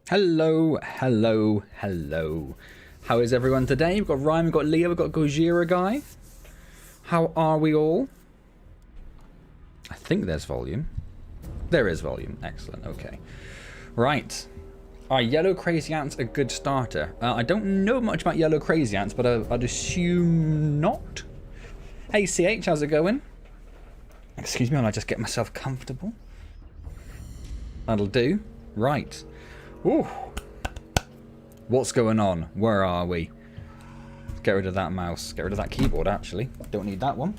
Hello, hello, hello. How is everyone today? We've got Ryan, we've got Leah, we've got Gojira guy. How are we all? I think there's volume. There is volume. Excellent. Okay. Right. Are yellow crazy ants a good starter? I don't know much about yellow crazy ants, but I'd assume not. Hey CH, how's it going? Excuse me while I just get myself comfortable. That'll do. Right. Ooh. What's going on? Where are we? Let's get rid of that mouse. Get rid of that keyboard, actually. Don't need that one.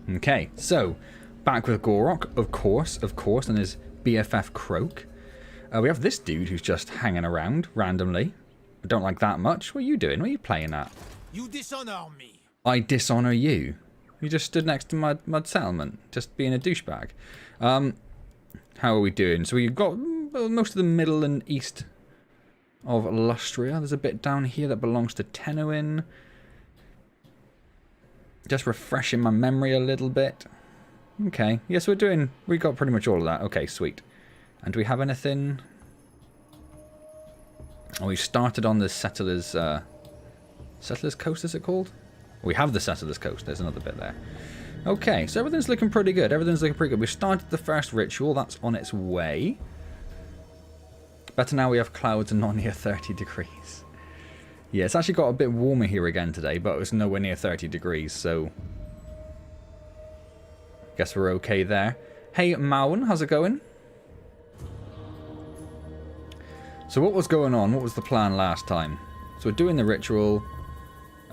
Okay, so back with Gor-Rok, of course, and his BFF Kroak. We have this dude who's just hanging around randomly. I don't like that much. What are you doing? What are you playing at? You dishonor me. I dishonor you. You just stood next to my settlement, just being a douchebag. How are we doing? So we've got most of the middle and east of Lustria. There's a bit down here that belongs to Tenowin. Just refreshing my memory a little bit. Okay. Yes, we got pretty much all of that. Okay, sweet. And do we have anything? Oh, we started on the Settlers Coast, is it called? We have the Settlers Coast. There's another bit there. Okay, so everything's looking pretty good. We started the first ritual. That's on its way. Better now we have clouds and not near 30 degrees. Yeah, it's actually got a bit warmer here again today, but it's nowhere near 30 degrees, so guess we're okay there. Hey, Mauen, how's it going? So what was going on? What was the plan last time? So we're doing the ritual.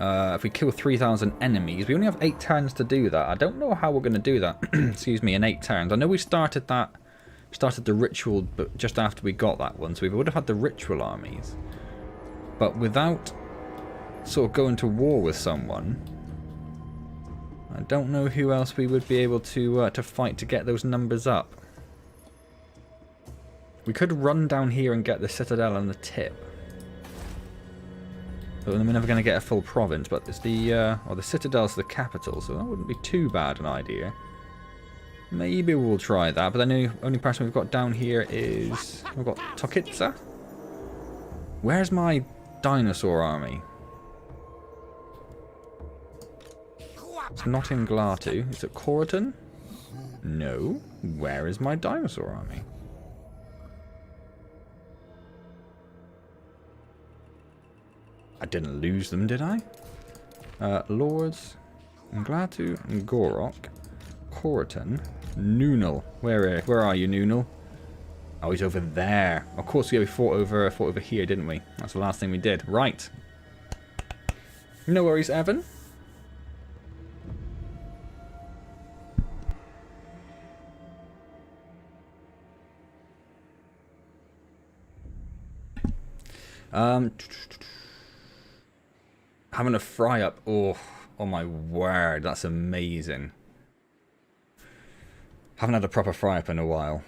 If we kill 3,000 enemies, we only have 8 turns to do that. I don't know how we're going to do that. Excuse me, in 8 turns. I know we started the ritual, but just after we got that one, so we would have had the ritual armies. But without sort of going to war with someone, I don't know who else we would be able to fight to get those numbers up. We could run down here and get the citadel and the tip. But we're never going to get a full province, but it's the citadel's the capital, so that wouldn't be too bad an idea. Maybe we'll try that, but the only person we've got down here is... We've got Tokitsa? Where's my dinosaur army? It's not in Glatu. Is it Corriton? No. Where is my dinosaur army? I didn't lose them, did I? Lords, Glatu, and Gor-Rok, Corriton, Noonal. Where are you, Noonal? Oh, he's over there. Of course, yeah, we fought over here, didn't we? That's the last thing we did. Right. No worries, Evan. Having a fry up. Oh my word, that's amazing. Haven't had a proper fry up in a while.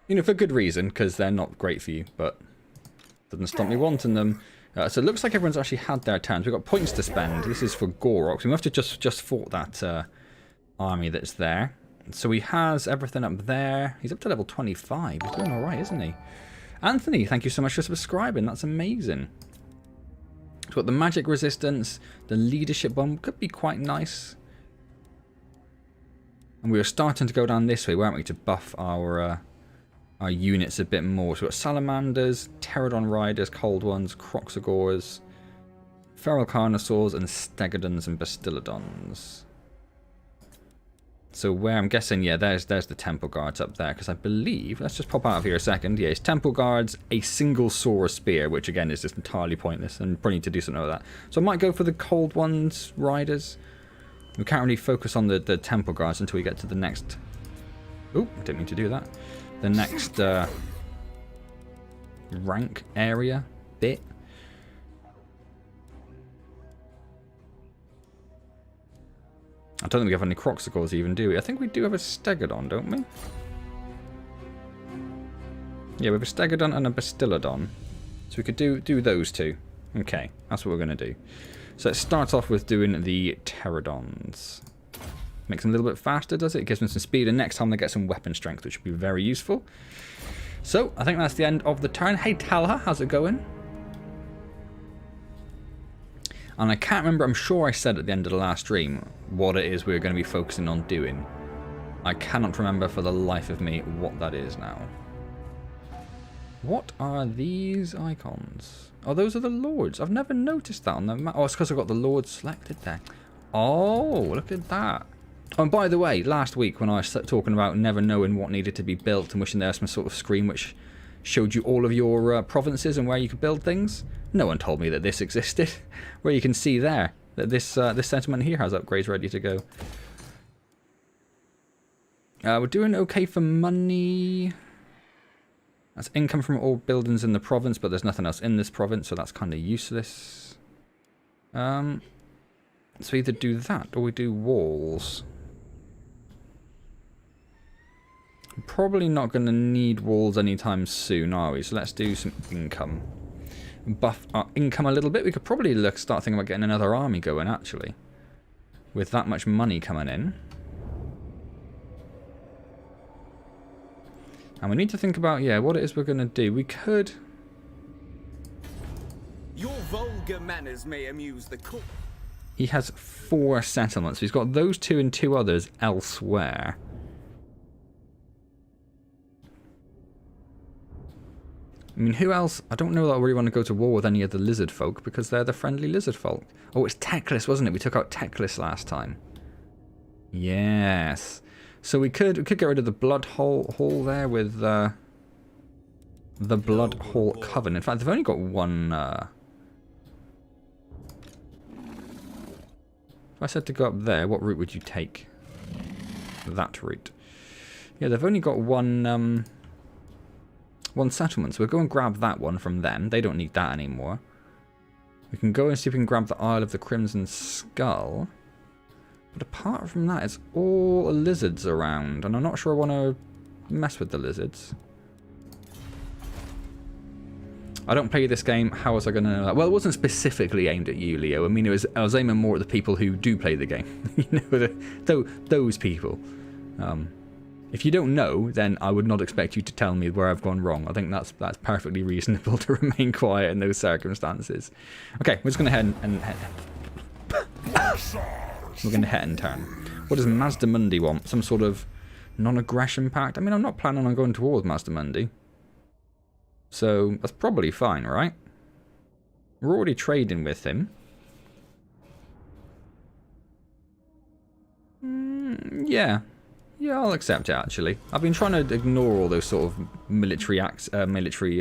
You know, for good reason, because they're not great for you, but doesn't stop me wanting them. So it looks like everyone's actually had their turns. We've got points to spend. This is for Gor-Rok. So we have to just fought that army that's there. So he has everything up there. He's up to level 25. He's doing alright, isn't he? Anthony, thank you so much for subscribing. That's amazing. We've got the magic resistance. The leadership one could be quite nice. And we were starting to go down this way, weren't we, to buff our units a bit more. So we've got salamanders, pterodon riders, cold ones, croxagors, feral carnosaurs, and stegodons and bastillodons. So where I'm guessing, yeah, there's the temple guards up there, because I believe, let's just pop out of here a second. Yeah, it's temple guards, a single sword spear, which again is just entirely pointless, and probably need to do something with that. So I might go for the cold ones riders. We can't really focus on the temple guards until we get to the next... Oh, I didn't mean to do that. The next rank area bit. I don't think we have any Croxagors even, do we? I think we do have a Stegodon, don't we? Yeah, we have a Stegodon and a Bastillodon. So we could do those two. Okay, that's what we're going to do. So let's start off with doing the Pterodons. Makes them a little bit faster, does it? It gives them some speed, and next time they get some weapon strength, which would be very useful. So, I think that's the end of the turn. Hey, Talha, how's it going? And I can't remember, I'm sure I said at the end of the last stream what it is we're going to be focusing on doing. I cannot remember for the life of me what that is now. What are these icons? Oh, those are the lords. I've never noticed that on the map. Oh, it's because I've got the lords selected there. Oh, look at that. Oh, and by the way, last week when I was talking about never knowing what needed to be built and wishing there was some sort of screen which showed you all of your provinces and where you could build things, no one told me that this existed. Where you can see there that this this settlement here has upgrades ready to go. We're doing okay for money. That's income from all buildings in the province, but there's nothing else in this province, so that's kind of useless. So either do that or we do walls. Probably not going to need walls anytime soon, are we? So let's do some income. Buff our income a little bit. We could probably start thinking about getting another army going, actually. With that much money coming in. And we need to think about, yeah, what it is we're going to do. We could... Your vulgar manners may amuse the court. He has 4 settlements. He's got those 2 and 2 others elsewhere. I mean, who else? I don't know that I really want to go to war with any of the lizard folk because they're the friendly lizard folk. Oh, it's Teclis, wasn't it? We took out Teclis last time. Yes. So we could get rid of the Blood Hall there with the Blood Hall Coven. In fact, they've only got one. If I said to go up there, what route would you take? That route. Yeah, they've only got one settlement, so we'll go and grab that one from them. They don't need that anymore. We can go and see if we can grab the Isle of the Crimson Skull. But apart from that, it's all lizards around, and I'm not sure I want to mess with the lizards. I don't play this game. How was I going to know that? Well, it wasn't specifically aimed at you, Leo. I mean, I was aiming more at the people who do play the game. You know, those people. If you don't know, then I would not expect you to tell me where I've gone wrong. I think that's perfectly reasonable to remain quiet in those circumstances. Okay, we're just going to head and head. We're going to head and turn. What does Mazdamundi want? Some sort of non-aggression pact? I mean, I'm not planning on going to war with Mazdamundi. So, that's probably fine, right? We're already trading with him. Yeah. Yeah, I'll accept it, actually. I've been trying to ignore all those sort of military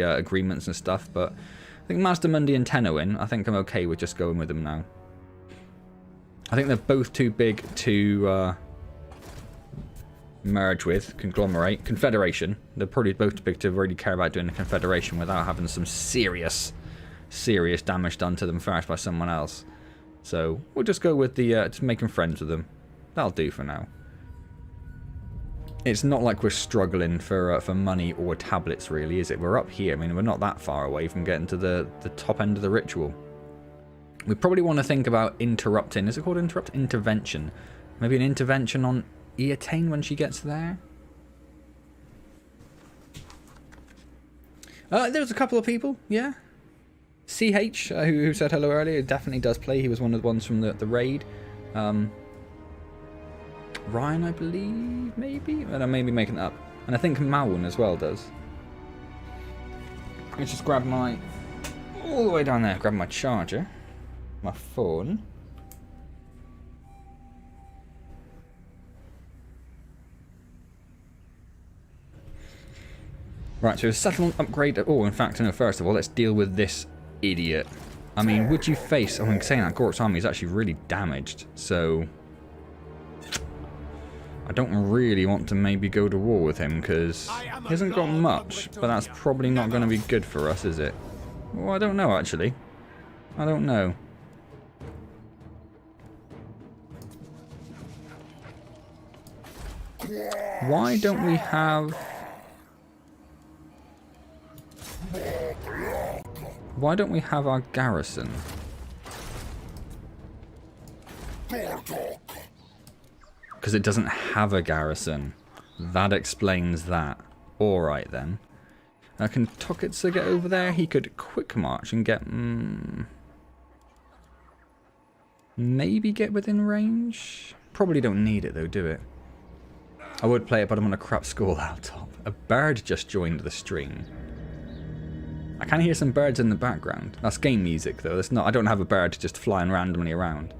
agreements and stuff, but I think Mazdamundi and Tenowin, I think I'm okay with just going with them now. I think they're both too big to merge with, conglomerate, confederation. They're probably both too big to really care about doing a confederation without having some serious damage done to them first by someone else. So we'll just go with the just making friends with them. That'll do for now. It's not like we're struggling for money or tablets, really, is it? We're up here. I mean, we're not that far away from getting to the top end of the ritual. We probably want to think about interrupting. Is it called interrupt? Intervention. Maybe an intervention on Eatane when she gets there? There was a couple of people, yeah. CH, who said hello earlier, definitely does play. He was one of the ones from the raid. Ryan, I believe, maybe? And I may be making it up. And I think Maun as well does. Let's just grab my... all the way down there. Grab my charger. My phone. Right, so a settlement upgrade. Oh, in fact, no, first of all, let's deal with this idiot. I mean, would you face... I mean, saying that Gork's army is actually really damaged, so... I don't really want to maybe go to war with him, because he hasn't got much, but that's probably not going to be good for us, is it? Well, I don't know, actually. I don't know. Why don't we have... why don't we have our garrison? Because it doesn't have a garrison. That explains that. Alright then. Can Tokitsa get over there? He could quick march and get... maybe get within range? Probably don't need it though, do it? I would play it, but I'm on a crap score laptop. A bird just joined the stream. I can hear some birds in the background. That's game music though. That's not. I don't have a bird just flying randomly around.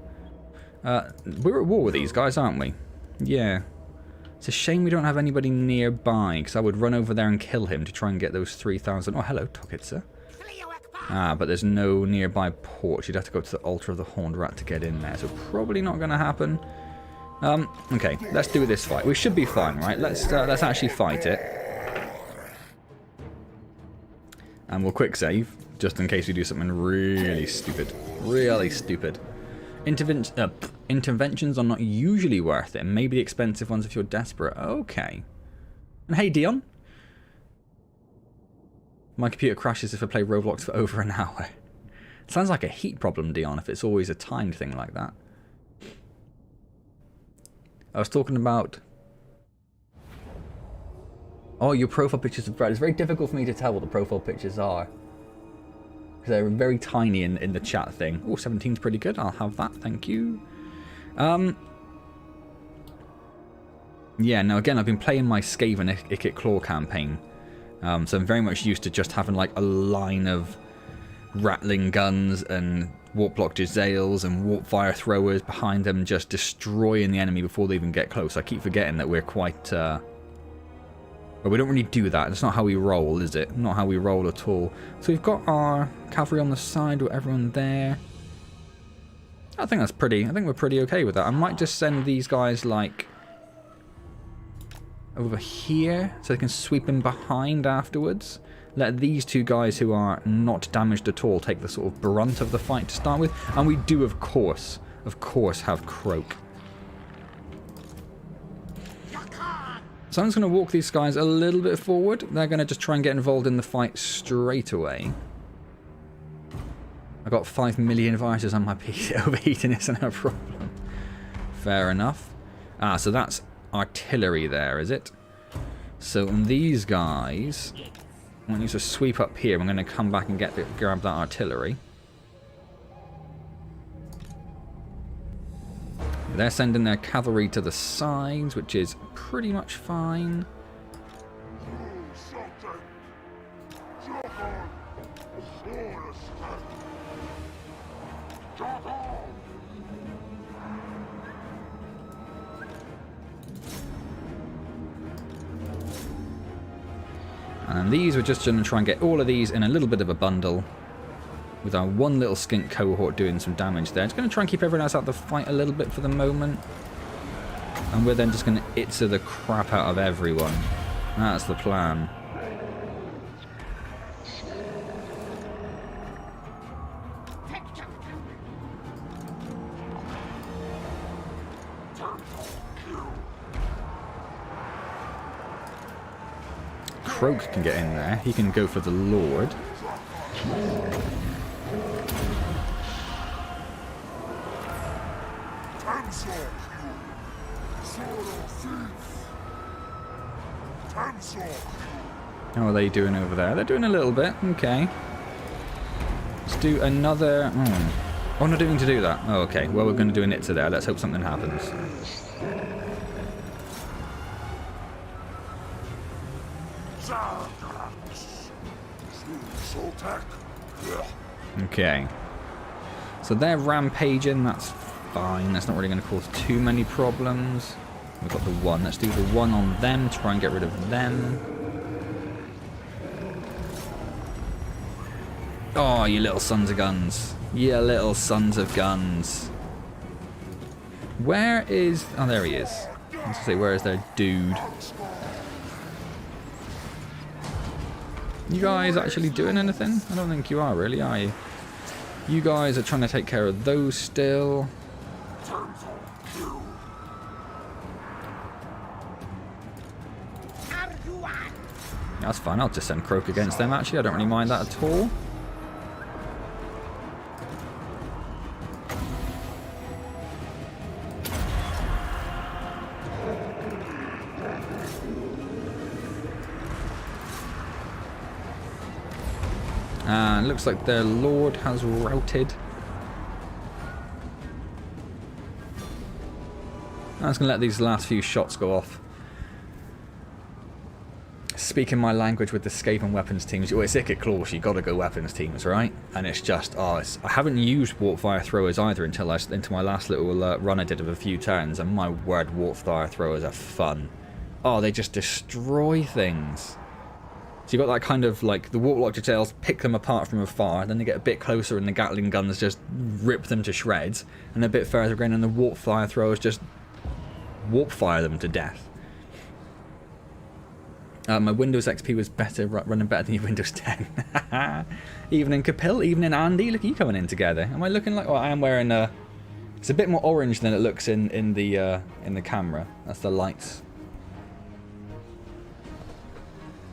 We're at war with these guys, aren't we? Yeah. It's a shame we don't have anybody nearby, because I would run over there and kill him to try and get those 3,000... Oh, hello, Tokitsa. Ah, but there's no nearby port. You'd have to go to the Altar of the Horned Rat to get in there, so probably not going to happen. Okay, let's do this fight. We should be fine, right? Let's actually fight it. And we'll quick save, just in case we do something really stupid. Really stupid. Interventions are not usually worth it. Maybe the expensive ones if you're desperate. Okay. And hey, Dion. My computer crashes if I play Roblox for over an hour. Sounds like a heat problem, Dion, if it's always a timed thing like that. I was talking about... Oh, your profile pictures of bread. It's very difficult for me to tell what the profile pictures are. Because they're very tiny in the chat thing. Oh, 17's pretty good. I'll have that. Thank you. Yeah, now again, I've been playing my Skaven Ikit Claw campaign. So I'm very much used to just having like a line of rattling guns and warp block Jezzails and warp fire throwers behind them, just destroying the enemy before they even get close. I keep forgetting that we're quite... But we don't really do that. That's not how we roll, is it? Not how we roll at all. So we've got our cavalry on the side with everyone there. I think that's pretty... I think we're pretty okay with that. I might just send these guys, like... over here, so they can sweep in behind afterwards. Let these two guys who are not damaged at all take the sort of brunt of the fight to start with. And we do, of course, have Kroak. So I'm just going to walk these guys a little bit forward. They're going to just try and get involved in the fight straight away. I got 5 million viruses on my PC. Overheating isn't a problem. Fair enough. Ah, so that's artillery there, is it? So these guys, I want you to sweep up here. I'm going to come back and grab that artillery. They're sending their cavalry to the sides, which is pretty much fine. And these, we're just going to try and get all of these in a little bit of a bundle. With our one little skink cohort doing some damage there. It's going to try and keep everyone else out of the fight a little bit for the moment. And we're then just going to itza the crap out of everyone. That's the plan. Kroak can get in there. He can go for the Lord. How are they doing over there? They're doing a little bit. Okay. Let's do another... Oh, not doing to do that. Oh, okay. Well, we're going to do an itza there. Let's hope something happens. Okay. So they're rampaging. That's fine. That's not really going to cause too many problems. We've got the one. Let's do the one on them. Try and get rid of them. Oh, you little sons of guns. You little sons of guns. Where is... Oh, there he is. Let's say, where is their dude? You guys actually doing anything? I don't think you are, really, are you? You guys are trying to take care of those still. That's fine. I'll just send Kroak against them, actually. I don't really mind that at all. And looks like their lord has routed. I'm just going to let these last few shots go off. Speaking my language with the Skaven weapons teams, it's Icket Claws, you gotta go weapons teams, right? And it's just, I haven't used warp fire throwers either until into my last little run I did of a few turns, and my word, warp fire throwers are fun. Oh, they just destroy things. So you've got that kind of, like, the warp tails pick them apart from afar, then they get a bit closer and the Gatling guns just rip them to shreds, and a bit further again and the warp fire throwers just warp fire them to death. My Windows XP was better, running better than your Windows 10. Evening Capil, evening Andy, look at you coming in together. Am I looking like... Oh, I am wearing a... It's a bit more orange than it looks in the camera. That's the lights.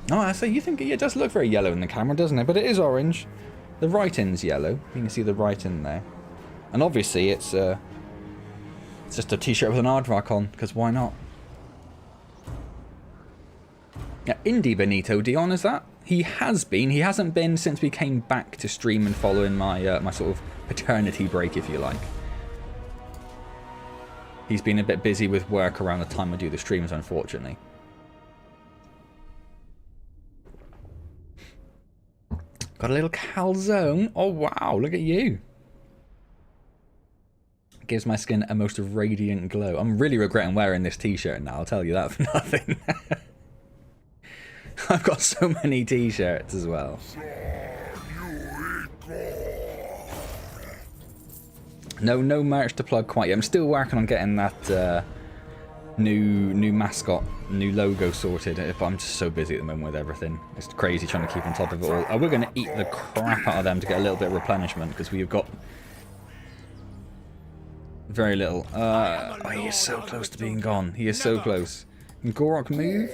Oh, I say, you think it does look very yellow in the camera, doesn't it? But it is orange. The writing's yellow. You can see the writing there. And obviously it's just a t-shirt with an aardvark on, because why not? Yeah, Indie Benito Dion, is that? He has been. He hasn't been since we came back to stream and following my my sort of paternity break, if you like. He's been a bit busy with work around the time I do the streams, unfortunately. Got a little calzone. Oh, wow. Look at you. Gives my skin a most radiant glow. I'm really regretting wearing this t-shirt now. I'll tell you that for nothing. I've got so many t-shirts as well. No merch to plug quite yet. I'm still working on getting that new mascot, new logo sorted. But I'm just so busy at the moment with everything. It's crazy trying to keep on top of it all. We're going to eat the crap out of them to get a little bit of replenishment because we've got very little. Oh, he is so close to being gone. He is so close. Can Gor-Rok move?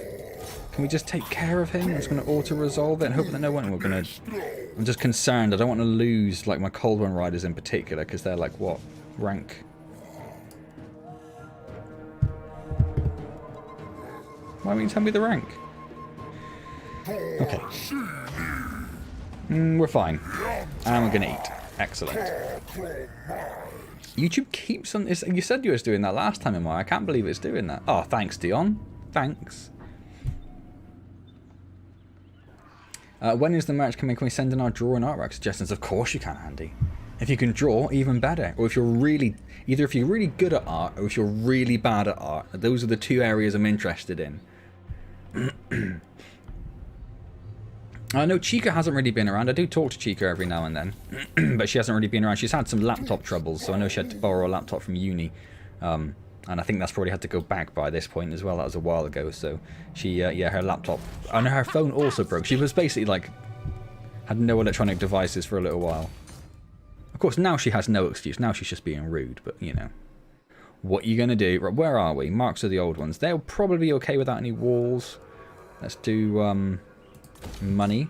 Can we just take care of him? I'm just going to auto-resolve it and hope that no one... I'm just concerned. I don't want to lose, like, my Cold One Riders in particular, because they're, like, what? Rank? Why won't you tell me the rank? Okay. We're fine. And we're going to eat. Excellent. YouTube keeps on... You said you was doing that last time, Emma. I can't believe it's doing that. Oh, thanks, Dion. Thanks. When is the merch coming? Can we send in our draw and artwork suggestions? Of course you can, Andy. If you can draw, even better. Or if you're really... Either if you're really good at art, or if you're really bad at art. Those are the two areas I'm interested in. I know Chica hasn't really been around. I do talk to Chica every now and then. But she hasn't really been around. She's had some laptop troubles, so I know she had to borrow a laptop from uni. And I think that's probably had to go back by this point as well. That was a while ago. So she, yeah, her laptop and her phone also broke. She was basically like, had no electronic devices for a little while. Of course, now she has no excuse. Now she's just being rude. But, you know, what are you going to do? Right, where are we? Marks are the old ones. They'll probably be okay without any walls. Let's do money.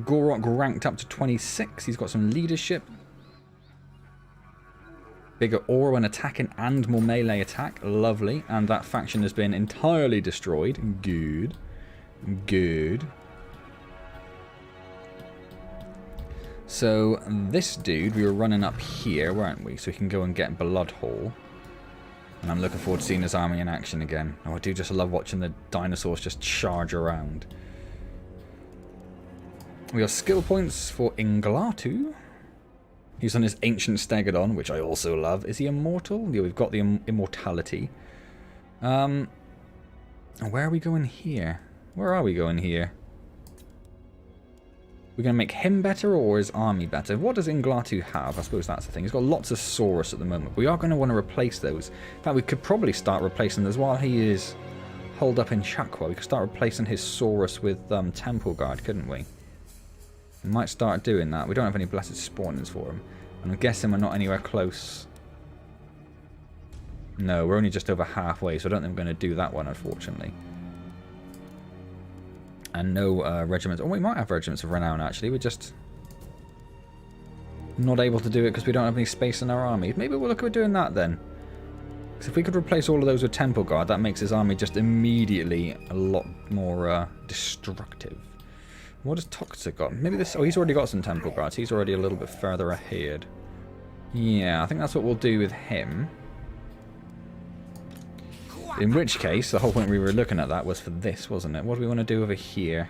Gor-Rok ranked up to 26. He's got some leadership. Bigger aura when attacking and more melee attack. Lovely. And that faction has been entirely destroyed. Good. Good. So this dude, we were running up here, weren't we? So we can go and get Bloodhall. And I'm looking forward to seeing his army in action again. Oh, I do just love watching the dinosaurs just charge around. We have skill points for Inglatu. He's on his Ancient Stegodon, which I also love. Is he immortal? Yeah, we've got the immortality. Where are we going here? Where are we going here? We're going to make him better or his army better? What does Inglatu have? I suppose that's the thing. He's got lots of Saurus at the moment. We are going to want to replace those. In fact, we could probably start replacing those while he is holed up in Chakwa. We could start replacing his Saurus with Temple Guard, couldn't we? We might start doing that. We don't have any blessed spawners for him. And I'm guessing we're not anywhere close. No, we're only just over halfway, so I don't think we're going to do that one, unfortunately. And no regiments. Oh, we might have regiments of renown, actually. We're just not able to do it because we don't have any space in our army. Maybe we'll look at doing that then. Because if we could replace all of those with Temple Guard, that makes his army just immediately a lot more destructive. What has Toxic got? Maybe this... Oh, he's already got some Temple Guards. He's already a little bit further ahead. Yeah, I think that's what we'll do with him. In which case, the whole point we were looking at that was for this, wasn't it? What do we want to do over here?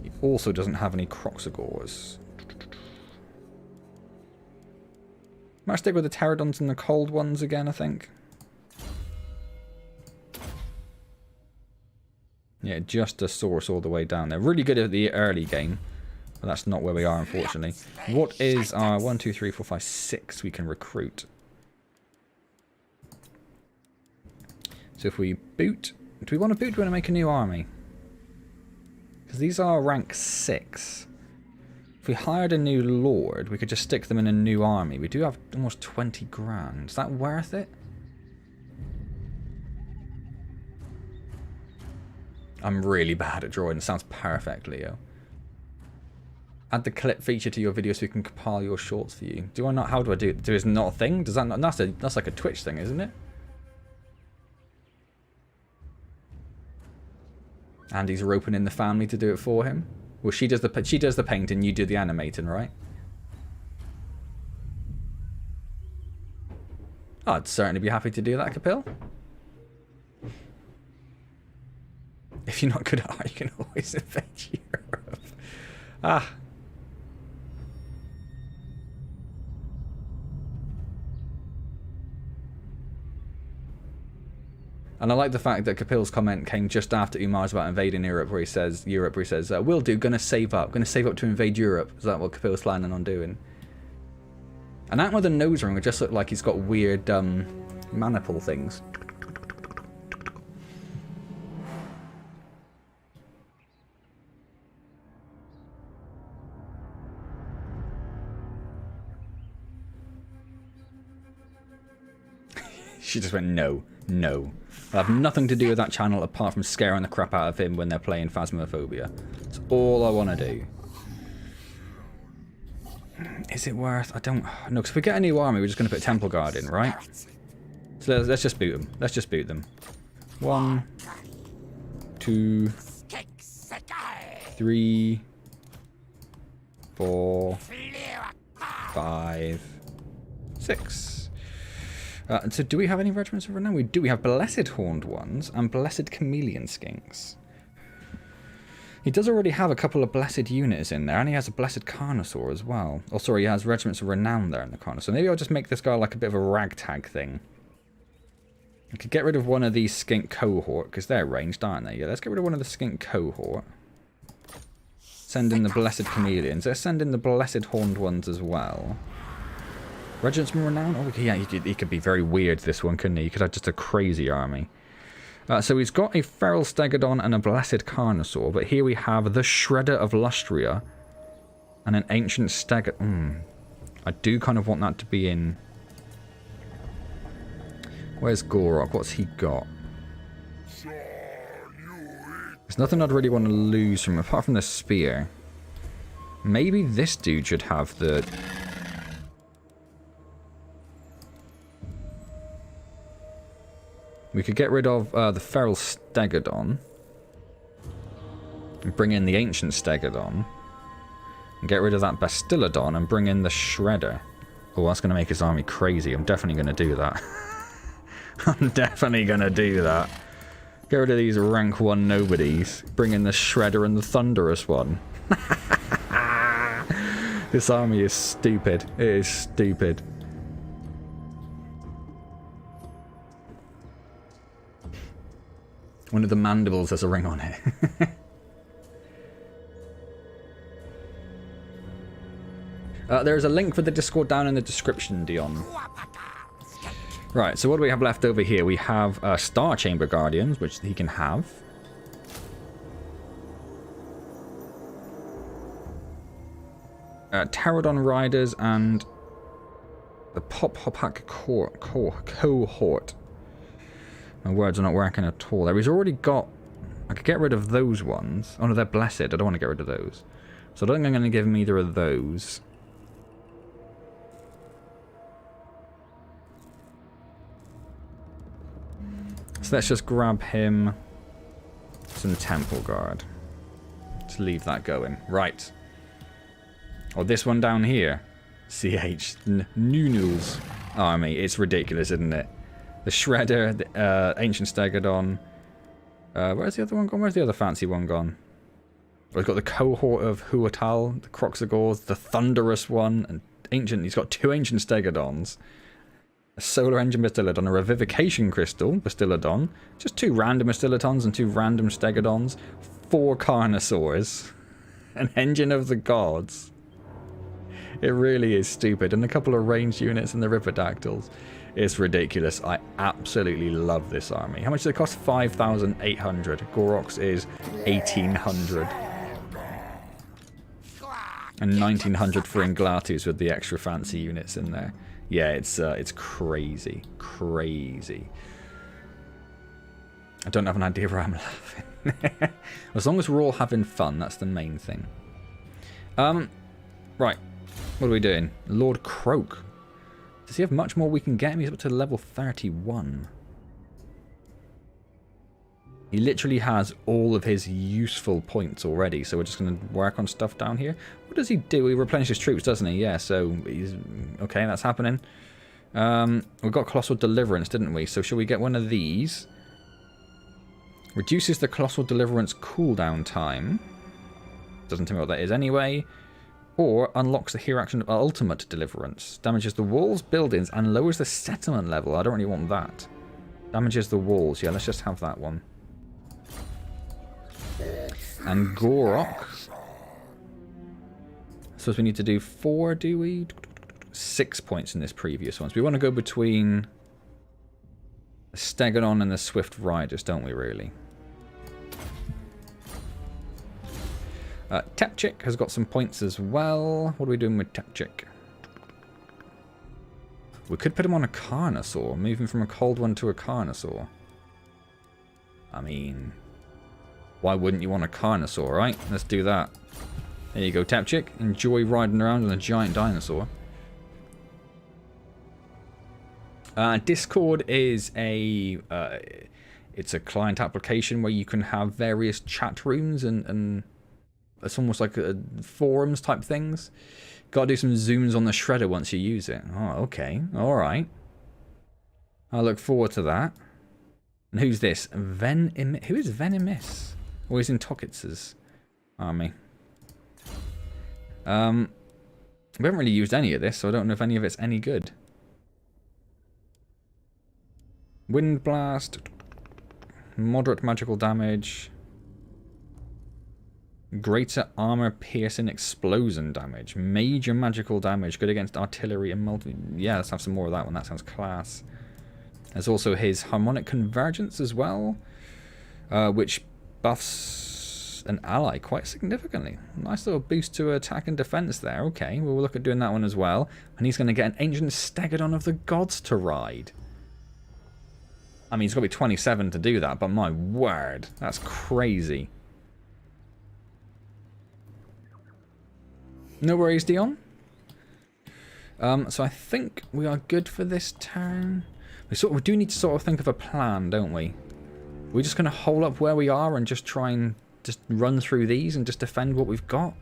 He also doesn't have any Kroxagors. Might stick with the Pterodons and the cold ones again, I think. Yeah, just a source all the way down there. Really good at the early game. But that's not where we are, unfortunately. What is our 1, 2, 3, 4, 5, 6 we can recruit? So if we boot... Do we want to boot? Do we want to make a new army? Because these are rank 6. If we hired a new lord, we could just stick them in a new army. We do have almost 20 grand. Is that worth it? I'm really bad at drawing. It sounds perfect, Leo. Add the clip feature to your video so we can compile your shorts for you. Do I not? How do I do it? Is it not a thing? Does that not? That's like a Twitch thing, isn't it? Andy's roping in the family to do it for him. Well, she does the painting, you do the animating, right? I'd certainly be happy to do that, Kapil. If you're not good at art, you can always invade Europe. Ah. And I like the fact that Kapil's comment came just after Umar's about invading Europe, where he says, will do, gonna save up to invade Europe. Is that what Kapil's planning on doing? And that with a nose ring would just look like he's got weird maniple things. She just went, no, no. I have nothing to do with that channel apart from scaring the crap out of him when they're playing Phasmophobia. That's all I want to do. Is it worth? I don't know. Because if we get a new army, we're just going to put Temple Guard in, right? So let's just boot them. Let's just boot them. 1, 2, 3, 4, 5, 6. So do we have any regiments of renown? We do. We have Blessed Horned Ones and Blessed Chameleon Skinks. He does already have a couple of Blessed units in there, and he has a Blessed Carnosaur as well. Oh, sorry, he has regiments of renown there in the Carnosaur. Maybe I'll just make this guy like a bit of a ragtag thing. I could get rid of one of these Skink cohort, because they're ranged, aren't they? Yeah, let's get rid of one of the Skink cohort. Send in the Blessed Chameleons. Let's send in the Blessed Horned Ones as well. Regiments from renown? Oh, yeah, he could be very weird, this one, couldn't he? He could have just a crazy army. So he's got a Feral Stegodon and a Blessed Carnosaur, but here we have the Shredder of Lustria and an Ancient Stegodon. I do kind of want that to be in... Where's Gor-Rok? What's he got? There's nothing I'd really want to lose from him, apart from the spear. Maybe this dude should have the... We could get rid of the Feral Stegodon and bring in the Ancient Stegodon and get rid of that Bastillodon and bring in the Shredder. Oh, that's going to make his army crazy. I'm definitely going to do that. I'm definitely going to do that. Get rid of these rank 1 nobodies. Bring in the Shredder and the Thunderous one. This army is stupid. It is stupid. One of the mandibles has a ring on it. There's a link for the Discord down in the description, Dion. Right, so what do we have left over here? We have Star Chamber Guardians, which he can have. Pterodon Riders and the Pop-Hopak cohort. My words are not working at all there. He's already got... I could get rid of those ones. Oh no, they're blessed. I don't want to get rid of those. So I don't think I'm going to give him either of those. So let's just grab him. Some Temple Guard. Let's leave that going. Right. Oh, this one down here. CH. Nunu's army. It's ridiculous, isn't it? The Shredder, the Ancient Stegodon. Where's the other one gone? Where's the other fancy one gone? We've got the cohort of Huatal, the Kroxagors, the Thunderous one, and Ancient. He's got 2 Ancient Stegodons. A Solar Engine Bastillodon, a Revivification Crystal Bastillodon, just 2 random Bastillodons and 2 random Stegodons, 4 Carnosaurs, an Engine of the Gods. It really is stupid, and a couple of ranged units and the Ripidactyls. It's ridiculous. I absolutely love this army. How much does it cost? 5,800. Gor-Rok's is 1,800. And 1,900 for Inglatus with the extra fancy units in there. Yeah, it's crazy. Crazy. I don't have an idea where I'm laughing. As long as we're all having fun, that's the main thing. Right. What are we doing? Lord Kroak. Does he have much more we can get him? He's up to level 31. He literally has all of his useful points already, so we're just going to work on stuff down here. What does he do? He replenishes troops, doesn't he? Yeah, so he's... Okay, that's happening. We got Colossal Deliverance, didn't we? So shall we get one of these? Reduces the Colossal Deliverance cooldown time. Doesn't tell me what that is anyway. Or unlocks the hero action of Ultimate Deliverance. Damages the walls, buildings, and lowers the settlement level. I don't really want that. Damages the walls. Yeah, let's just have that one. And Gor-Rok. So we need to do 4, do we? 6 points in this previous one. So we want to go between the Stegodon and the Swift Riders, don't we, really? Tepchik has got some points as well. What are we doing with Tepchik? We could put him on a Carnosaur, moving from a cold one to a Carnosaur. I mean, why wouldn't you want a Carnosaur, right? Let's do that. There you go, Tepchik. Enjoy riding around on a giant dinosaur. Discord is a it's a client application where you can have various chat rooms and it's almost like forums type things. Gotta do some zooms on the shredder once you use it. Oh, okay. Alright. I look forward to that. And who's this? Who is Venimis? Oh, he's in Tokitz's army. We haven't really used any of this, so I don't know if any of it's any good. Wind Blast. Moderate magical damage. Greater armor piercing explosion damage. Major magical damage. Good against artillery and multi... Yeah, let's have some more of that one. That sounds class. There's also his harmonic convergence as well. Which buffs an ally quite significantly. Nice little boost to attack and defense there. Okay, we'll look at doing that one as well. And he's going to get an Ancient Stegodon of the Gods to ride. I mean, he's got to be 27 to do that, but my word. That's crazy. No worries, Dion. So I think we are good for this turn. We do need to sort of think of a plan, don't we? We're just going to hold up where we are and just try and just run through these and just defend what we've got.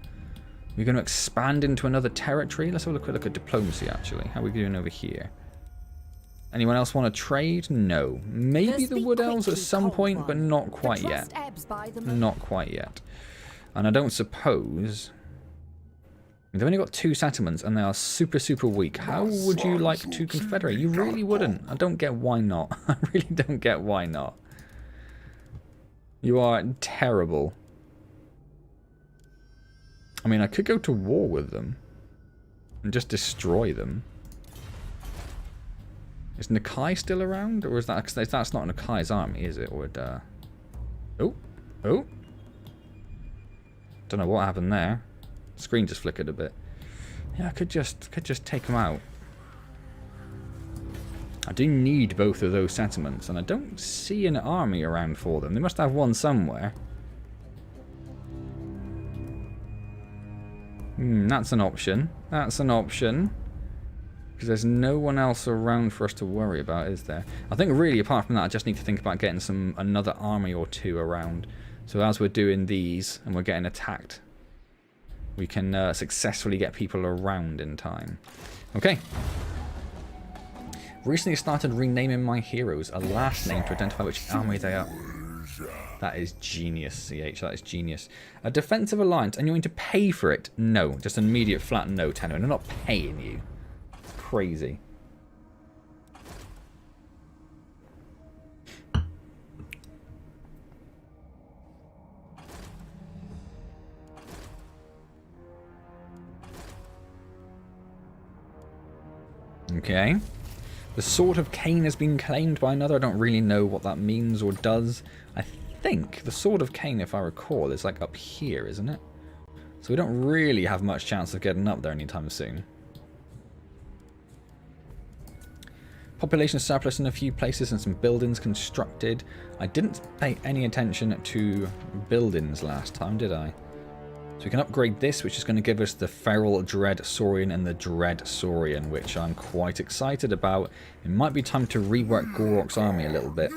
We're going to expand into another territory. Let's have a quick look at diplomacy, actually. How are we doing over here? Anyone else want to trade? No. Maybe the Wood Elves at some point, but not quite yet. Not quite yet. And I don't suppose... They've only got 2 settlements and they are super, super weak. How would you like to confederate? You really wouldn't. I don't get why not. I really don't get why not. You are terrible. I mean, I could go to war with them and just destroy them. Is Nakai still around? Or is that... That's not Nakai's army, is it? Or would... Oh. Oh. Don't know what happened there. Screen just flickered a bit. Yeah, I could just take them out. I do need both of those settlements, and I don't see an army around for them. They must have one somewhere. That's an option. That's an option. Because there's no one else around for us to worry about, is there? I think really, apart from that, I just need to think about getting another army or 2 around. So as we're doing these and we're getting attacked, we can successfully get people around in time. Okay. Recently started renaming my heroes a last name to identify which army they are. That is genius, CH. That is genius. A defensive alliance, and you're going to pay for it? No. Just an immediate flat no, Tenno. I'm not paying you. Crazy. Okay. The Sword of Cain has been claimed by another. I don't really know what that means or does. I think the Sword of Cain, if I recall, is like up here, isn't it? So we don't really have much chance of getting up there anytime soon. Population surplus in a few places and some buildings constructed. I didn't pay any attention to buildings last time, did I? So we can upgrade this, which is going to give us the Feral Dread Saurian and the Dread Saurian, which I'm quite excited about. It might be time to rework Gor-Rok's army a little bit.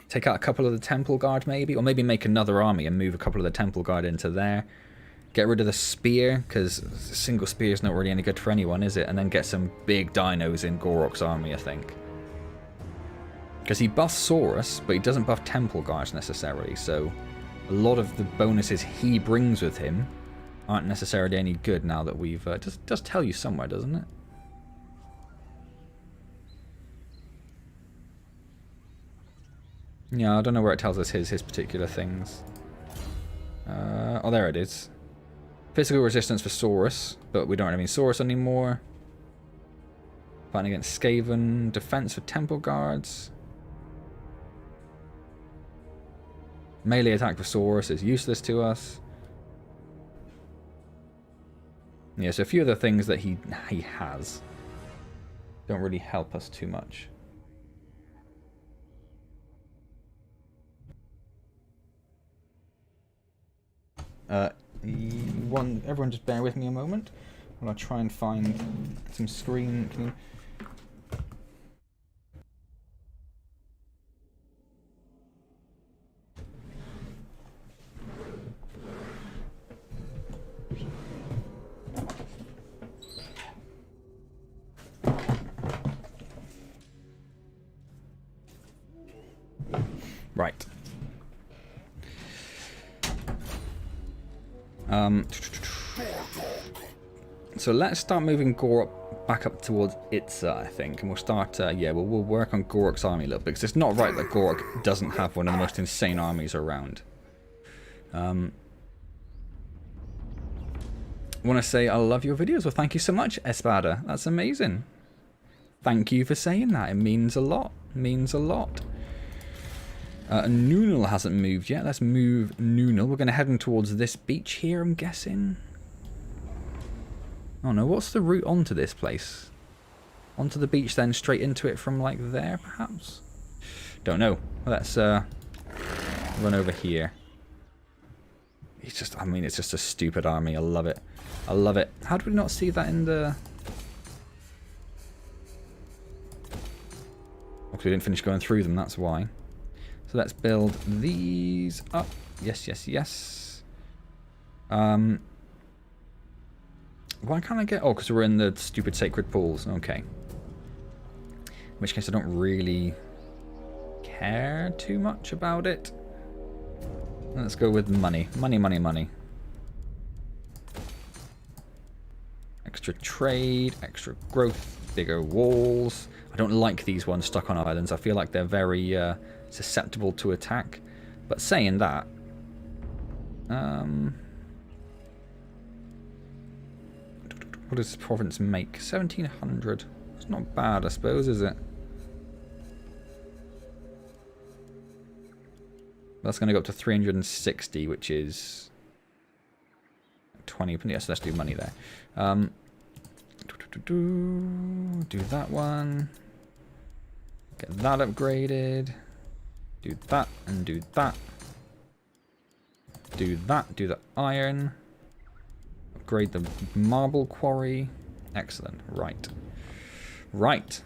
Take out a couple of the Temple Guard maybe, or maybe make another army and move a couple of the Temple Guard into there. Get rid of the Spear, because a single Spear is not really any good for anyone, is it? And then get some big dinos in Gor-Rok's army, I think. Because he buffs Saurus, but he doesn't buff Temple Guards necessarily, so a lot of the bonuses he brings with him aren't necessarily any good now that we've... does tell you somewhere, doesn't it? Yeah, I don't know where it tells us his particular things. Oh, there it is. Physical resistance for Saurus, but we don't have any Saurus anymore. Fighting against Skaven. Defense for Temple Guards. Melee attack for Saurus is useless to us. Yeah, so a few of the things that he has don't really help us too much. Everyone just bear with me a moment while I try and find some screen. Can you... Right. So let's start moving Gor-Rok back up towards Itza, I think, and we'll start, yeah, we'll work on Gor-Rok's army a little bit, because it's not right that Gor-Rok doesn't have one of the most insane armies around. I want to say I love your videos. Well, thank you so much, Espada. That's amazing. Thank you for saying that. It means a lot. It means a lot. Noonal hasn't moved yet. Let's move Noonal. We're going to head in towards this beach here, I'm guessing. Oh no, what's the route onto this place? Onto the beach, then straight into it from like there, perhaps? Don't know. Let's run over here. It's just, I mean, it's just a stupid army. I love it. I love it. How did we not see that in the... Because we didn't finish going through them, that's why. So let's build these up. Yes, yes, yes. Why can't I get... Oh, because we're in the stupid sacred pools. Okay. In which case I don't really care too much about it. Let's go with money. Money, money, money. Extra trade, extra growth, bigger walls. I don't like these ones stuck on islands. I feel like they're very susceptible to attack. But saying that... what does this province make? 1,700. It's not bad, I suppose, is it? That's going to go up to 360, which is 20. Yes, let's do money there. Do that one. Get that upgraded. Do that and do that. Do that. Do the iron. Upgrade the marble quarry. Excellent. Right. Right.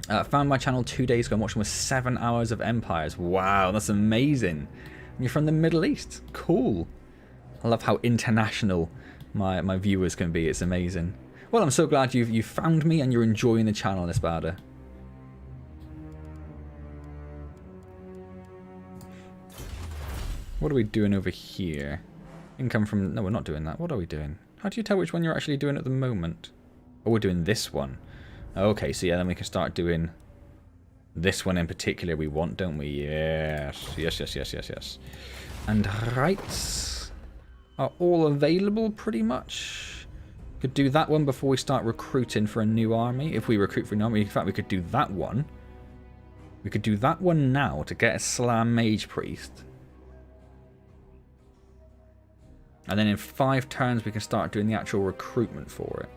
Found my channel 2 days ago and watched almost 7 hours of Empires. Wow, that's amazing. And you're from the Middle East. Cool. I love how international my viewers can be. It's amazing. Well, I'm so glad you've found me and you're enjoying the channel, Espada. What are we doing over here? Income from... No, we're not doing that. What are we doing? How do you tell which one you're actually doing at the moment? Oh, we're doing this one. Okay, so yeah, then we can start doing this one in particular we want, don't we? Yes. Yes, yes, yes, yes, yes. And rights are all available, pretty much. Could do that one before we start recruiting for a new army. If we recruit for an army, in fact, we could do that one. We could do that one now to get a Slam Mage Priest. And then in 5 turns, we can start doing the actual recruitment for it.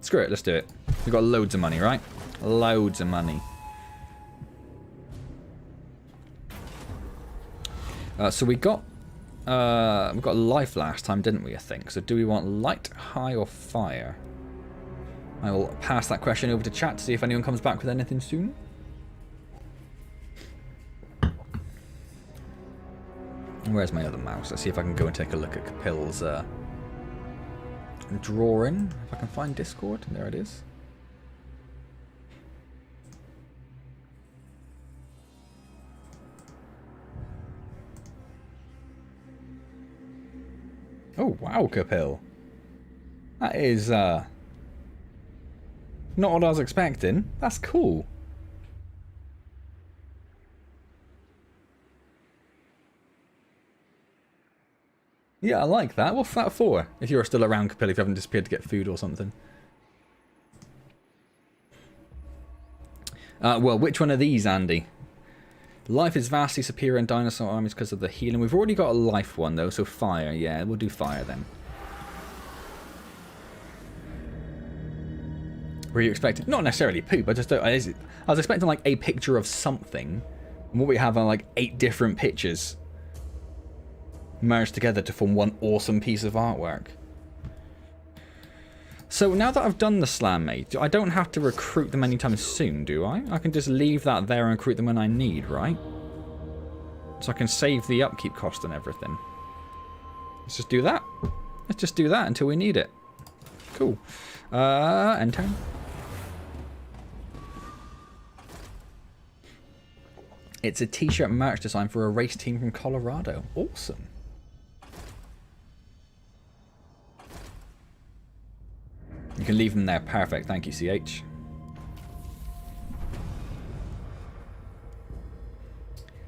Screw it, let's do it. We've got loads of money, right? Loads of money. So we got life last time, didn't we, I think? So do we want light, high, or fire? I will pass that question over to chat to see if anyone comes back with anything soon. Where's my other mouse? Let's see if I can go and take a look at Capil's drawing. If I can find Discord. There it is. Oh, wow, Capil. That is not what I was expecting. That's cool. Yeah, I like that. What's that for? If you're still around, Capil, if you haven't disappeared to get food or something. Well, which one are these, Andy? Life is vastly superior in dinosaur armies because of the healing. We've already got a life one, though, so fire. Yeah, we'll do fire then. Were you expecting? Not necessarily poop. I was expecting like a picture of something. And what we have are like 8 different pictures merged together to form one awesome piece of artwork. So now that I've done the Slam Mage, I don't have to recruit them anytime soon, do I? I can just leave that there and recruit them when I need, right? So I can save the upkeep cost and everything. Let's just do that. Let's just do that until we need it. Cool. End turn. It's a t-shirt merch design for a race team from Colorado. Awesome. You can leave them there. Perfect. Thank you, CH.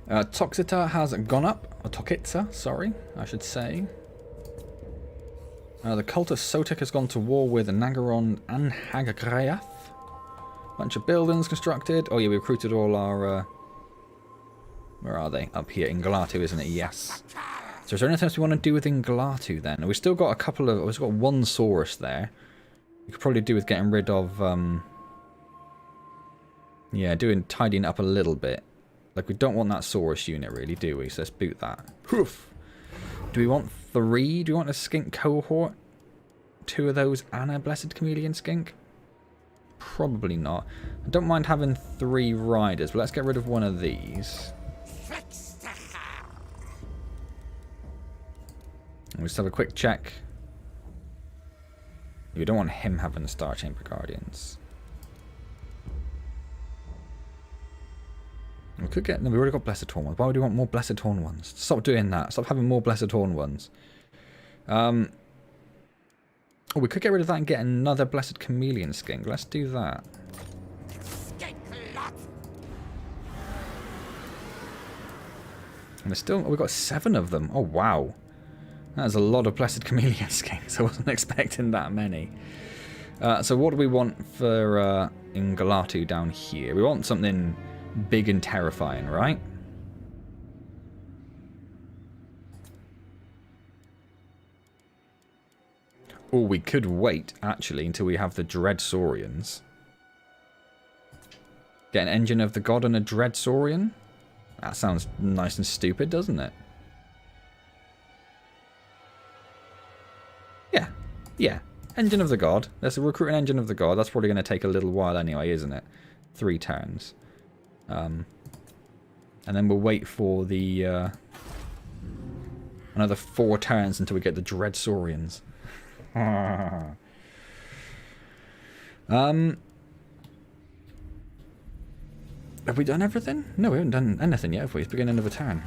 Toxita has gone up. Or Toxita, sorry, I should say. The cult of Sotek has gone to war with Nagaron and Hagagrayath. Bunch of buildings constructed. Oh yeah, we recruited all our... where are they? Up here. Inglatu, isn't it? Yes. So is there anything else we want to do with Inglatu then? We've still got a couple of... We've got one Saurus there. We could probably do with getting rid of... yeah, tidying up a little bit. Like, we don't want that Saurus unit, really, do we? So let's boot that. Poof! Do we want 3? Do we want a skink cohort? 2 of those and a blessed chameleon skink? Probably not. I don't mind having 3 riders, but let's get rid of one of these. We'll just have a quick check. We don't want him having the Star Chamber Guardians. We could get... No, we already got Blessed Horn ones. Why would we want more Blessed Horn ones? Stop doing that. Stop having more Blessed Horn ones. Oh, we could get rid of that and get another Blessed Chameleon skink. Let's do that. And there's still... we've got 7 of them. Oh, wow. That's a lot of Blessed Chameleon skinks. I wasn't expecting that many. So what do we want for Inglatu down here? We want something big and terrifying, right? Or we could wait, actually, until we have the Dread Saurians. Get an Engine of the God and a Dread Saurian? That sounds nice and stupid, doesn't it? Yeah. Yeah. Engine of the God. Let's recruit an Engine of the God. That's probably going to take a little while anyway, isn't it? 3 turns. And then we'll wait for the... another 4 turns until we get the Dread Saurians. Have we done everything? No, we haven't done anything yet, have we? It's beginning of a turn.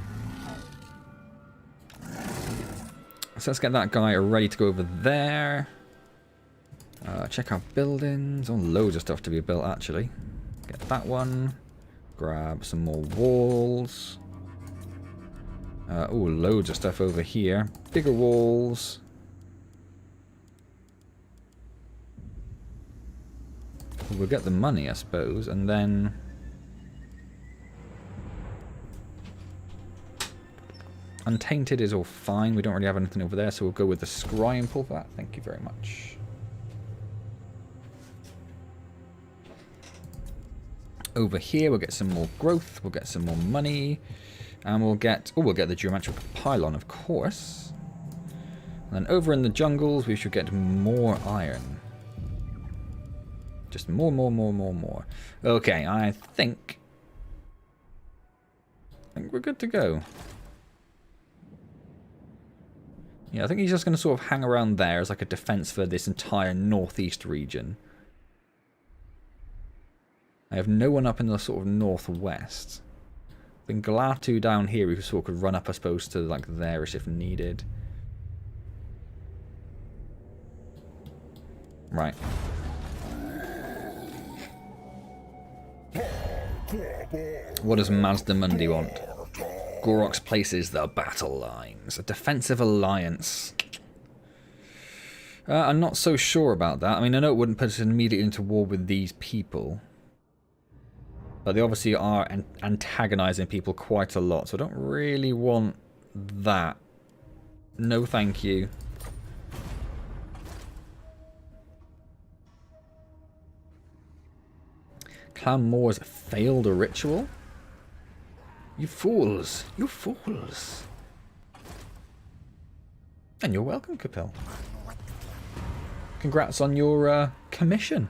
So let's get that guy ready to go over there. Check our buildings. Oh, loads of stuff to be built, actually. Get that one. Grab some more walls. Oh, loads of stuff over here. Bigger walls. We'll get the money, I suppose, and then... Untainted is all fine. We don't really have anything over there, so we'll go with the scry and pull for that. Thank you very much. Over here, we'll get some more growth. We'll get some more money. And we'll get... Oh, we'll get the geometric pylon, of course. And then over in the jungles, we should get more iron. Just more. Okay, I think we're good to go. Yeah, I think he's just going to sort of hang around there as like a defense for this entire northeast region. I have no one up in the sort of northwest. Then Glatu down here, we sort of could run up, I suppose, to like there-ish if needed. Right. What does Mazda Mundi want? Gor-Rok's places the battle lines. A defensive alliance. I'm not so sure about that. I mean, I know it wouldn't put us immediately into war with these people. But they obviously are antagonizing people quite a lot. So I don't really want that. No thank you. Clan Moors failed a ritual? You fools! You fools! And you're welcome, Capel. Congrats on your commission.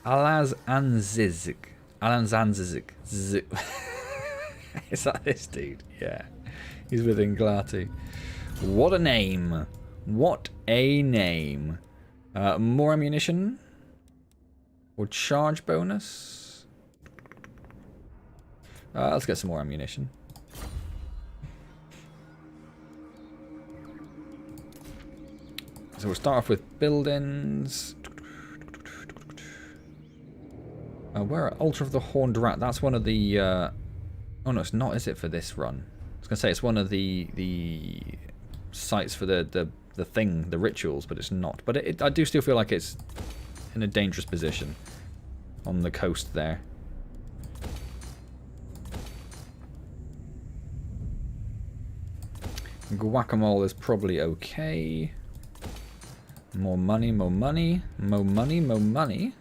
Alaz-Anzizik. Alan-Zanzizik. Is that this dude? Yeah. He's with Inglati. What a name. What a name. More ammunition? Or charge bonus? Let's get some more ammunition. So we'll start off with buildings. Where are Altar of the Horned Rat? That's one of the... oh no, it's not, is it, for this run? I was going to say it's one of the sites for the thing, the rituals, but it's not. But I do still feel like it's in a dangerous position on the coast there. Guacamole is probably okay. More money, more money, more money, more money.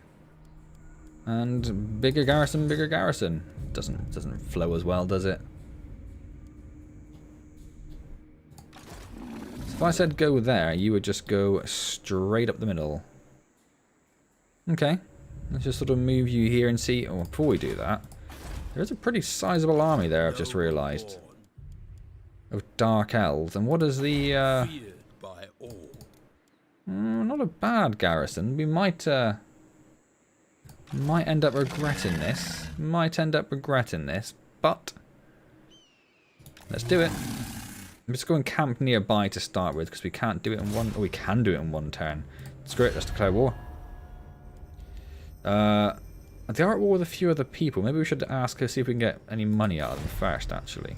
And bigger garrison, bigger garrison. Doesn't flow as well, does it? So if I said go there, you would just go straight up the middle. Okay. Let's just sort of move you here and see... Oh, before we do that, there's a pretty sizable army there, I've just realised. Of Dark Elves. And what is the... not a bad garrison. We might end up regretting this. But... let's do it. Let's go and camp nearby to start with, because we can't do it in one... Oh, we can do it in one turn. Screw it, let's declare war. They are at war with a few other people. Maybe we should ask her, see if we can get any money out of them first, actually.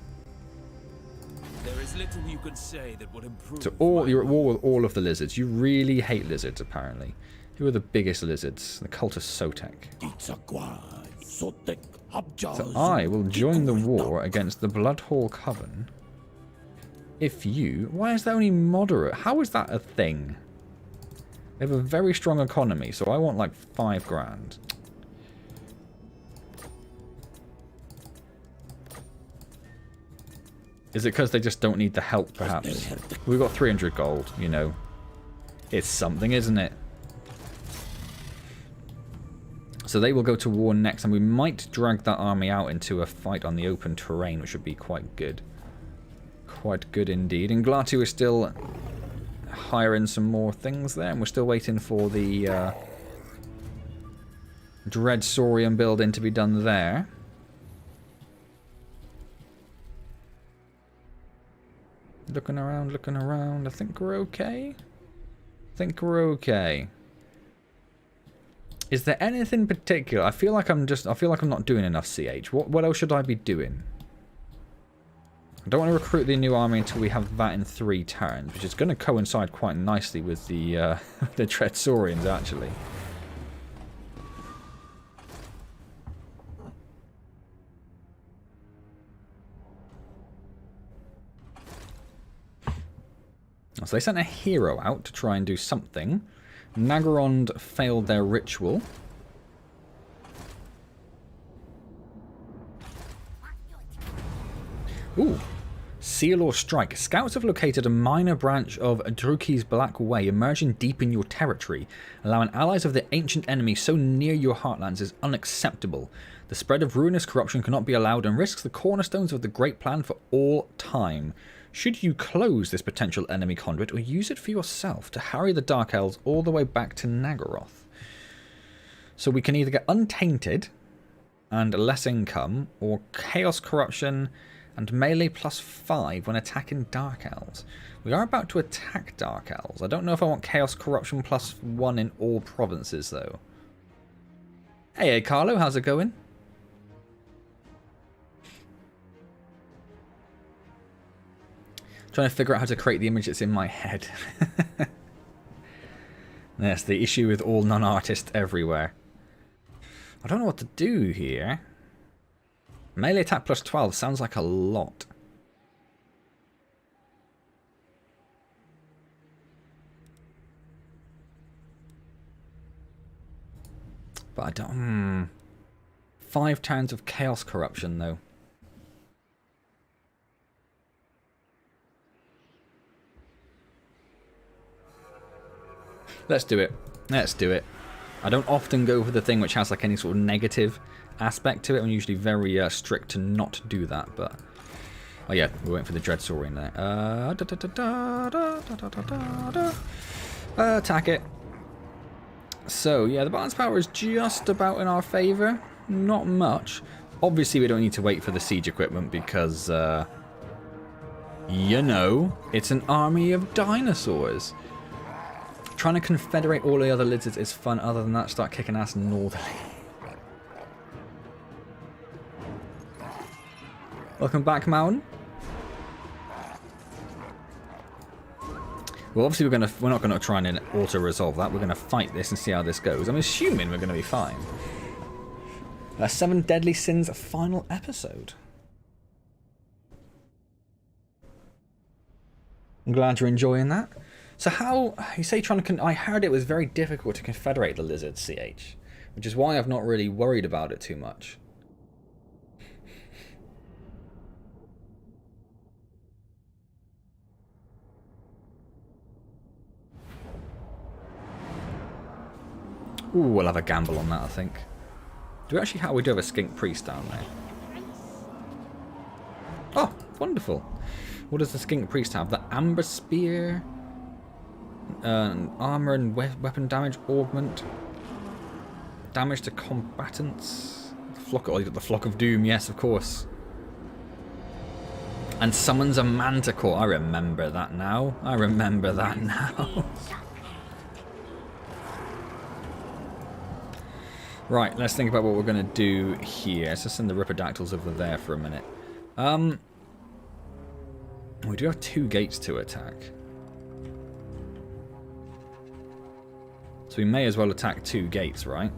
There is little you could say that would improve. So you're at war with all of the lizards. You really hate lizards, apparently. Who are the biggest lizards? The cult of Sotek. So I will join the war against the Bloodhall Coven. If you... Why is that only moderate? How is that a thing? They have a very strong economy, so I want like 5 grand. Is it because they just don't need the help, perhaps? We've got 300 gold, you know. It's something, isn't it? So they will go to war next, and we might drag that army out into a fight on the open terrain, which would be quite good. Quite good indeed. And Glatu is still hiring some more things there, and we're still waiting for the Dread Saurian building to be done there. Looking around, looking around. I think we're okay. I think we're okay. Is there anything particular? I feel like I'm not doing enough CH. What else should I be doing? I don't want to recruit the new army until we have that in 3 turns, which is going to coincide quite nicely with the the Dread Saurians, actually. So they sent a hero out to try and do something. Nagorond failed their ritual. Ooh. Seal or strike. Scouts have located a minor branch of Druki's Black Way emerging deep in your territory. Allowing allies of the ancient enemy so near your heartlands is unacceptable. The spread of ruinous corruption cannot be allowed and risks the cornerstones of the Great Plan for all time. Should you close this potential enemy conduit or use it for yourself to harry the Dark Elves all the way back to Nagoroth? So we can either get Untainted and less income, or Chaos Corruption and melee +5 when attacking Dark Elves. We are about to attack Dark Elves. I don't know if I want Chaos Corruption +1 in all provinces, though. Hey, Carlo, how's it going? Trying to figure out how to create the image that's in my head. That's the issue with all non-artists everywhere. I don't know what to do here. Melee attack +12 sounds like a lot. But I don't... 5 turns of Chaos Corruption, though. Let's do it. Let's do it. I don't often go for the thing which has like any sort of negative aspect to it. I'm usually very strict to not do that, but... Oh yeah, we're waiting for the Dread Saurian there. Attack it. So, yeah, the balance power is just about in our favour. Not much. Obviously, we don't need to wait for the siege equipment because, you know, it's an army of dinosaurs. Trying to confederate all the other lizards is fun. Other than that, start kicking ass northerly. Welcome back, Mountain. Well, obviously we're not gonna try and auto-resolve that. We're gonna fight this and see how this goes. I'm assuming we're gonna be fine. 7 Deadly Sins final episode. I'm glad you're enjoying that. So how, you say trying to, I heard it was very difficult to confederate the lizards, CH. Which is why I've not really worried about it too much. Ooh, we'll have a gamble on that, I think. Do we actually have, we do have a skink priest down there. Oh, wonderful. What does the skink priest have? The amber spear, armor and weapon damage augment, damage to combatants. Flock, oh, you got the Flock of Doom, yes, of course. And summons a manticore. I remember that now. I remember that now. Right, let's think about what we're going to do here. Let's just send the Ripperdactyls over there for a minute. We do have 2 gates to attack. So we may as well attack 2 gates, right?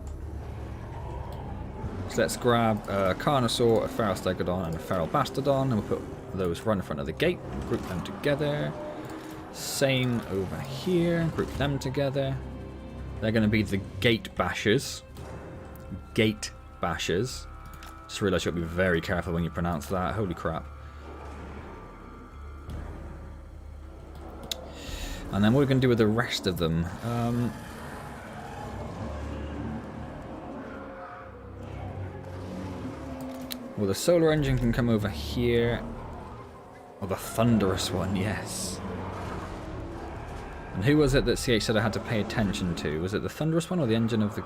So let's grab a Carnosaur, a Feral Stegodon, and a Feral Bastardon, and we'll put those right in front of the gate, group them together. Same over here, group them together. They're going to be the Gate Bashers. Gate Bashers. Just realised you've got to be very careful when you pronounce that. Holy crap. And then what are we going to do with the rest of them? Well, the solar engine can come over here. Or the thunderous one, yes. And who was it that CH said I had to pay attention to? Was it the thunderous one or the engine of the...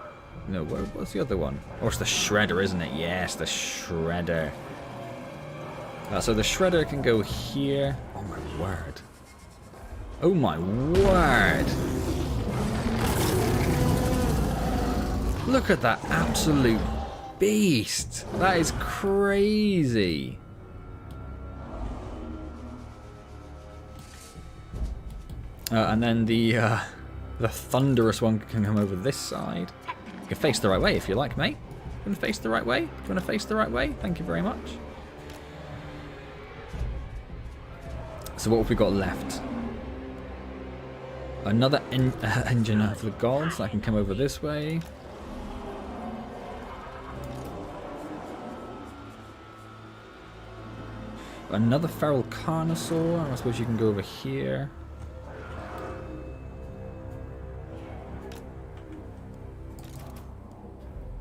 No, what's the other one? Oh, it's the shredder, isn't it? Yes, the shredder. So the shredder can go here. Oh my word. Oh my word. Look at that absolute beast. That is crazy. And then the thunderous one can come over this side. You can face the right way if you like, mate. You want to face the right way? Do you want to face the right way? Thank you very much. So what have we got left? Another engine of the gods that can come over this way. Another feral carnosaur. I suppose you can go over here.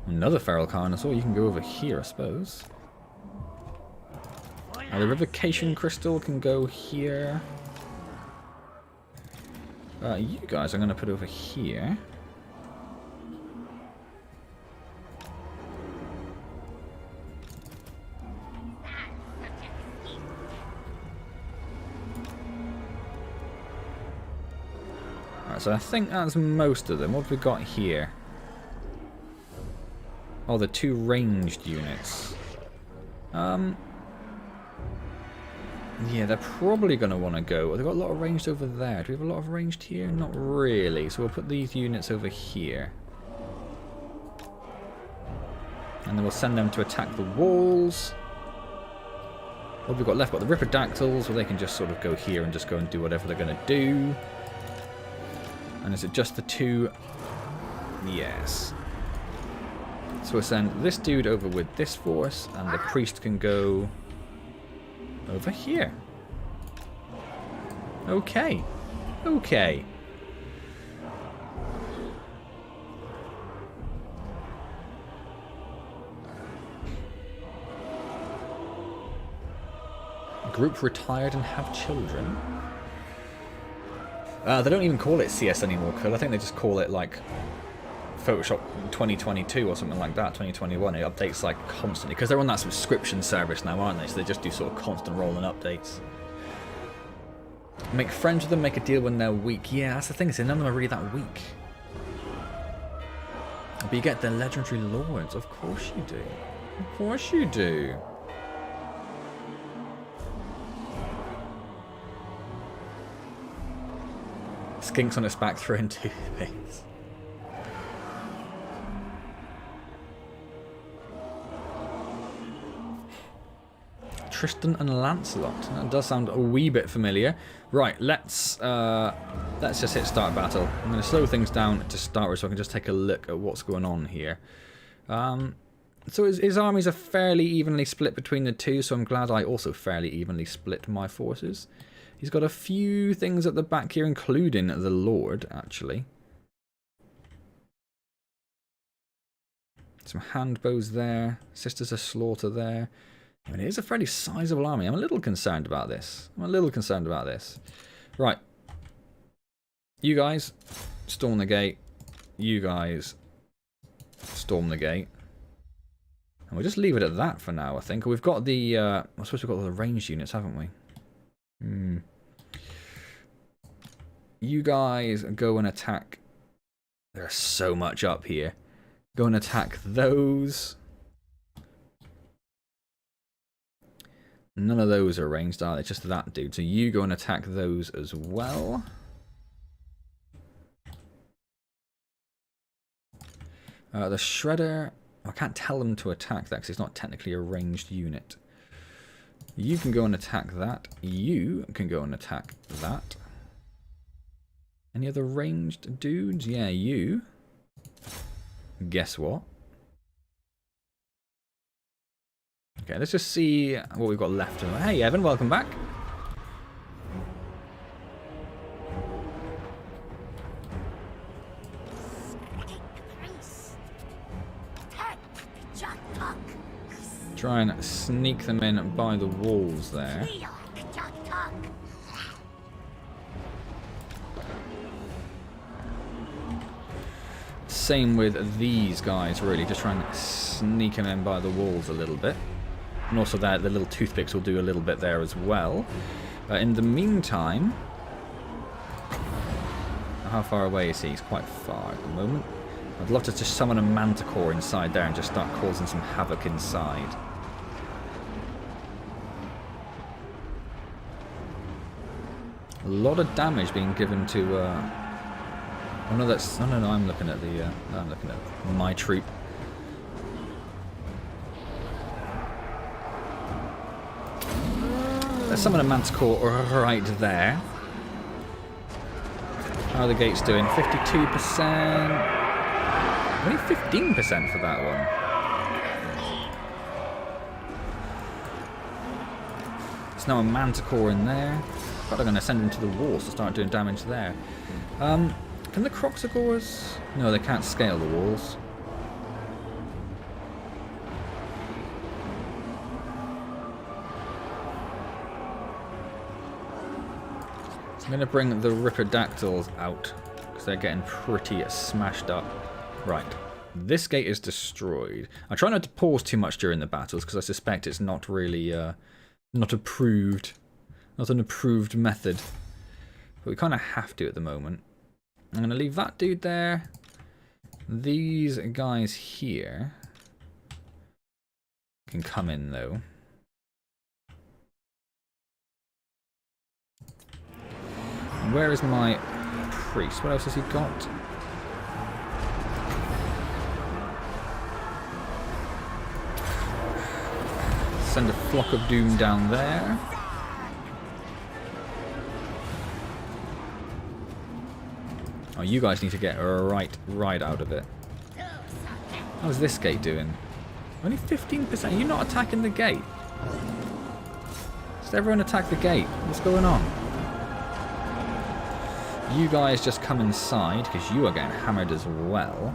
Another feral carnosaur. You can go over here, I suppose. The revocation crystal can go here. You guys I'm going to put over here. Alright, so I think that's most of them. What have we got here? Oh, the 2 ranged units. Yeah, they're probably going to want to go. They've got a lot of ranged over there. Do we have a lot of ranged here? Not really. So we'll put these units over here. And then we'll send them to attack the walls. What have we got left? We've got the Ripperdactyls. Well, they can just sort of go here and just go and do whatever they're going to do. And is it just the 2? Yes. So we'll send this dude over with this force, and the priest can go over here. Okay. Okay. Group retired and have children. They don't even call it CS anymore, because I think they just call it like Photoshop 2022 or something like that, 2021. It updates like constantly because they're on that subscription service now, aren't they? So they just do sort of constant rolling updates. Make friends with them, make a deal when they're weak. Yeah, that's the thing, is none of them are really that weak. But you get the legendary lords, of course you do. Of course you do. Skinks on its back throwing toothpicks. Tristan and Lancelot. That does sound a wee bit familiar. Right, let's just hit start battle. I'm going to slow things down to start with so I can just take a look at what's going on here. So his armies are fairly evenly split between the two, so I'm glad I also fairly evenly split my forces. He's got a few things at the back here, including the Lord, actually. Some handbows there. Sisters of Slaughter there. I mean, it is a fairly sizable army. I'm a little concerned about this. Right. You guys, storm the gate. You guys, storm the gate. And we'll just leave it at that for now, I think. We've got the... I suppose we've got all the ranged units, haven't we? You guys go and attack. There's so much up here. Go and attack those. None of those are ranged, are they? Just that dude. So you go and attack those as well. The Shredder... I can't tell them to attack that because it's not technically a ranged unit. You can go and attack that. You can go and attack that. Any other ranged dudes? Yeah, you. Guess what? Okay, let's just see what we've got left. Hey, Evan, welcome back. Try and sneak them in by the walls there. Same with these guys, really. Just try and sneak them in by the walls a little bit. And also that the little toothpicks will do a little bit there as well. In the meantime... How far away is he? He's quite far at the moment. I'd love to just summon a manticore inside there and just start causing some havoc inside. A lot of damage being given to... Oh no, that's... Oh no, no, I'm looking at the... I'm looking at my troop. Let's summon a manticore right there. How are the gates doing? 52%. Only 15% for that one. There's now a manticore in there. But I'm going to send them to the walls to start doing damage there. Can the Kroak? No, they can't scale the walls. I'm going to bring the Ripperdactyls out, because they're getting pretty smashed up. Right, this gate is destroyed. I try not to pause too much during the battles, because I suspect it's not really, not approved. Not an approved method. But we kind of have to at the moment. I'm going to leave that dude there. These guys here can come in, though. Where is my priest? What else has he got? Send a flock of doom down there. Oh, you guys need to get right out of it. How's this gate doing? Only 15%. Are you not attacking the gate? Does everyone attack the gate? What's going on? You guys just come inside, because you are getting hammered as well.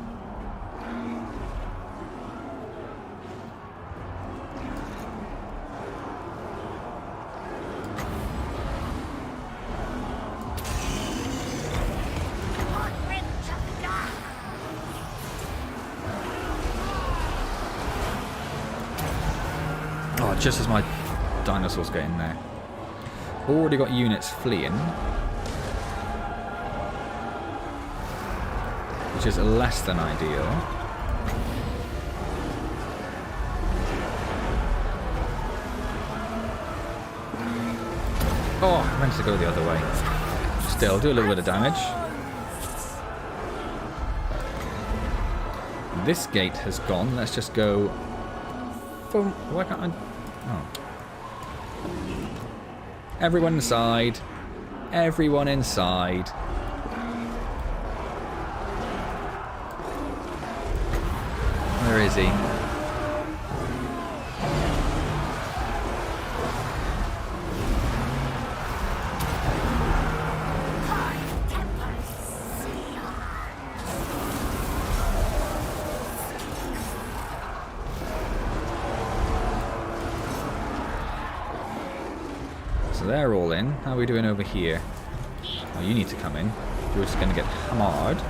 Oh, just as my dinosaurs get in there. Already got units fleeing. Which is less than ideal. Oh, I managed to go the other way. Still, do a little bit of damage. This gate has gone. Let's just go... Why can't I... Oh. Everyone inside. Everyone inside. Where is he? So they're all in. How are we doing over here? Oh, you need to come in. You're just going to get hammered.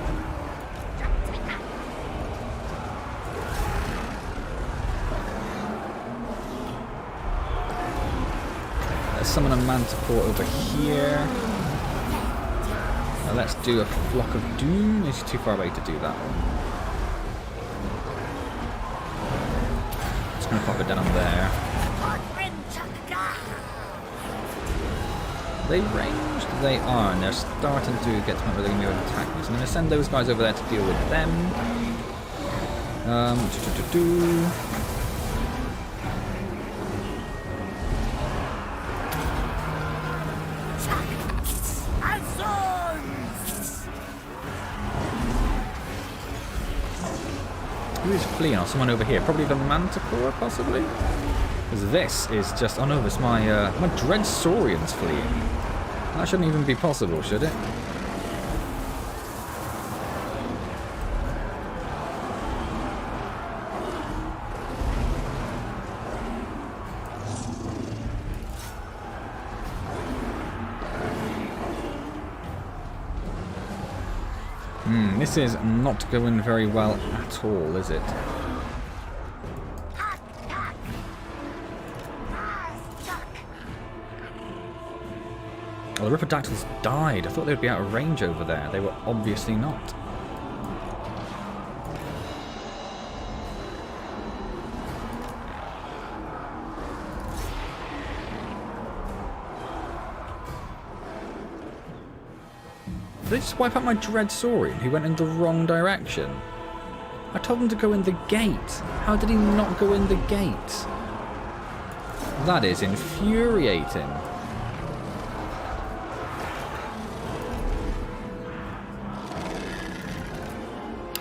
Summon a manticore over here. Now let's do a flock of doom. It's too far away to do that one. Just gonna pop it down there. Are they ranged? They are, and they're starting to get to the point where they're gonna be able to attack me. So I'm gonna send those guys over there to deal with them. Who's fleeing? Oh, someone over here. Probably the Manticore, possibly? Because this is just... Oh no, it's my Dread Saurian's fleeing. That shouldn't even be possible, should it? This is not going very well at all, is it? Oh, the Ripodactyls died. I thought they would be out of range over there. They were obviously not. Did they just wipe out my Dread Saurian who went in the wrong direction? I told him to go in the gate. How did he not go in the gate? That is infuriating.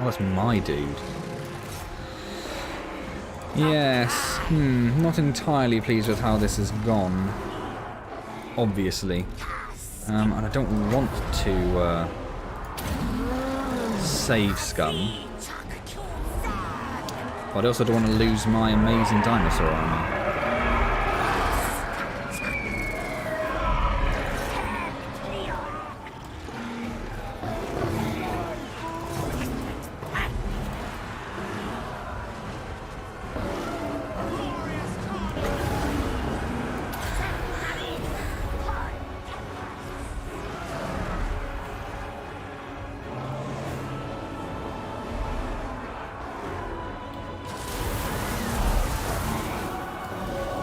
Oh, that's my dude. Yes. Not entirely pleased with how this has gone. Obviously. And I don't want to save Scum. But I also don't want to lose my amazing dinosaur army.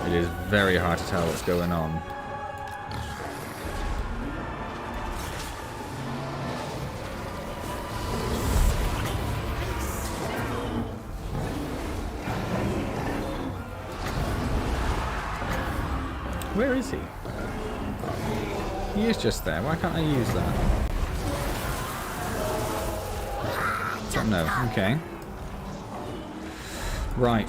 It is very hard to tell what's going on. Where is he? He is just there. Why can't I use that? Don't know. Okay. Right.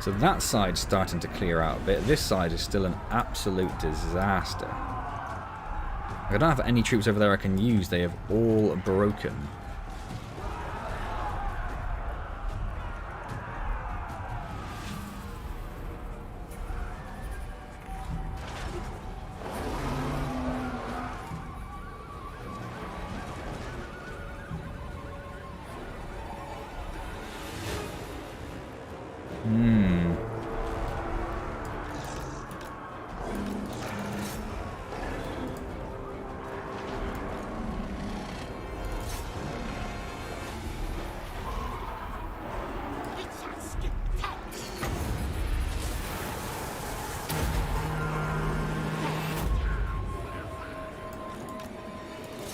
So that side's starting to clear out a bit. This side is still an absolute disaster. I don't have any troops over there I can use. They have all broken.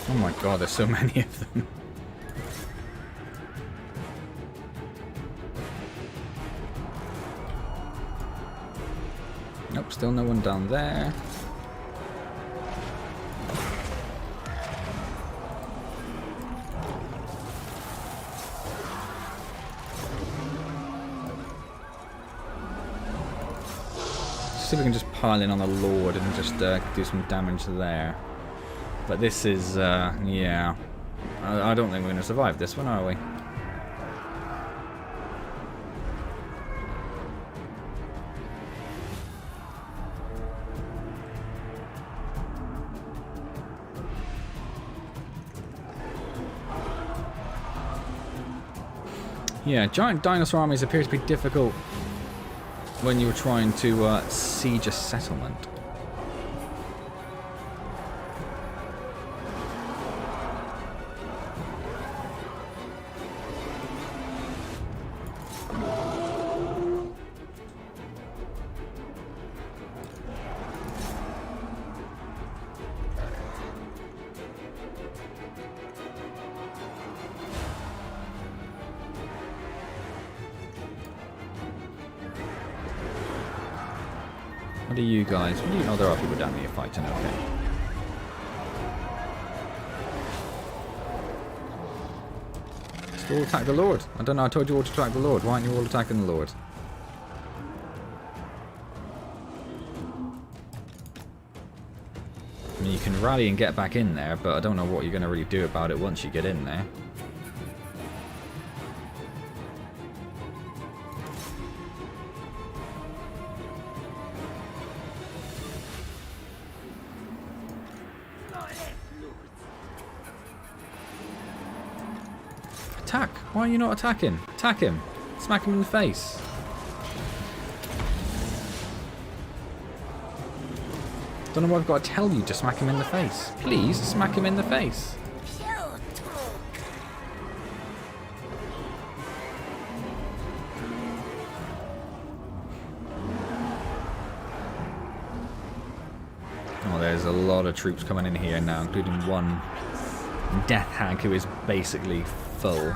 Oh my god, there's so many of them. Nope, still no one down there. See if we can just pile in on the Lord and just do some damage there. But this is, yeah. I don't think we're going to survive this one, are we? Yeah, giant dinosaur armies appear to be difficult when you're trying to siege a settlement. What are you guys? What do you know? There are people down here fighting, okay. Let's all attack the Lord. I don't know, I told you all to attack the Lord. Why aren't you all attacking the Lord? I mean, you can rally and get back in there, but I don't know what you're going to really do about it once you get in there. Why are you not attacking? Attack him. Smack him in the face. Don't know what I've got to tell you to smack him in the face. Please, smack him in the face. Oh, there's a lot of troops coming in here now, including one Death Hag who is basically full.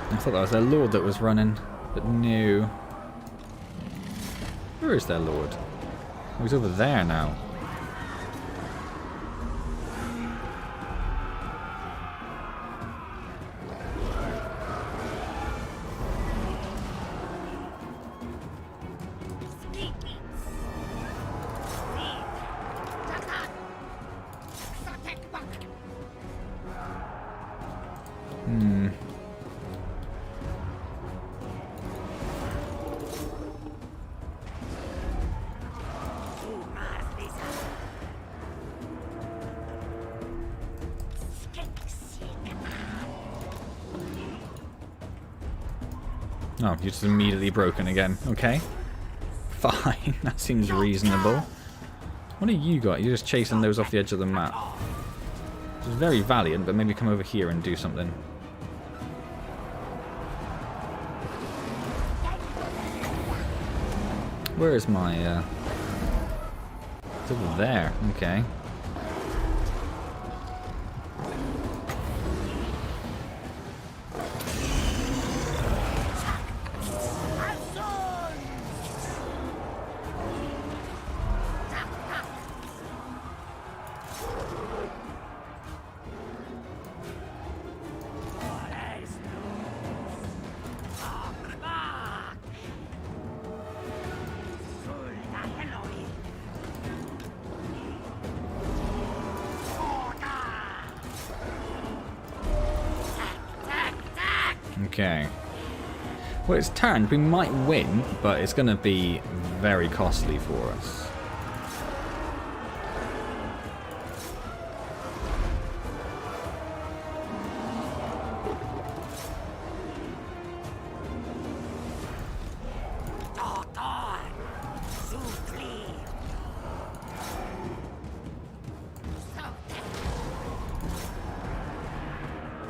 I thought that was their lord that was running, but no. Where is their lord? Oh, he's over there now. Oh, you're just immediately broken again. Okay. Fine. That seems reasonable. What do you got? You're just chasing those off the edge of the map. Which is very valiant, but maybe come over here and do something. Where is my, It's over there. Okay. Okay. Well, it's turned. We might win, but it's going to be very costly for us.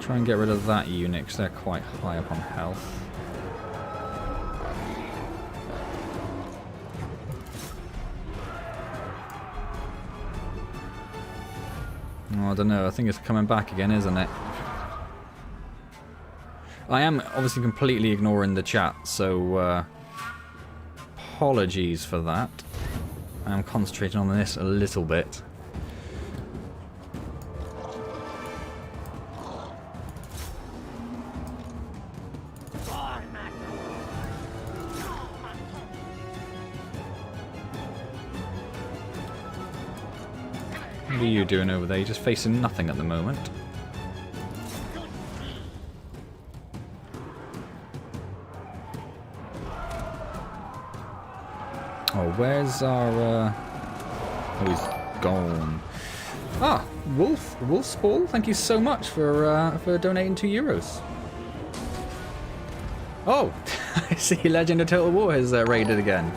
Try and get rid of that unit because they're quite high up on health. Oh, I don't know. I think it's coming back again, isn't it? I am obviously completely ignoring the chat, so apologies for that. I am concentrating on this a little bit. What are you doing over there? You're just facing nothing at the moment. Oh, where's our... Oh, he's gone. Ah, Wolfsball, thank you so much for donating €2. Oh, I see Legend of Total War has raided again.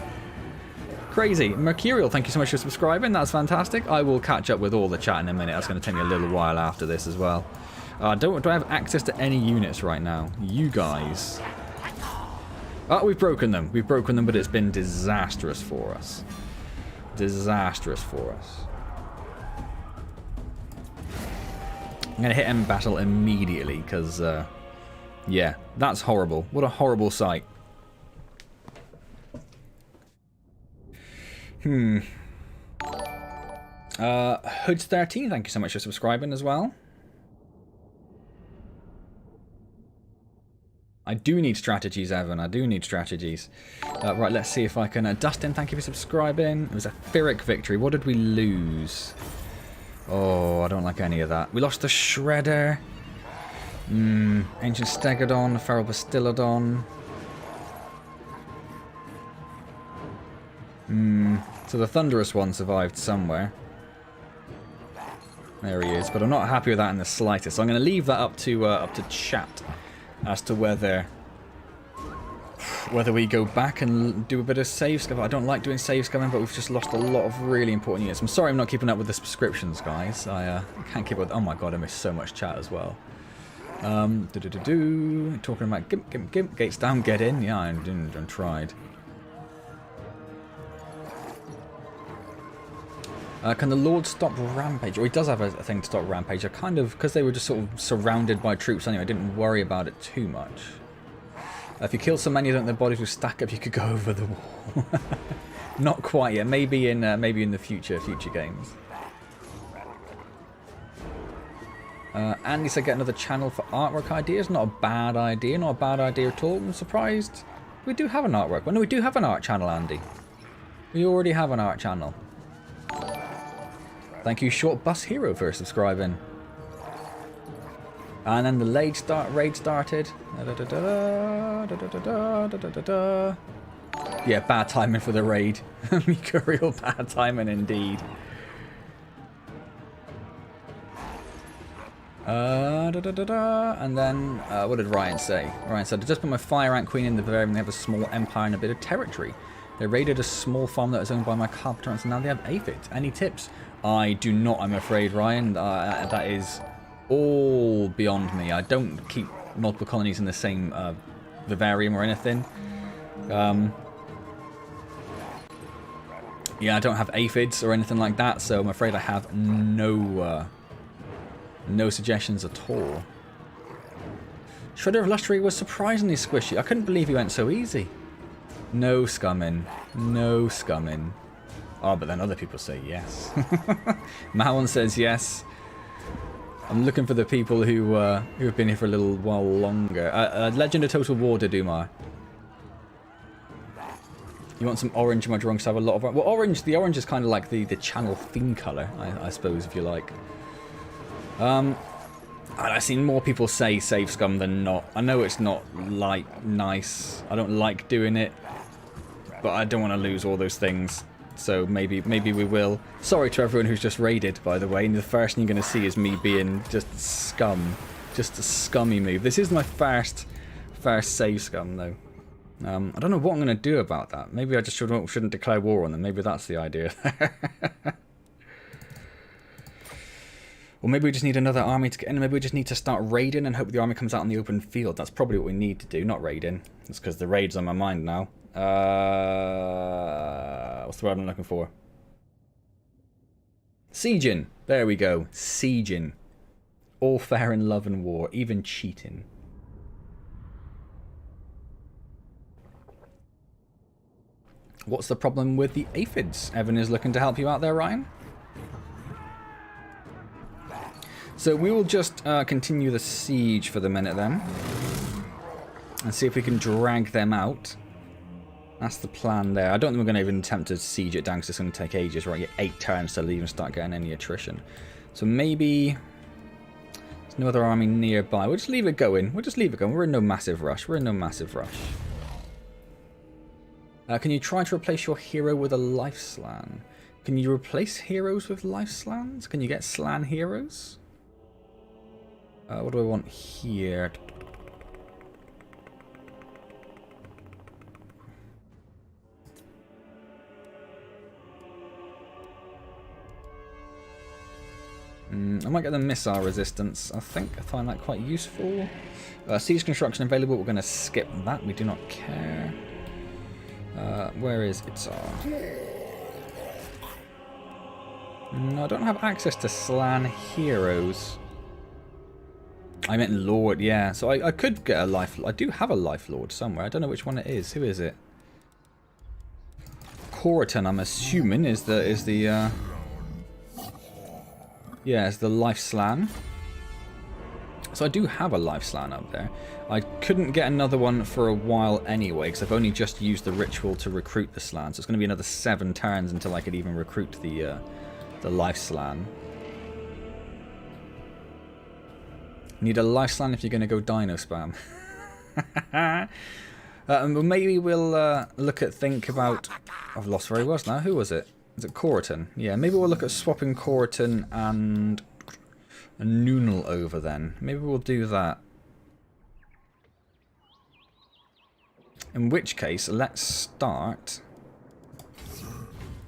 Crazy. Mercurial, thank you so much for subscribing. That's fantastic. I will catch up with all the chat in a minute. That's going to take me a little while after this as well. Do I have access to any units right now? You guys. Oh, we've broken them. We've broken them, but it's been disastrous for us. Disastrous for us. I'm going to hit end battle immediately because, yeah, that's horrible. What a horrible sight. Hoods13, thank you so much for subscribing as well. I do need strategies, Evan. I do need strategies. Right, let's see if I can... Dustin, thank you for subscribing. It was a Pyrrhic victory. What did we lose? Oh, I don't like any of that. We lost the Shredder. Ancient Stegodon, Feral Bastillodon. So the Thunderous one survived somewhere. There he is, but I'm not happy with that in the slightest. So I'm going to leave that up to chat as to whether we go back and do a bit of save scumming. I don't like doing save scumming, but we've just lost a lot of really important units. I'm sorry I'm not keeping up with the subscriptions, guys. I can't keep up with... Oh my god, I missed so much chat as well. Talking about gimp. Gates down, get in. Yeah, I tried. Can the Lord stop Rampage? Oh, he does have a thing to stop Rampage. I kind of, because they were just sort of surrounded by troops anyway, I didn't worry about it too much. If you kill so many of them, their bodies will stack up, you could go over the wall. Not quite yet. Maybe in the future games. Andy said get another channel for artwork ideas. Not a bad idea. Not a bad idea at all. I'm surprised. We do have an artwork. Well, no, we do have an art channel, Andy. We already have an art channel. Thank you, Short Bus Hero, for subscribing. And then the raid started. Yeah, bad timing for the raid. Mercurial bad timing indeed. And then, what did Ryan say? Ryan said, I just put my Fire Ant Queen in the Bavarian. They have a small empire and a bit of territory. They raided a small farm that was owned by my carpenter ants, and now they have aphids. Any tips? I do not, I'm afraid, Ryan. That is all beyond me. I don't keep multiple colonies in the same vivarium or anything. Yeah, I don't have aphids or anything like that, so I'm afraid I have no suggestions at all. Shredder of Lustry was surprisingly squishy. I couldn't believe he went so easy. No scumming. No scumming. Oh, but then other people say yes. Mawan says yes. I'm looking for the people who have been here for a little while longer. Legend of Total War, Dudumar. You want some orange? Am I wrong? So I have a lot of... Well, orange. The orange is kind of like the channel theme color, I suppose, if you like. I've seen more people say save scum than not. I know it's not nice. I don't like doing it, but I don't want to lose all those things. So maybe we will. Sorry to everyone who's just raided, by the way. And the first thing you're going to see is me being just scum. Just a scummy move. This is my first save scum, though. I don't know what I'm going to do about that. Maybe I just shouldn't declare war on them. Maybe that's the idea. Or maybe we just need another army to get in. Maybe we just need to start raiding and hope the army comes out on the open field. That's probably what we need to do, not raiding. That's because the raid's on my mind now. What's the word I'm looking for? Sieging. There we go. Sieging. All fair in love and war, even cheating. What's the problem with the aphids? Evan is looking to help you out there, Ryan. So we will just continue the siege for the minute then. And see if we can drag them out. That's the plan there. I don't think we're going to even attempt to siege it down because it's going to take ages. Right, get 8 turns to even start getting any attrition. So maybe... There's no other army nearby. We'll just leave it going. We'll just leave it going. We're in no massive rush. We're in no massive rush. Can you try to replace your hero with a life slan? Can you replace heroes with life slans? Can you get slan heroes? What do I want here? I might get the missile resistance, I think. I find that quite useful. Siege construction available. We're going to skip that. We do not care. Where is Itzar? No, I don't have access to slan heroes. I meant Lord, yeah. So I could get a life... I do have a life lord somewhere. I don't know which one it is. Who is it? Korritan, I'm assuming, is the yeah, it's the life slan. So I do have a life slan up there. I couldn't get another one for a while anyway, because I've only just used the ritual to recruit the slan. So it's going to be another 7 turns until I could even recruit the life slan. Need a life slan if you're going to go dino spam. Maybe we'll think about... I've lost where he was now. Who was it? Is it Korritan? Yeah, maybe we'll look at swapping Korritan and a Noonal over then. Maybe we'll do that. In which case, let's start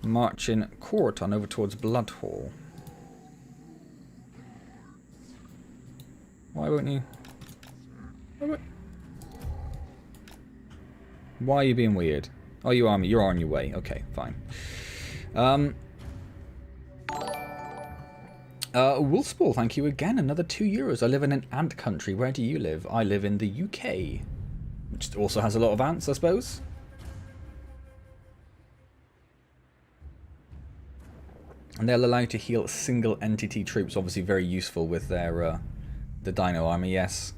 marching Korritan over towards Bloodhall. Why won't you? Why are you being weird? Oh, you are me. You're on your way. Okay, fine. Wolfsball, thank you again. Another €2. I live in an ant country. Where do you live? I live in the UK. Which also has a lot of ants, I suppose. And they'll allow you to heal single entity troops. Obviously very useful with their the Dino army, yes.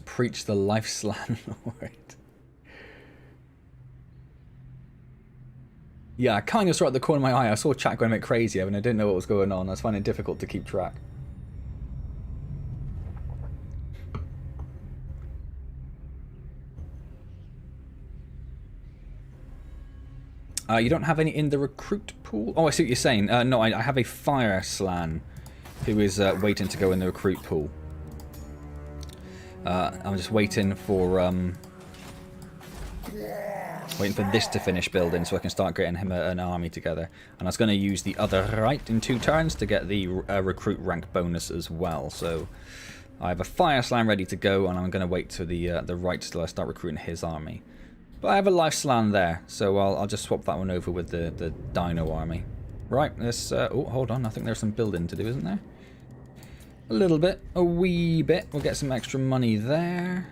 Preach the life slan, Lord. Yeah, I kind of saw at the corner of my eye. I saw chat going a bit crazy, and I didn't know what was going on. I was finding it difficult to keep track. You don't have any in the recruit pool? Oh, I see what you're saying. No, I have a fire slan who is waiting to go in the recruit pool. I'm just waiting for this to finish building so I can start getting him an army together. And I was going to use the other right in 2 turns to get the recruit rank bonus as well. So I have a fire slan ready to go, and I'm going to wait to the right till I start recruiting his army. But I have a life slan there, so I'll just swap that one over with the Dino army. Right, let's... oh, hold on. I think there's some building to do, isn't there? A little bit. A wee bit. We'll get some extra money there.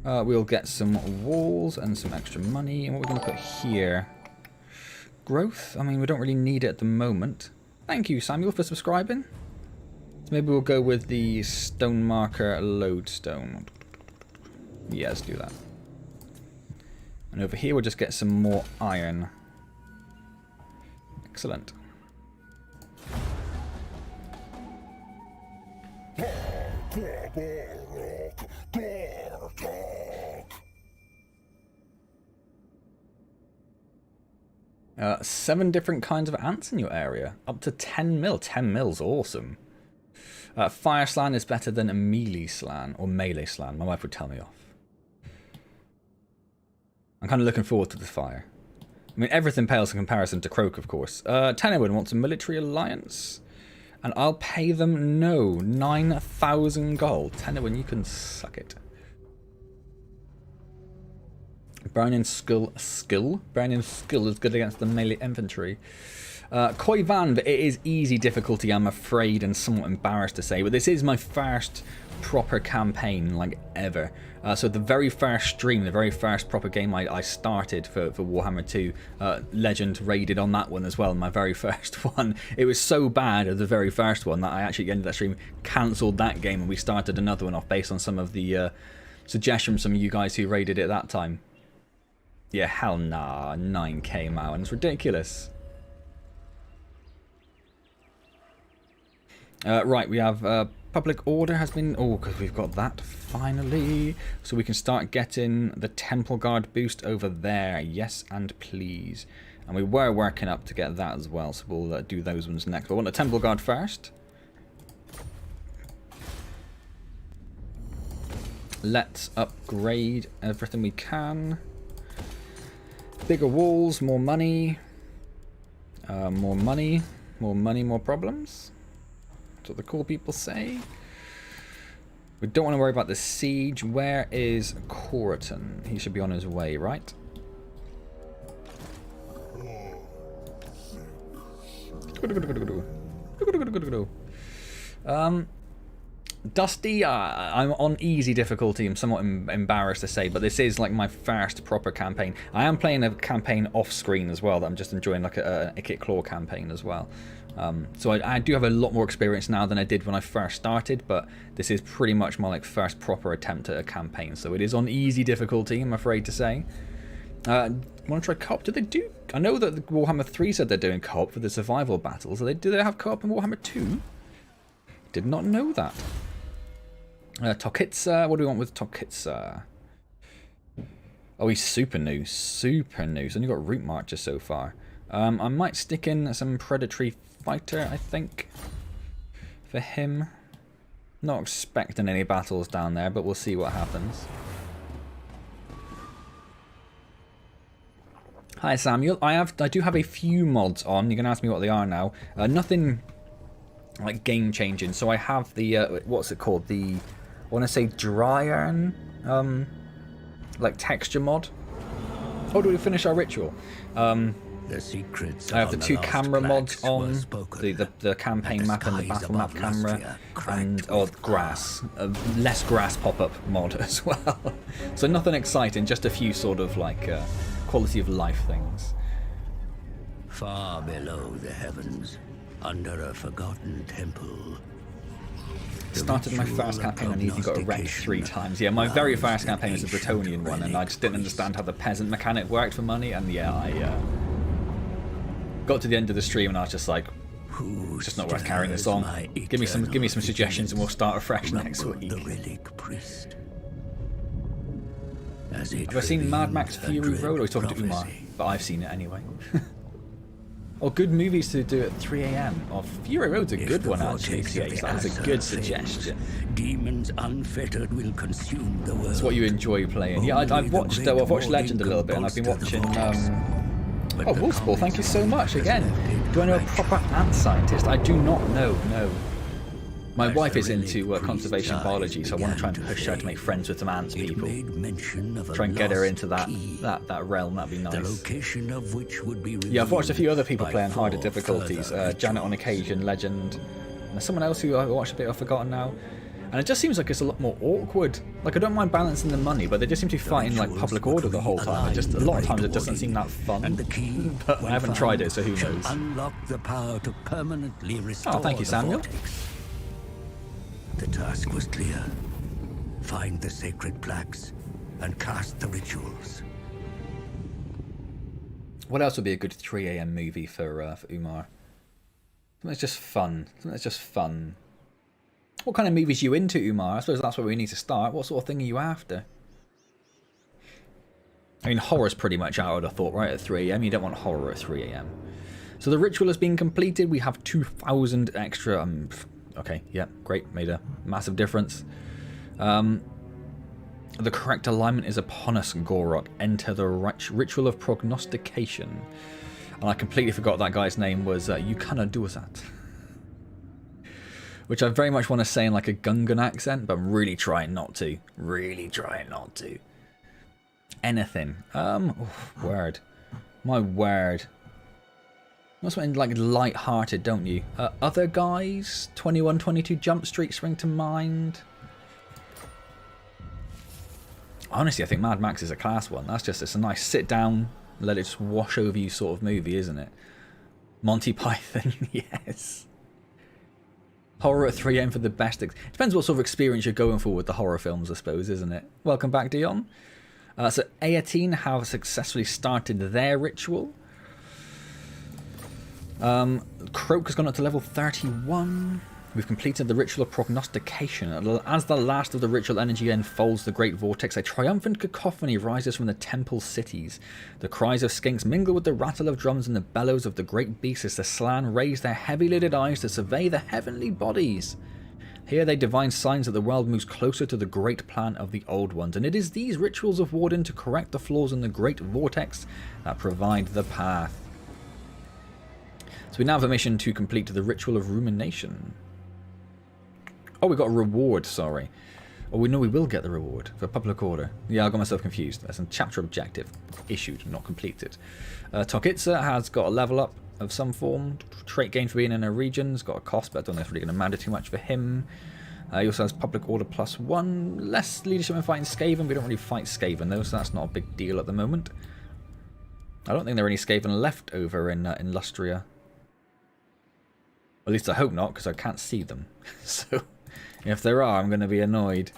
We'll get some walls and some extra money. And what we're going to put here... Growth? I mean, we don't really need it at the moment. Thank you, Samuel, for subscribing. So maybe we'll go with the stone marker lodestone. Yeah, let's do that. And over here we'll just get some more iron. Excellent. Seven different kinds of ants in your area. Up to 10 mil. 10 mil's awesome. Fire slan is better than a melee slan or melee slan. My wife would tell me off. I'm kind of looking forward to the fire. I mean, everything pales in comparison to Kroak, of course. Tennywood wants a military alliance. And I'll pay them, no, 9,000 gold. Tennywood, you can suck it. Burning skill. Burning skill is good against the melee infantry. Koi Van, but it is easy difficulty, I'm afraid, and somewhat embarrassed to say. But this is my first proper campaign, like, ever. So the very first stream, the very first proper game I started for Warhammer 2, Legend raided on that one as well, my very first one. It was so bad at the very first one that I actually, at the end of that stream, cancelled that game and we started another one off based on some of the suggestions from you guys who raided it that time. Yeah, hell nah, 9k Mao, and it's ridiculous. Right, we have public order has been... Oh, because we've got that, finally. So we can start getting the Temple Guard boost over there. Yes, and please. And we were working up to get that as well, so we'll do those ones next. But I want the Temple Guard first. Let's upgrade everything we can. Bigger walls, more money. More money. More money, more problems. That's what the cool people say. We don't want to worry about the siege. Where is Korritan? He should be on his way, right? Dusty, I'm on easy difficulty. I'm somewhat embarrassed to say, but this is like my first proper campaign. I am playing a campaign off screen as well that I'm just enjoying, like a Kit Claw campaign as well. So I do have a lot more experience now than I did when I first started, but this is pretty much my like first proper attempt at a campaign. So it is on easy difficulty, I'm afraid to say. Want to try co-op? Do they do? I know that the Warhammer 3 said they're doing co-op for the survival battles. Do they have co-op in Warhammer 2? Did not know that. Tokitsa, what do we want with Tokitsa? Oh, he's super new. Super new. He's only got Root Marcher so far. I might stick in some Predatory Fighter, I think, for him. Not expecting any battles down there, but we'll see what happens. Hi Samuel, I do have a few mods on. You can ask me what they are now. Nothing like game changing. So I have the what's it called? The, I want to say dry iron, like texture mod. Oh, do we finish our ritual? The secrets I have the on 2 lost camera mods plaques were on, spoken, the campaign and map and the skies battle map above camera, Lustria cracked and with grass, less grass pop-up mod as well. So nothing exciting, just a few sort of like quality of life things. far below the heavens, under a forgotten temple. Started my first campaign and even got wrecked 3 times. Yeah, my very first campaign was a Bretonian one, and I just didn't understand how the peasant mechanic worked for money, and yeah, I got to the end of the stream and I was just like, it's just not worth carrying this on. Give me some suggestions and we'll start afresh next week. The relic priest. Have I seen Mad Max Fury Road? I was talking to Umar, but I've seen it anyway. Oh, good movies to do at 3 AM. Oh, Fury Road's a good one actually. Yeah, that was a good suggestion. Demons unfettered will consume the world. It's what you enjoy playing. Yeah, I've watched Legend a little bit, and I've been watching. Oh, Wolfsball, thank you so much again. Do I know a proper ant scientist? I do not know. No. My wife is into conservation biology, so I want to try and push her to make friends with some ants people. Try and get her into that realm. That'd be nice. Yeah, I've watched a few other people play on harder difficulties. Janet on occasion, Legend. And there's someone else who I watched a bit. I've forgotten now. And it just seems like it's a lot more awkward. Like, I don't mind balancing the money, but they just seem to be fighting like public order the whole time. It just, a lot of times it doesn't seem that fun. But I haven't tried it, so who knows. Unlock the power to permanently restore. Oh, thank you, Samuel. The task was clear. Find the sacred plaques and cast the rituals. What else would be a good 3 AM movie for Umar? Something that's just fun. Something that's just fun. What kind of movies are you into, Umar? I suppose that's where we need to start. What sort of thing are you after? I mean, horror's pretty much out, I'd have thought, right, at 3 AM. You don't want horror at 3 AM. So the ritual has been completed. We have 2,000 extra... okay, yeah, great. Made a massive difference. The correct alignment is upon us, Gor-Rok. Enter the ritual of prognostication. And I completely forgot that guy's name was You Cannot Do That. Which I very much want to say in like a Gungan accent, but I'm really trying not to. Really trying not to. Anything. Word. My word. You want something like light-hearted, don't you? Other guys? 21-22 Jump Street spring to mind. Honestly, I think Mad Max is a class one. It's a nice sit down, let it just wash over you sort of movie, isn't it? Monty Python, yes. Horror at 3 AM for the best. Depends what sort of experience you're going for with the horror films, I suppose, isn't it? Welcome back, Dion. So Aatine have successfully started their ritual. Kroak has gone up to level 31. We've completed the ritual of prognostication. As the last of the ritual energy unfolds the great vortex, a triumphant cacophony rises from the temple cities. The cries of skinks mingle with the rattle of drums and the bellows of the great beasts as the Slan raise their heavy-lidded eyes to survey the heavenly bodies. Here they divine signs that the world moves closer to the great plan of the Old Ones, and it is these rituals of Warden to correct the flaws in the great vortex that provide the path. So we now have a mission to complete the ritual of rumination. Oh, we got a reward, sorry. Oh, we know we will get the reward for public order. Yeah, I got myself confused. That's a chapter objective. Issued, not completed. Tokitsa has got a level up of some form. Trait gain for being in a region. It's got a cost, but I don't know if it's really going to matter too much for him. He also has Public Order +1. Less leadership in fighting Skaven. We don't really fight Skaven though, so that's not a big deal at the moment. I don't think there are any Skaven left over in Lustria. At least I hope not, because I can't see them. So, if there are, I'm going to be annoyed.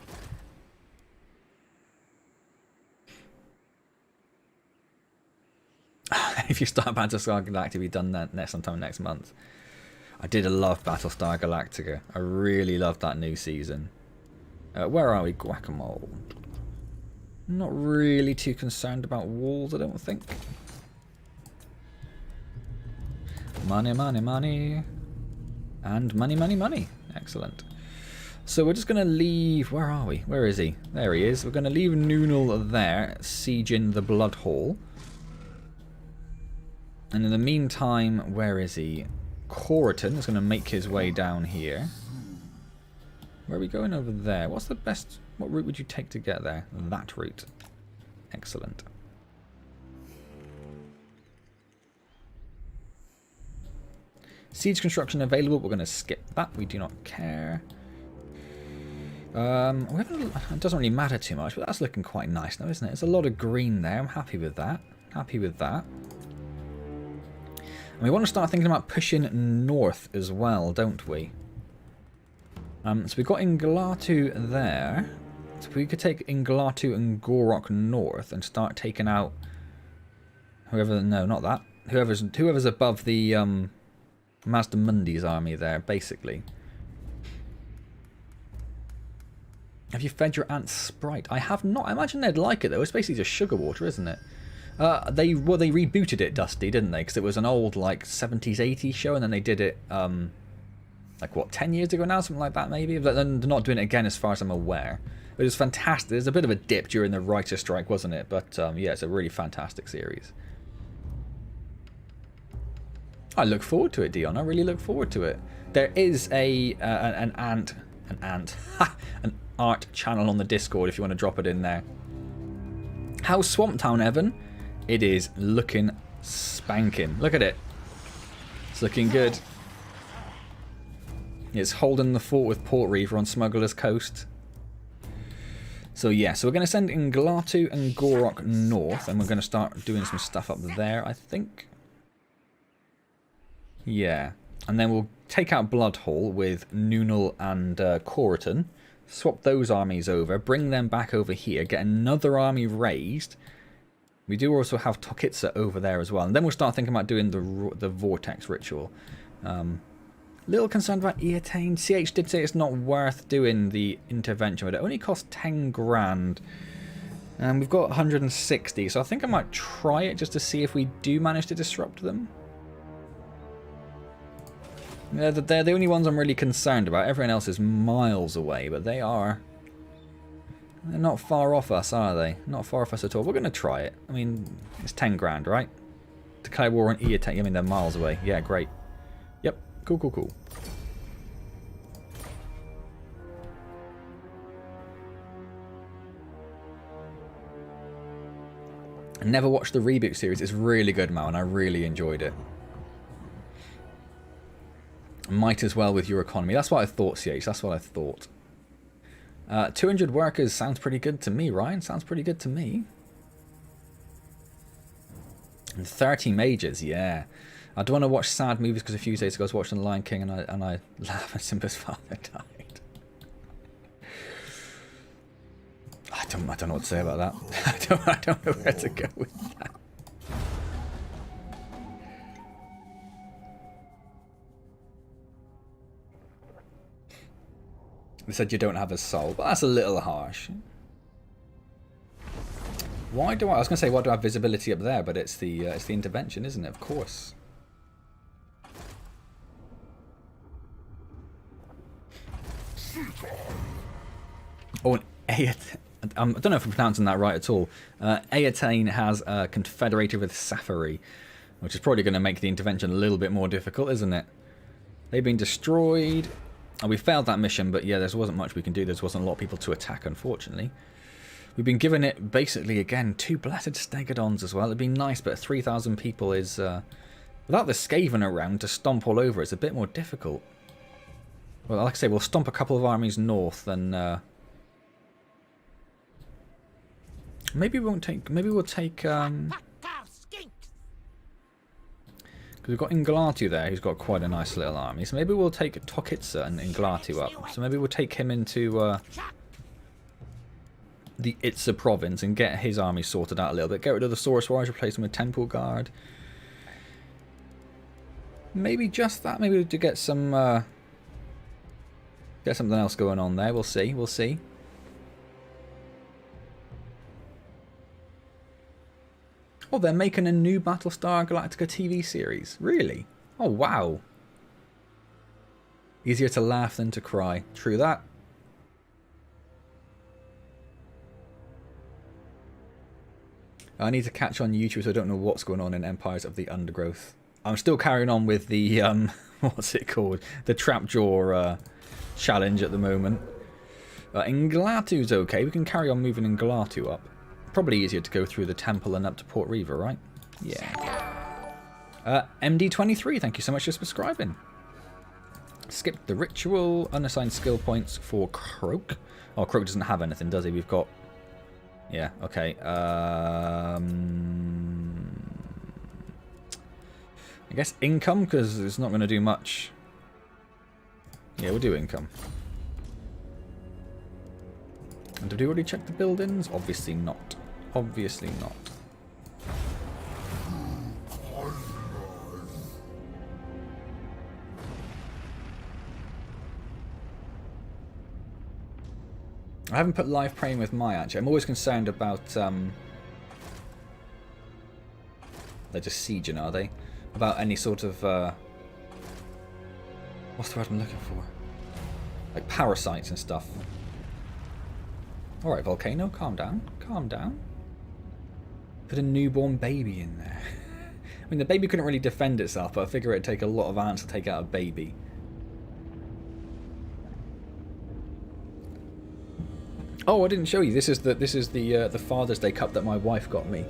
If you start Battlestar Galactica, be done that sometime next month. I did love Battlestar Galactica. I really loved that new season. Where are we? Guacamole. Not really too concerned about walls, I don't think. Money, money, money. And money, money, money. Excellent. So we're just going to leave... Where are we? Where is he? There he is. We're going to leave Noonal there, sieging the Blood Hall. And in the meantime, where is he? Corriton is going to make his way down here. Where are we going over there? What's the best... What route would you take to get there? That route. Excellent. Siege construction available. We're going to skip that. We do not care. It doesn't really matter too much, but that's looking quite nice now, isn't it? There's a lot of green there. I'm happy with that. Happy with that. And we want to start thinking about pushing north as well, don't we? So we've got Inglatu there. So we could take Inglatu and Gor-Rok north and start taking out whoever... No, not that. Whoever's above the Mazda Mundi's army there, basically. Have you fed your Antz Sprite? I have not. I imagine they'd like it though. It's basically just sugar water, isn't it? They rebooted it, Dusty, didn't they? Because it was an old like 70s, 80s show, and then they did it like what, 10 years ago now, something like that maybe. But then they're not doing it again, as far as I'm aware. But it was fantastic. There's a bit of a dip during the writer's strike, wasn't it? But yeah, it's a really fantastic series. I look forward to it, Dion. I really look forward to it. There is an art channel on the Discord if you want to drop it in there. How's Swamp Town, Evan? It is looking spanking. Look at it. It's looking good. It's holding the fort with Port Reaver on Smuggler's Coast. So yeah, so we're going to send Inglatu and Gor-Rok north, and we're going to start doing some stuff up there, I think. Yeah. And then we'll take out Bloodhall with Noonal and Corriton. Swap those armies over, bring them back over here, get another army raised. We do also have Tokitsa over there as well. And then we'll start thinking about doing the Vortex ritual. Little concerned about Eatane. CH did say it's not worth doing the intervention, but it only costs 10 grand. And we've got 160, so I think I might try it just to see if we do manage to disrupt them. They're the only ones I'm really concerned about. Everyone else is miles away, but they're not far off us, are they? Not far off us at all. We're going to try it. I mean, it's 10 grand, right? Declare war on Eatane. I mean, they're miles away. Yeah, great. Yep. Cool, cool, cool. I never watched the reboot series. It's really good, Mal, and I really enjoyed it. Might as well with your economy. That's what I thought, CH. That's what I thought. 200 workers sounds pretty good to me, Ryan. Sounds pretty good to me. And 30 mages, yeah. I don't want to watch sad movies because a few days ago I was watching The Lion King and I laughed when Simba's father died. I don't know what to say about that. I don't know where to go with that. They said you don't have a soul, but that's a little harsh. Why do I was going to say, why do I have visibility up there? But it's the intervention, isn't it? Of course. Oh, and I don't know if I'm pronouncing that right at all. Eatane has confederated with Safari, which is probably going to make the intervention a little bit more difficult, isn't it? They've been destroyed. Oh, we failed that mission, but yeah, there wasn't much we can do. There wasn't a lot of people to attack, unfortunately. We've been given it, basically, again, 2 blasted Stegodons as well. It'd be nice, but 3,000 people is... without the Skaven around to stomp all over, it's a bit more difficult. Well, like I say, we'll stomp a couple of armies north, and maybe we won't take. Maybe we'll take. Because we've got Inglatu there, who's got quite a nice little army. So maybe we'll take Tokitsa and Inglatu up. So maybe we'll take him into the Itza province and get his army sorted out a little bit. Get rid of the Saurus Warriors, replace them with Temple Guard. Maybe just that. Maybe to get some get something else going on there. We'll see. We'll see. Oh, they're making a new Battlestar Galactica TV series. Really? Oh, wow. Easier to laugh than to cry. True that. I need to catch on YouTube, so I don't know what's going on in Empires of the Undergrowth. I'm still carrying on with the, what's it called? The Trapjaw challenge at the moment. Inglatu's okay. We can carry on moving Inglatu up. Probably easier to go through the temple and up to Port Reaver, right? Yeah. MD23, thank you so much for subscribing. Skipped the ritual. Unassigned skill points for Kroak. Oh, Kroak doesn't have anything, does he? We've got... Yeah, okay. I guess income, because it's not going to do much. Yeah, we'll do income. And did we already check the buildings? Obviously not. Obviously not. I haven't put live praying with my actually. I'm always concerned about they're just sieging, are they? About any sort of what's the word I'm looking for? Like parasites and stuff. Alright, Volcano, calm down. Calm down. Put a newborn baby in there. I mean, the baby couldn't really defend itself, but I figure it'd take a lot of ants to take out a baby. Oh, I didn't show you. This is the Father's Day cup that my wife got me,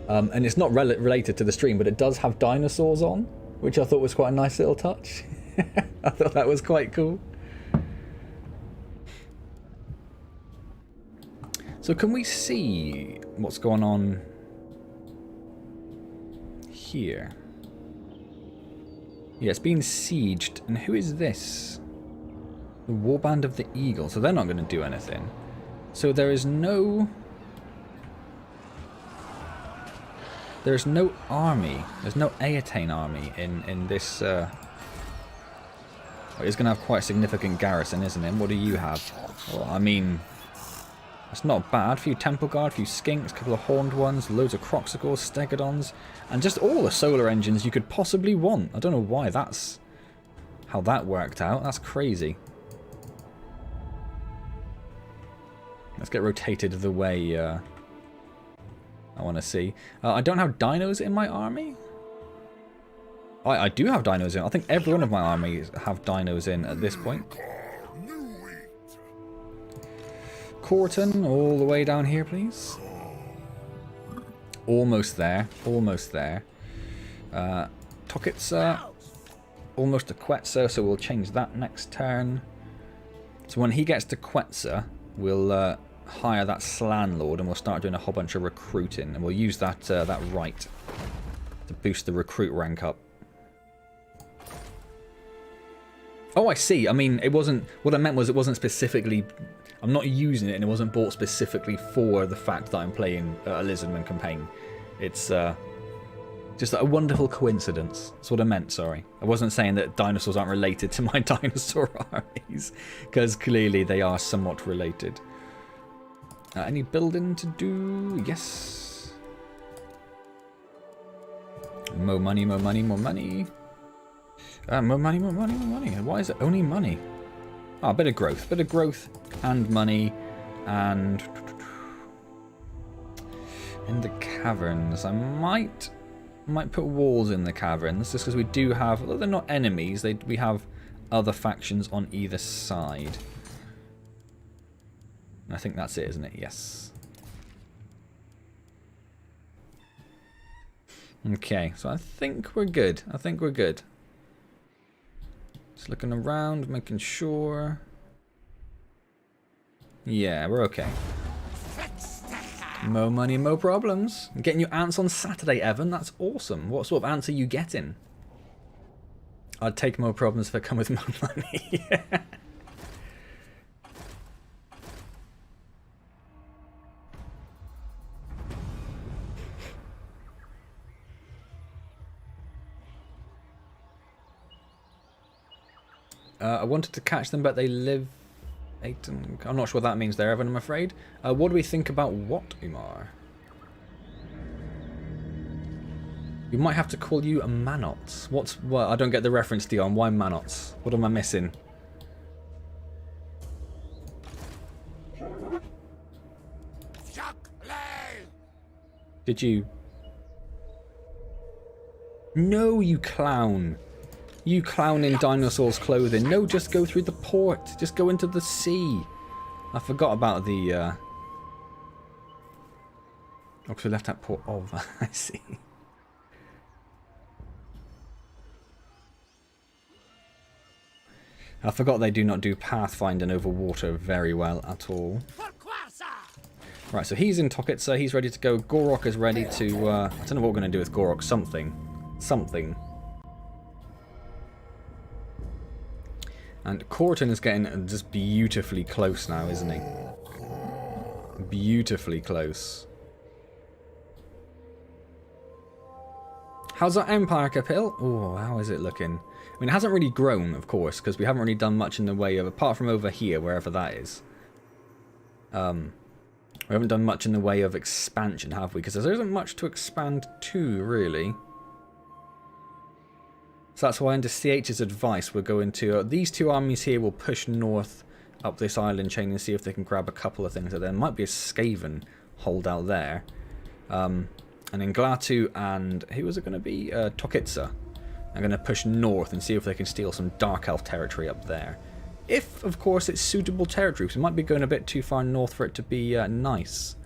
and it's not related to the stream, but it does have dinosaurs on, which I thought was quite a nice little touch. I thought that was quite cool. So can we see what's going on here? Yeah, it's being sieged, and who is this? The Warband of the Eagle. So they're not going to do anything. So there is no... There's no army. There's no Aetane army in this... It's going to have quite a significant garrison, isn't it? What do you have? Well, I mean... That's not bad. A few Temple Guard, a few Skinks, a couple of Horned ones, loads of Kroxigors, Stegodons, and just all the solar engines you could possibly want. I don't know why that's... How that worked out. That's crazy. Let's get rotated the way I want to see. I don't have dinos in my army. I do have dinos in. I think every one of my armies have dinos in at this point. Corton, all the way down here, please. Almost there. Almost there. Tokitsa. Almost to Quetzal, so we'll change that next turn. So when he gets to Quetzal, we'll hire that Slan Lord and we'll start doing a whole bunch of recruiting, and we'll use that that right to boost the recruit rank up. Oh, I see. I mean, it wasn't... What I meant was it wasn't specifically... I'm not using it, and it wasn't bought specifically for the fact that I'm playing a Lizardmen campaign. It's just a wonderful coincidence. That's what I meant, sorry. I wasn't saying that dinosaurs aren't related to my dinosaur armies, because clearly they are somewhat related. Any building to do? Yes. More money, more money, more money. More money, more money, more money. Why is it only money? Ah, a bit of growth and money, and in the caverns. I might put walls in the caverns just because we do have. Although they're not enemies, we have other factions on either side. And I think that's it, isn't it? Yes. Okay, so I think we're good. I think we're good. Just looking around, making sure. Yeah, we're okay. Mo money, mo problems. I'm getting you Antz on Saturday, Evan. That's awesome. What sort of Antz are you getting? I'd take more problems if it come with more money. I wanted to catch them, but they live... I'm not sure what that means there, Evan, I'm afraid. What do we think about what, Umar? We might have to call you a Manots. What's... Well, I don't get the reference, Dion. Why Manots? What am I missing? Did you... No, you clown. You clown in dinosaurs' clothing. No, just go through the port. Just go into the sea. I forgot about the... Oh, because we left that port of... I see. I forgot they do not do pathfinding over water very well at all. Right, so he's in Tokitsa. He's ready to go. Gor-Rok is ready to... I don't know what we're going to do with Gor-Rok. Something. And Corton is getting just beautifully close now, isn't he? Beautifully close. How's our Empire, Capil? Oh, how is it looking? I mean, it hasn't really grown, of course, because we haven't really done much in the way of, apart from over here, wherever that is. We haven't done much in the way of expansion, have we? Because there isn't much to expand to, really. So that's why under CH's advice we're going to... these two armies here will push north up this island chain and see if they can grab a couple of things. There might be a Skaven holdout there. And then Glatu and... who was it going to be? Tokitsa. I'm going to push north and see if they can steal some Dark Elf territory up there. If, of course, it's suitable territory. Because it might be going a bit too far north for it to be nice.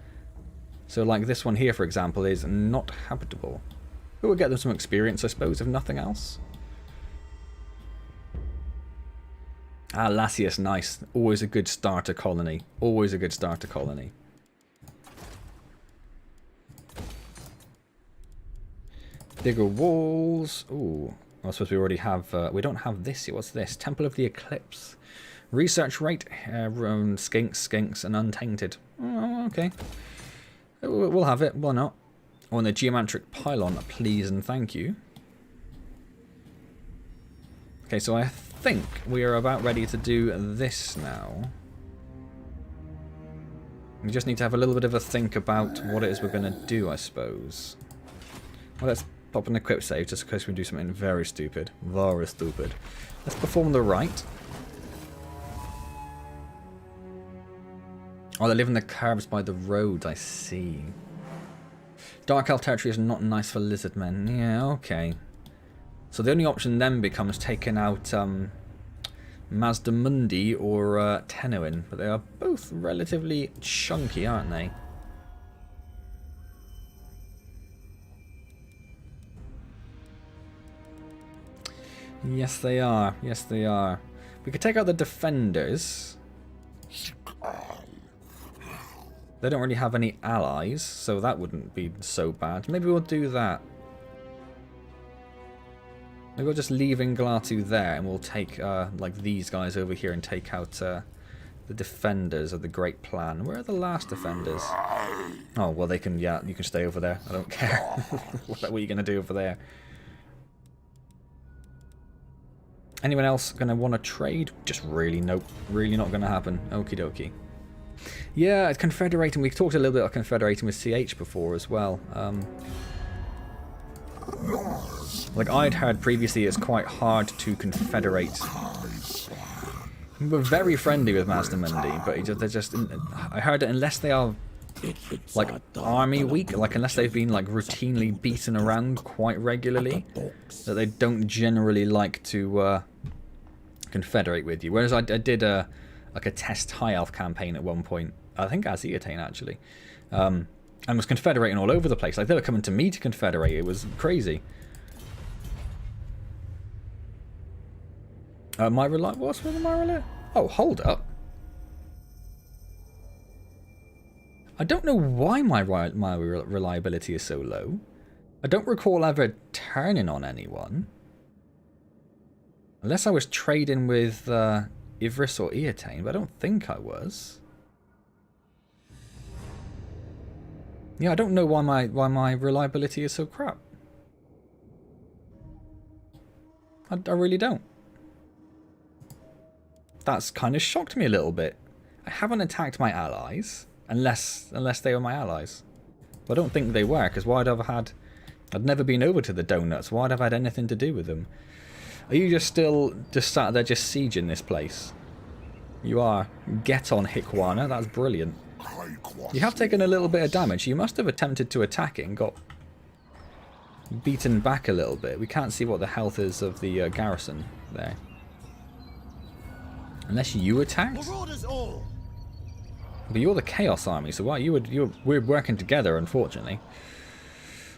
So like this one here, for example, is not habitable. But we'll get them some experience, I suppose, if nothing else. Ah, Lasius, nice. Always a good starter colony. Always a good starter colony. Bigger walls. Ooh. I suppose we already have... we don't have this yet. What's this? Temple of the Eclipse. Research rate. Skinks, and Untainted. Oh, okay. We'll have it. Why not? Oh, and the Geometric Pylon. Please and thank you. Okay, so I think we are about ready to do this now. We just need to have a little bit of a think about what it is we're going to do, I suppose. Well, let's pop an equip save just in case we do something very stupid. Very stupid. Let's perform the rite. Oh, they live in the caves by the road, I see. Dark Elf territory is not nice for Lizardmen. Yeah, okay. So the only option then becomes taking out Mazdamundi or Tenowin, but they are both relatively chunky, aren't they? Yes, they are. Yes, they are. We could take out the defenders. They don't really have any allies, so that wouldn't be so bad. Maybe we'll do that. Maybe we'll just leave Inglatu there, and we'll take like these guys over here and take out the defenders of the Great Plan. Where are the last defenders? Oh, well, they can, yeah, you can stay over there. I don't care. What are you going to do over there? Anyone else going to want to trade? Just really, nope. Really not going to happen. Okie dokie. Yeah, confederating. We talked a little bit about confederating with CH before as well. Like I'd heard previously, it's quite hard to confederate. We're very friendly with Mazdamundi, but they're just... I heard that unless they are like army weak, like unless they've been like routinely beaten around quite regularly, that they don't generally like to confederate with you. Whereas I did like a test high elf campaign at one point, I think as Eatane actually, and was confederating all over the place. Like they were coming to me to confederate. It was crazy. What's with my reliability? Oh, hold up. I don't know why my reliability is so low. I don't recall ever turning on anyone. Unless I was trading with Ivris or Eotane, but I don't think I was. Yeah, I don't know why my reliability is so crap. I really don't. That's kind of shocked me a little bit. I haven't attacked my allies, unless they were my allies. But I don't think they were, because I'd never been over to the donuts. Why'd I have had anything to do with them? Are you just sat there just sieging this place? You are. Get on, Hikwana. That's brilliant. You have taken a little bit of damage. You must have attempted to attack it and got beaten back a little bit. We can't see what the health is of the garrison there. Unless you attacked? But you're the Chaos Army, so why we're working together, unfortunately.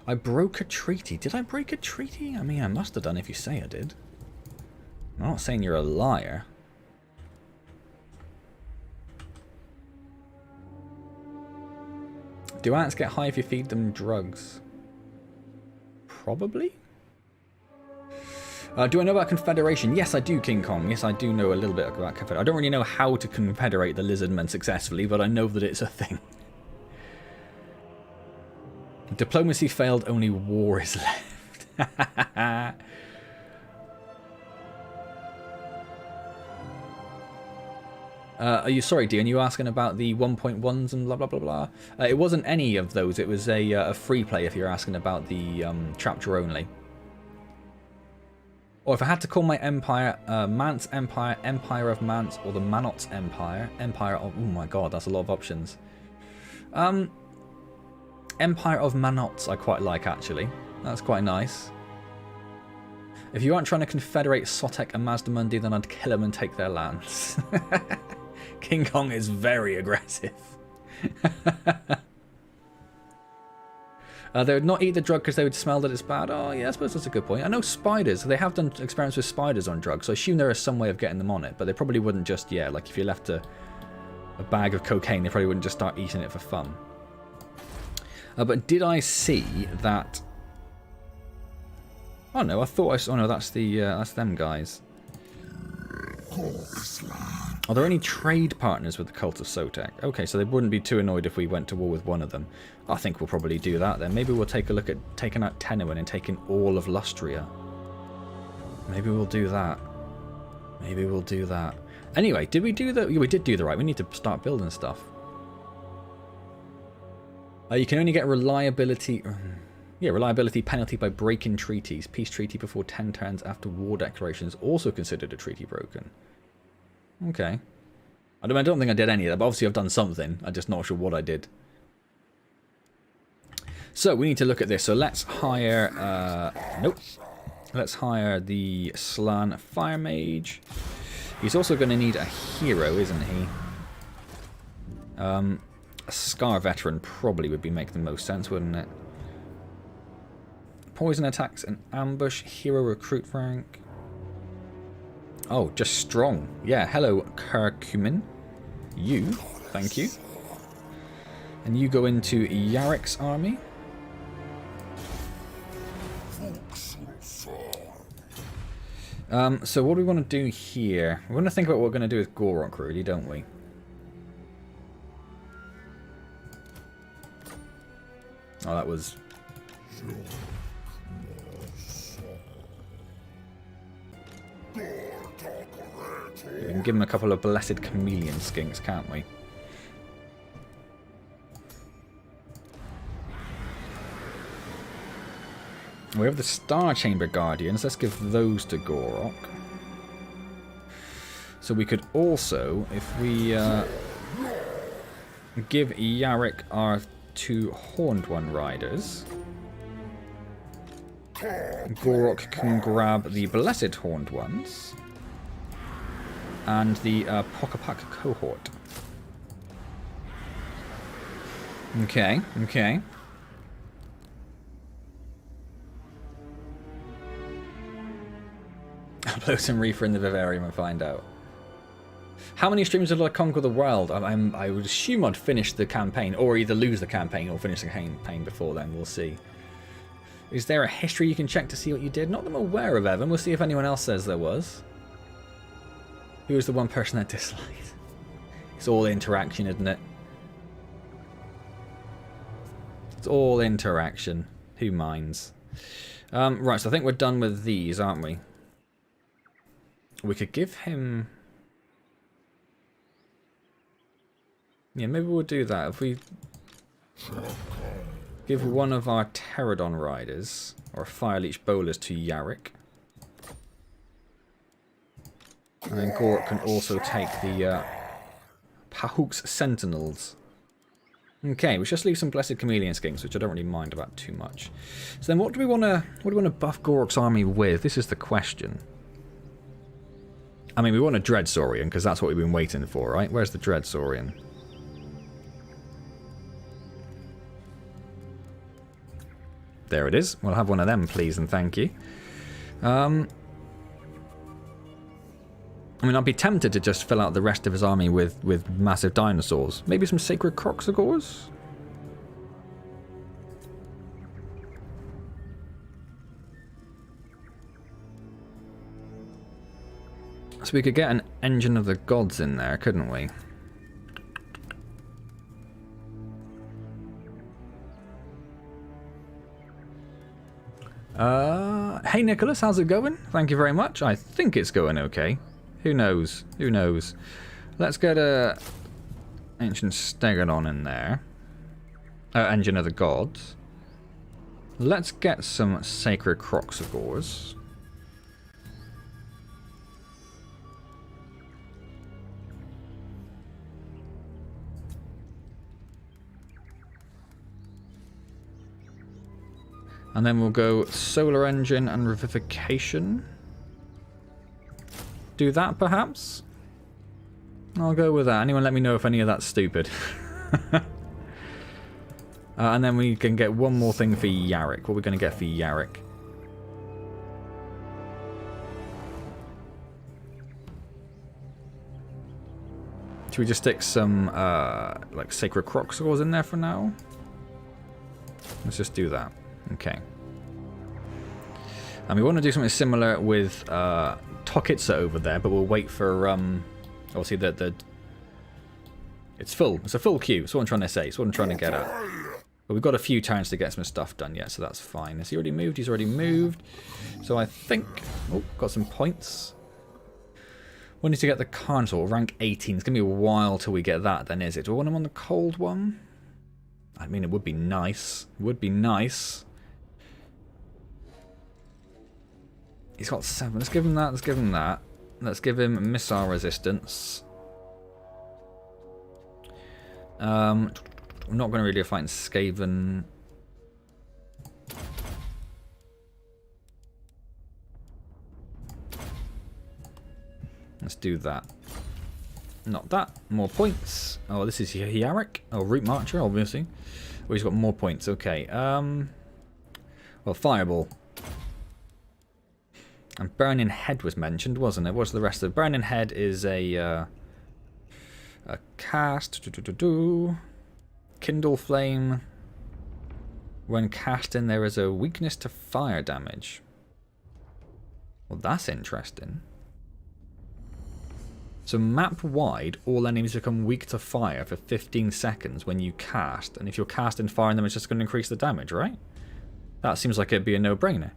I broke a treaty. Did I break a treaty? I mean, I must have done if you say I did. I'm not saying you're a liar. Do ants get high if you feed them drugs? Probably? Do I know about Confederation? Yes, I do, King Kong. Yes, I do know a little bit about Confederation. I don't really know how to confederate the Lizardmen successfully, but I know that it's a thing. Diplomacy failed, only war is left. Are you sorry, Dean? Are you asking about the 1.1s and blah blah blah blah? It wasn't any of those. It was a free play. If you're asking about the chapter only. Or if I had to call my empire Mance Empire, Empire of Mance, or the Manots Empire, Empire of... Oh my god, that's a lot of options. Empire of Manots I quite like, actually. That's quite nice. If you aren't trying to confederate Sotek and Mazdamundi, then I'd kill them and take their lands. King Kong is very aggressive. They would not eat the drug because they would smell that it's bad. Oh, yeah, I suppose that's a good point. I know spiders. They have done experiments with spiders on drugs, so I assume there is some way of getting them on it, but they probably wouldn't just, yeah, like if you left a bag of cocaine, they probably wouldn't just start eating it for fun. But did I see that... Oh no, I thought I saw... Oh no, that's them guys. Are there any trade partners with the Cult of Sotek? Okay, so they wouldn't be too annoyed if we went to war with one of them. I think we'll probably do that then. Maybe we'll take a look at taking out Tenuin and taking all of Lustria. Maybe we'll do that. Maybe we'll do that. Anyway, did we do the... Yeah, we did do the right. We need to start building stuff. You can only get reliability... Yeah, reliability penalty by breaking treaties. Peace treaty before 10 turns after war declaration is also considered a treaty broken. Okay. I don't think I did any of that, but obviously I've done something. I'm just not sure what I did. So, we need to look at this. So, let's hire... nope. Let's hire the Slan Fire Mage. He's also going to need a hero, isn't he? A Scar Veteran probably would make the most sense, wouldn't it? Poison attacks and ambush. Hero recruit rank. Oh, just strong. Yeah, hello, Curcumin. You, thank you. And you go into Yarek's army. So what do we want to do here? We want to think about what we're going to do with Gor-Rok, really, don't we? Oh, that was... We can give him a couple of blessed chameleon skinks, can't we? We have the Star Chamber Guardians. Let's give those to Gor-Rok. So we could also, if we give Yarek our 2 Horned One Riders, Gor-Rok can grab the Blessed Horned Ones and the Pokapak Cohort. Okay, okay. Floating Reefer in the Vivarium and find out. How many streams have I Conquer the World? I would assume I'd finish the campaign, or either lose the campaign or finish the campaign before then. We'll see. Is there a history you can check to see what you did? Not that I'm aware of, Evan. We'll see if anyone else says there was. Who was the one person that disliked? It's all interaction, isn't it? It's all interaction. Who minds? Right, so I think we're done with these, aren't we? We could give him... Yeah, maybe we'll do that. If we give one of our Pterodon riders, or Fire Leech bowlers, to Yarrick. And then Gor-Rok can also take the Pahuk's Sentinels. Okay, we just leave some Blessed Chameleon Skinks, which I don't really mind about too much. So then what do we want to buff Gor-Rok's army with? This is the question. I mean, we want a Dread Saurian, because that's what we've been waiting for, right? Where's the Dread Saurian? There it is. We'll have one of them, please and thank you. I mean, I'd be tempted to just fill out the rest of his army with massive dinosaurs. Maybe some Sacred Kroxagors? So we could get an Engine of the Gods in there, couldn't we? Hey Nicholas, how's it going? Thank you very much. I think it's going okay. Who knows? Who knows? Let's get a Ancient Stegodon in there. Engine of the Gods. Let's get some Sacred Kroxagors. And then we'll go Solar Engine and Revivification. Do that, perhaps? I'll go with that. Anyone let me know if any of that's stupid. And then we can get one more thing for Yarrick. What are we going to get for Yarrick? Should we just stick some like Sacred Kroxagors in there for now? Let's just do that. Okay. And we want to do something similar with Tokitsa over there, but we'll wait for obviously the it's full. It's a full queue. That's what I'm trying to say. It's what I'm trying to get at. But we've got a few turns to get some stuff done yet, so that's fine. Has he already moved? He's already moved. So I think... Oh, got some points. We need to get the Carnosaur, rank 18. It's going to be a while till we get that then, is it? Do I want him on the cold one? I mean, it would be nice. It would be nice. He's got 7. Let's give him that. Let's give him that. Let's give him missile resistance. I'm not going to really fight in Skaven. Let's do that. Not that. More points. Oh, this is Yarrick. Oh, Root Marcher, obviously. Oh, he's got more points. Okay. Well, Fireball. And Burning Head was mentioned, wasn't it? What's the rest of it? Burning Head is a cast. Kindle Flame. When casting, there is a weakness to fire damage. Well, that's interesting. So map-wide, all enemies become weak to fire for 15 seconds when you cast. And if you're casting fire on them, it's just going to increase the damage, right? That seems like it'd be a no-brainer.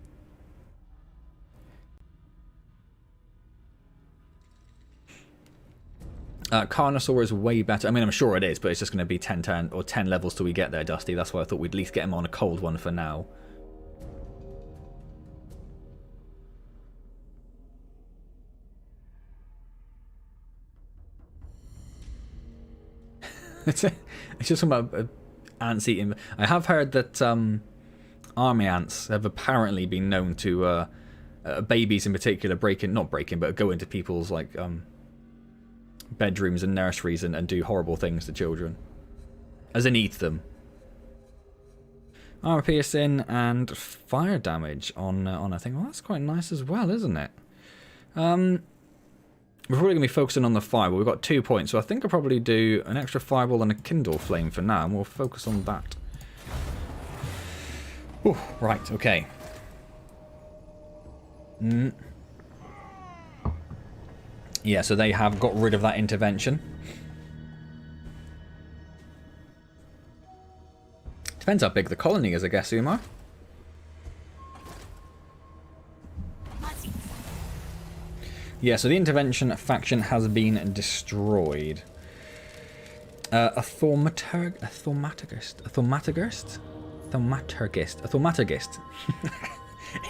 Carnosaur is way better. I mean, I'm sure it is, but it's just going to be 10 levels till we get there, Dusty. That's why I thought we'd at least get him on a cold one for now. It's just about ants eating. I have heard that army ants have apparently been known to, babies in particular, but go into people's like bedrooms and nurseries and do horrible things to children, as in eat them. Armor piercing and fire damage on a thing. Well, that's quite nice as well, isn't it? We're probably going to be focusing on the fireball. We've got 2 points, so I think I'll probably do an extra fireball and a kindle flame for now, and we'll focus on that. Ooh, right, okay. Yeah, so they have got rid of that intervention. Depends how big the colony is, I guess, Umar. Yeah, so the intervention faction has been destroyed. A thaumaturgist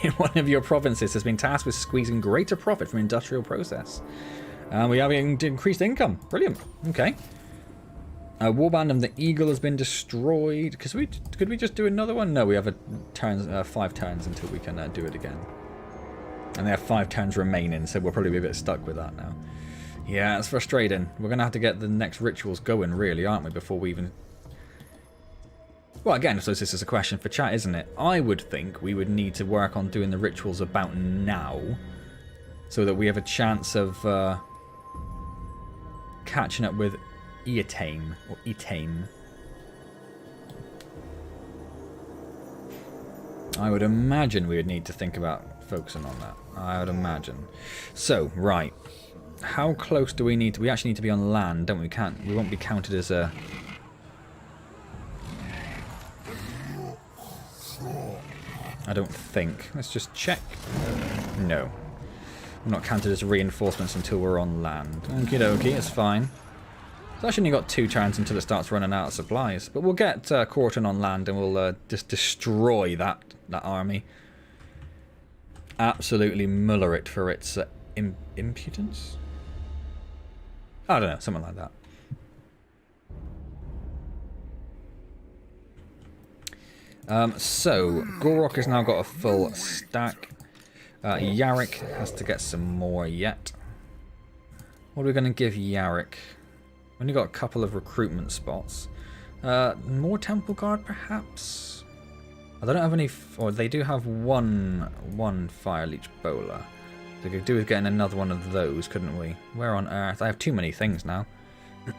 in one of your provinces has been tasked with squeezing greater profit from industrial process. We have increased income. Brilliant. Okay. Warband of the Eagle has been destroyed. Could we just do another one? No, we have 5 turns until we can do it again. And they have 5 turns remaining, so we'll probably be a bit stuck with that now. Yeah, it's frustrating. We're going to have to get the next rituals going, really, aren't we, before we even... Well, again, I suppose this is a question for chat, isn't it? I would think we would need to work on doing the rituals about now, so that we have a chance of catching up with Eatame, or Etame. I would imagine we would need to think about focusing on that. I would imagine. So, right. How close do we need to... We actually need to be on land, don't we? We won't be counted as a... I don't think. Let's just check. No. We're not counted as reinforcements until we're on land. Okie dokie, it's fine. It's actually only got 2 turns until it starts running out of supplies. But we'll get Corton on land and we'll just destroy that army. Absolutely muller it for its impudence? I don't know, something like that. So, Gor-Rok has now got a full stack. Yarrick has to get some more yet. What are we going to give Yarrick? We've only got a couple of recruitment spots. More Temple Guard, perhaps? They don't have any... Or they do have one Fire Leech Bowler. So we could do with getting another one of those, couldn't we? Where on earth? I have too many things now.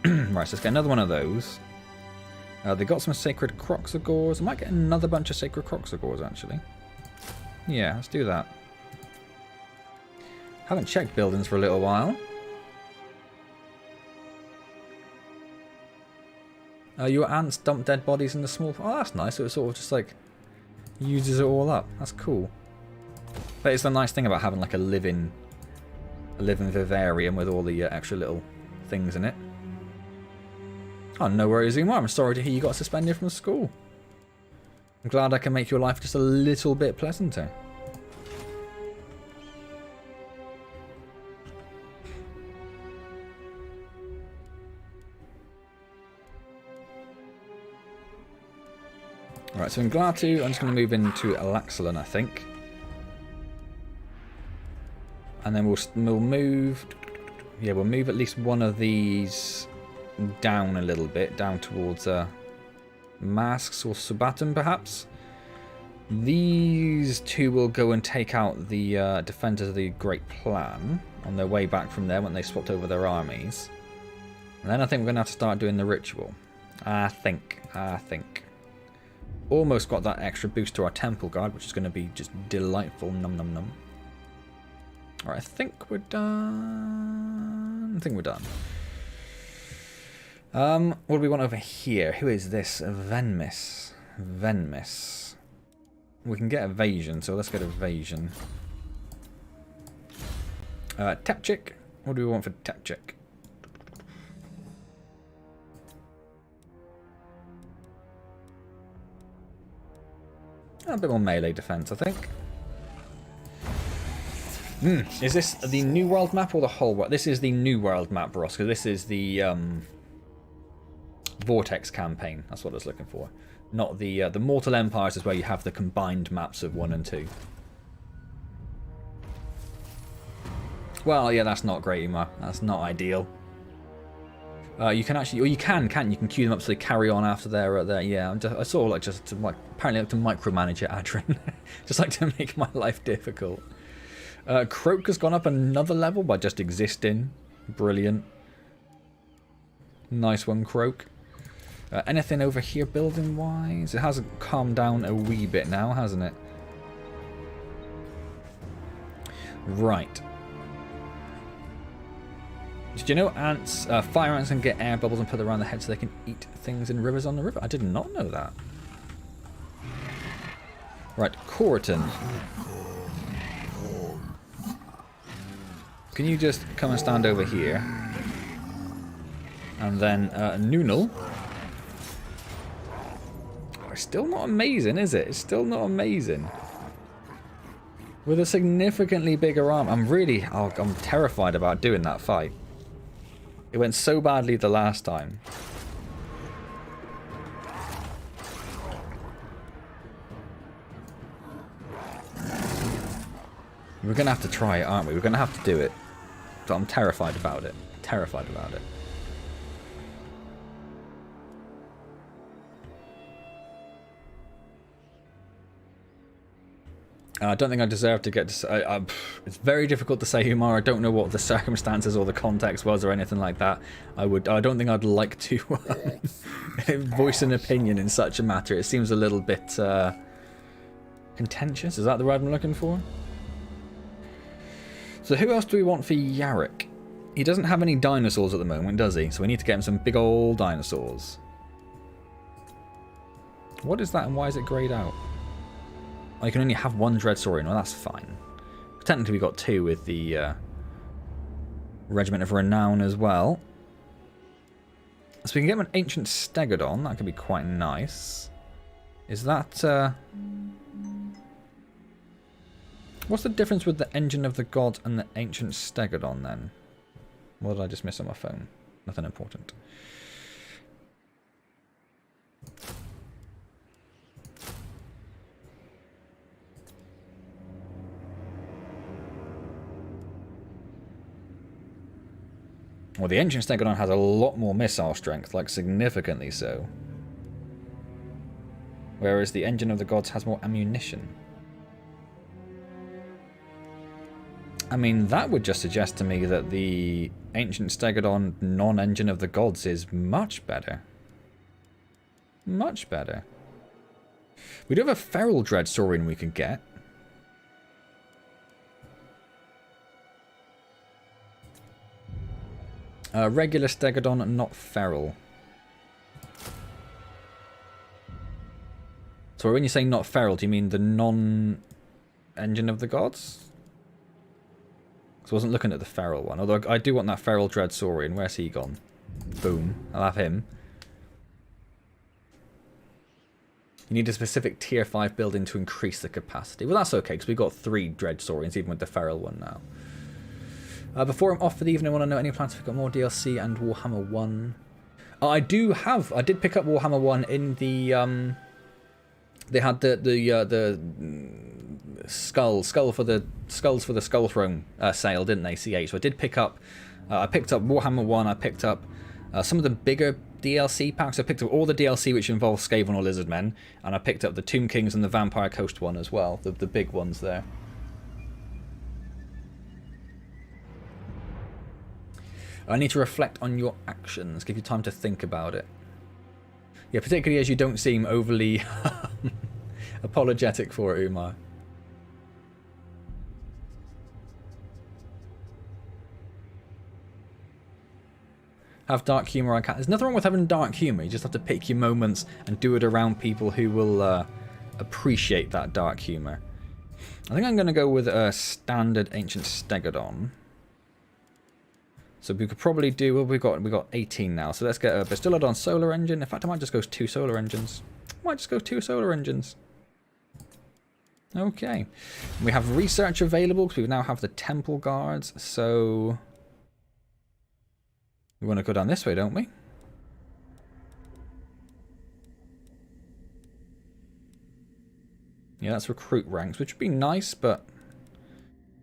Right, so let's get another one of those. They got some Sacred Kroxagors. I might get another bunch of Sacred Kroxagors, actually. Yeah, let's do that. Haven't checked buildings for a little while. Your ants dump dead bodies in the small... Oh, that's nice. So it sort of just, like, uses it all up. That's cool. But it's the nice thing about having, like, a living vivarium with all the extra little things in it. Oh, no worries, Umar. I'm sorry to hear you got suspended from school. I'm glad I can make your life just a little bit pleasanter. Right, so in Glatu, I'm just going to move into Alaxalon, I think. And then we'll move... Yeah, we'll move at least one of these down a little bit, down towards Masks or Subatum, perhaps. These 2 will go and take out the Defenders of the Great Plan on their way back from there when they swapped over their armies. And then I think we're going to have to start doing the ritual. I think. Almost got that extra boost to our Temple Guard, which is going to be just delightful. Num num num. Alright, I think we're done. What do we want over here? Who is this? Venmis. We can get evasion, so let's get evasion. Tapchik. What do we want for Tapchik? A bit more melee defense, I think. Is this the New World map or the whole world? This is the New World map, Ross, because this is the Vortex campaign. That's what I was looking for. Not the Mortal Empires is where you have the combined maps of 1 and 2. Well, yeah, that's not great, Uma. That's not ideal. You can actually, or you can you can queue them up so they carry on after they're yeah. I sort of like apparently like to micromanage it, Adrian. Just like to make my life difficult. Kroak has gone up another level by just existing. Brilliant. Nice one, Kroak. Anything over here building-wise? It has calmed down a wee bit now, hasn't it? Right. Did you know ants, fire ants can get air bubbles and put them around the head so they can eat things in rivers on the river? I did not know that. Right, Corton. Can you just come and stand over here? And then Noonal. It's still not amazing, is it? It's still not amazing. With a significantly bigger arm. I'm terrified about doing that fight. It went so badly the last time. We're going to have to try it, aren't we? We're going to have to do it. But I'm terrified about it. Terrified about it. I don't think I deserve to get to... it's very difficult to say, Umar. I don't know what the circumstances or the context was or anything like that. I don't think I'd like to voice an opinion in such a matter. It seems a little bit contentious. Is that the word I'm looking for? So who else do we want for Yarrick? He doesn't have any dinosaurs at the moment, does he? So we need to get him some big old dinosaurs. What is that and why is it greyed out? Oh, you can only have one Dreadsaurian. Well, that's fine. Technically, we got two with the Regiment of Renown as well. So we can get him an Ancient Stegodon. That could be quite nice. Is that... What's the difference with the Engine of the Gods and the Ancient Stegodon, then? What did I just miss on my phone? Nothing important. Well, the Ancient Stegodon has a lot more missile strength, like significantly so. Whereas the Engine of the Gods has more ammunition. I mean, that would just suggest to me that the Ancient Stegodon non-Engine of the Gods is much better. Much better. We do have a Feral Dreadsaurian we could get. Regular Stegodon, not Feral. So when you say not Feral, do you mean the non-Engine of the Gods? So I wasn't looking at the Feral one. Although I do want that Feral Dreadsaurian. Where's he gone? Boom. I'll have him. You need a specific tier 5 building to increase the capacity. Well, that's okay, because we've got 3 Dreadsaurians, even with the Feral one now. Before I'm off for the evening, I want to know any plans to pick up more DLC and Warhammer 1. I did pick up Warhammer 1 in the... They had the skulls for the Skull Throne sale, didn't they? CH. So I did pick up. I picked up Warhammer 1. I picked up some of the bigger DLC packs. I picked up all the DLC which involves Skaven or Lizardmen, and I picked up the Tomb Kings and the Vampire Coast one as well. The big ones there. I need to reflect on your actions. Give you time to think about it. Yeah, particularly as you don't seem overly apologetic for it, Umar. Have dark humour, I can't. There's nothing wrong with having dark humour. You just have to pick your moments and do it around people who will appreciate that dark humour. I think I'm going to go with a standard Ancient Stegodon. So we could probably do, well, we've got 18 now, so let's get a Bastillodon solar engine. In fact, I might just go 2 solar engines. Okay. We have research available, because we now have the Temple Guards, so... We want to go down this way, don't we? Yeah, that's recruit ranks, which would be nice, but...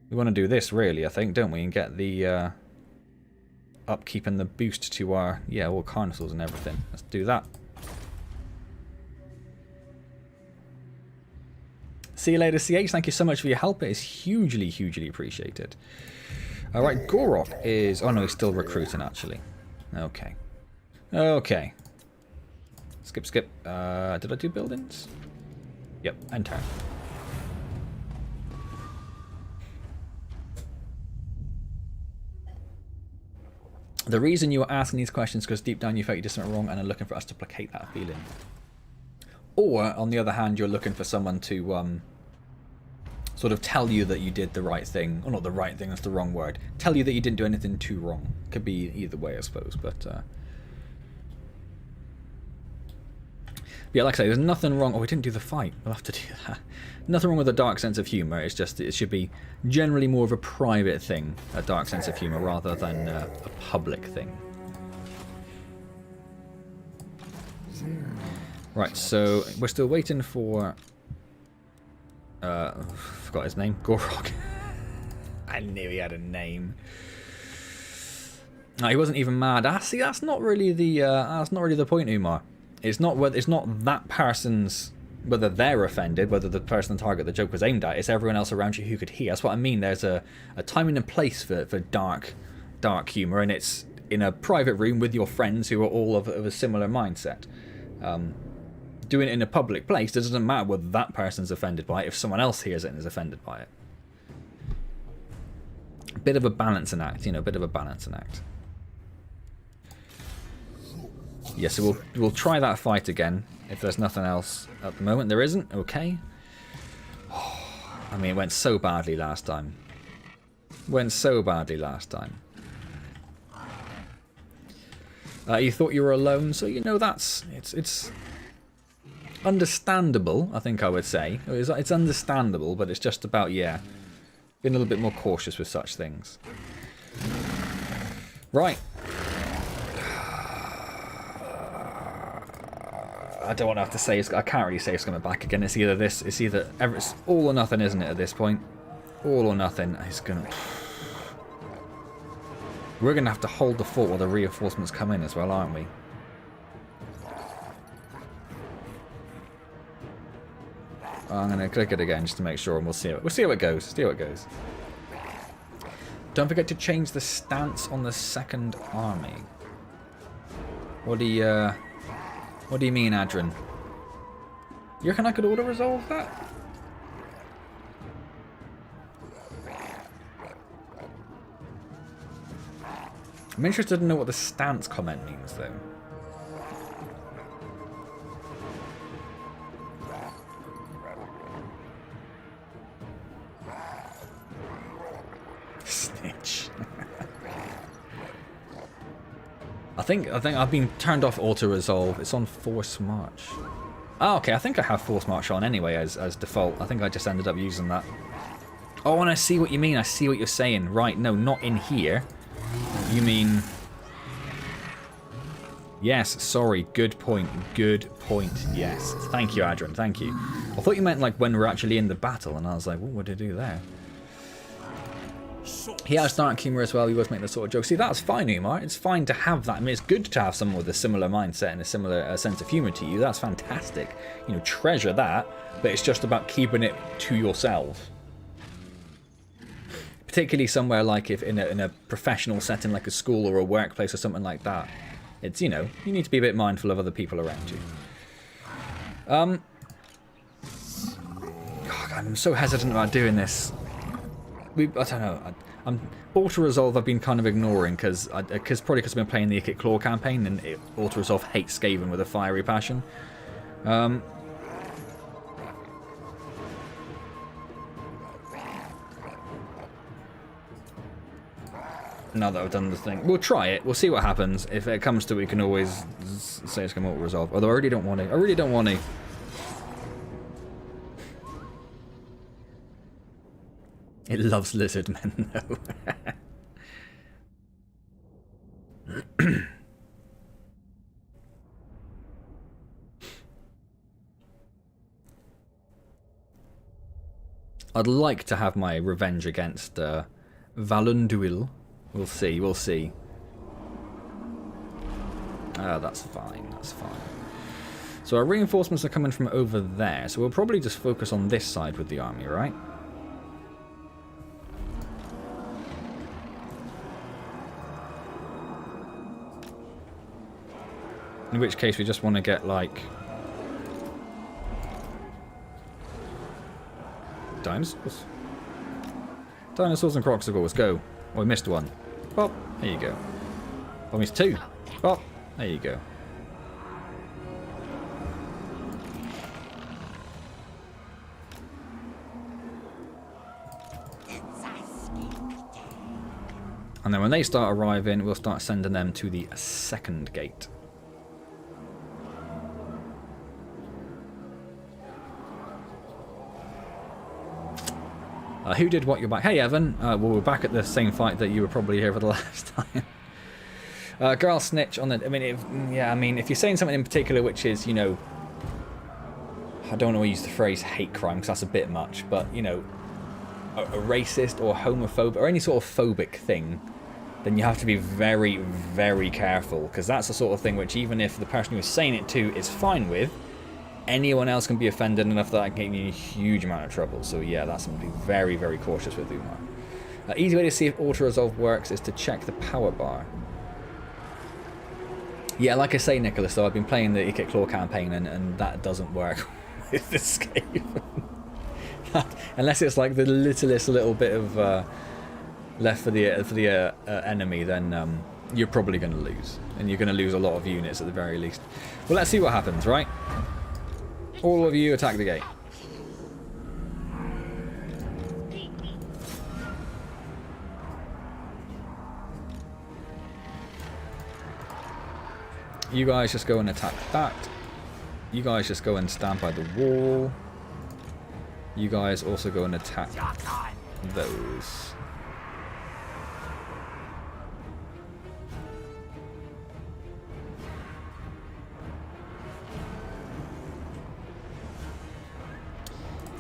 We want to do this, really, I think, don't we? And get the... upkeep and the boost to our, all carnivores and everything. Let's do that. See you later, CH. Thank you so much for your help. It is hugely, hugely appreciated. All right, Gor-Rok is... Oh, no, he's still recruiting, actually. Okay. Okay. Skip, skip. Did I do buildings? Yep, and turn. The reason you are asking these questions is because deep down you felt you did something wrong and are looking for us to placate that feeling. Or, on the other hand, you're looking for someone to sort of tell you that you did the right thing. Or not the right thing, that's the wrong word. Tell you that you didn't do anything too wrong. Could be either way, I suppose. But yeah, like I say, there's nothing wrong. Oh, we didn't do the fight. We'll have to do that. Nothing wrong with a dark sense of humour. It's just it should be generally more of a private thing, a dark sense of humour, rather than a public thing. Right, so we're still waiting for... forgot his name. Gor-Rok. I knew he had a name. No, he wasn't even mad. See, that's not really the point, Umar. It's not that person's, whether they're offended, whether the person target the joke was aimed at. It's everyone else around you who could hear. That's what I mean. There's a timing and place for dark humour, and it's in a private room with your friends who are all of a similar mindset. Doing it in a public place, it doesn't matter whether that person's offended by it if someone else hears it and is offended by it. A bit of a balancing act, you know, a bit of a balancing act. Yeah, so we'll try that fight again if there's nothing else at the moment. There isn't? Okay. I mean, it went so badly last time. You thought you were alone, so you know it's understandable, I think I would say. It's understandable, but it's just about, yeah, being a little bit more cautious with such things. Right. I don't want to have to say, I can't really say it's coming back again. It's either this, it's all or nothing, isn't it, at this point? All or nothing. We're going to have to hold the fort while the reinforcements come in as well, aren't we? I'm going to click it again just to make sure, and we'll see how it goes. Don't forget to change the stance on the second army. What do you mean, Adrian? You reckon I could auto-resolve that? I'm interested to know what the stance comment means, though. Snitch. I think I've been turned off auto-resolve. It's on Force March. Oh, okay, I think I have Force March on anyway as default. I think I just ended up using that. Oh, and I see what you mean. I see what you're saying. Right, no, not in here. You mean... Yes, sorry, good point, yes. Thank you, Adrian, thank you. I thought you meant like when we're actually in the battle, and I was like, what did I do there? He has dark humour as well, he always make that sort of joke. See, that's fine, Umar, it's fine to have that. I mean, it's good to have someone with a similar mindset and a similar sense of humour to you, that's fantastic. You know, treasure that, but it's just about keeping it to yourself. Particularly somewhere like if in a professional setting like a school or a workplace or something like that. It's, you know, you need to be a bit mindful of other people around you. God, I'm so hesitant about doing this. I don't know. Auto-resolve I've been kind of ignoring probably because I've been playing the Ikit Claw campaign and auto-resolve hates Skaven with a fiery passion. Now that I've done the thing, we'll try it. We'll see what happens. If it comes to it, we can always say it's going to auto-resolve. Although I really don't want to. It loves Lizardmen, though. I'd like to have my revenge against Valunduil. We'll see. Oh, that's fine. So our reinforcements are coming from over there, so we'll probably just focus on this side with the army, right? In which case we just want to get, like... dinosaurs? Dinosaurs and Kroak, go. Oh, we missed one. Well, there you go. Oh, we missed two. Oh, there you go. And then when they start arriving, we'll start sending them to the second gate. Who did what you're back? Hey, Evan. Well, we're back at the same fight that you were probably here for the last time. Girl snitch on the... I mean, if you're saying something in particular which is, you know... I don't want to use the phrase hate crime because that's a bit much, but, you know, a racist or homophobic or any sort of phobic thing, then you have to be very, very careful, because that's the sort of thing which even if the person who is saying it to is fine with, anyone else can be offended enough that I can get you in a huge amount of trouble. So yeah, that's something to be very, very cautious with, Umar. Easy way to see if auto-resolve works is to check the power bar. Yeah, like I say, Nicholas, though, I've been playing the Ikit Claw campaign, and that doesn't work with the Skaven. Unless it's like the littlest little bit of left for the enemy, then you're probably going to lose. And you're going to lose a lot of units at the very least. Well, let's see what happens, right? All of you attack the gate. You guys just go and attack that. You guys just go and stand by the wall. You guys also go and attack those.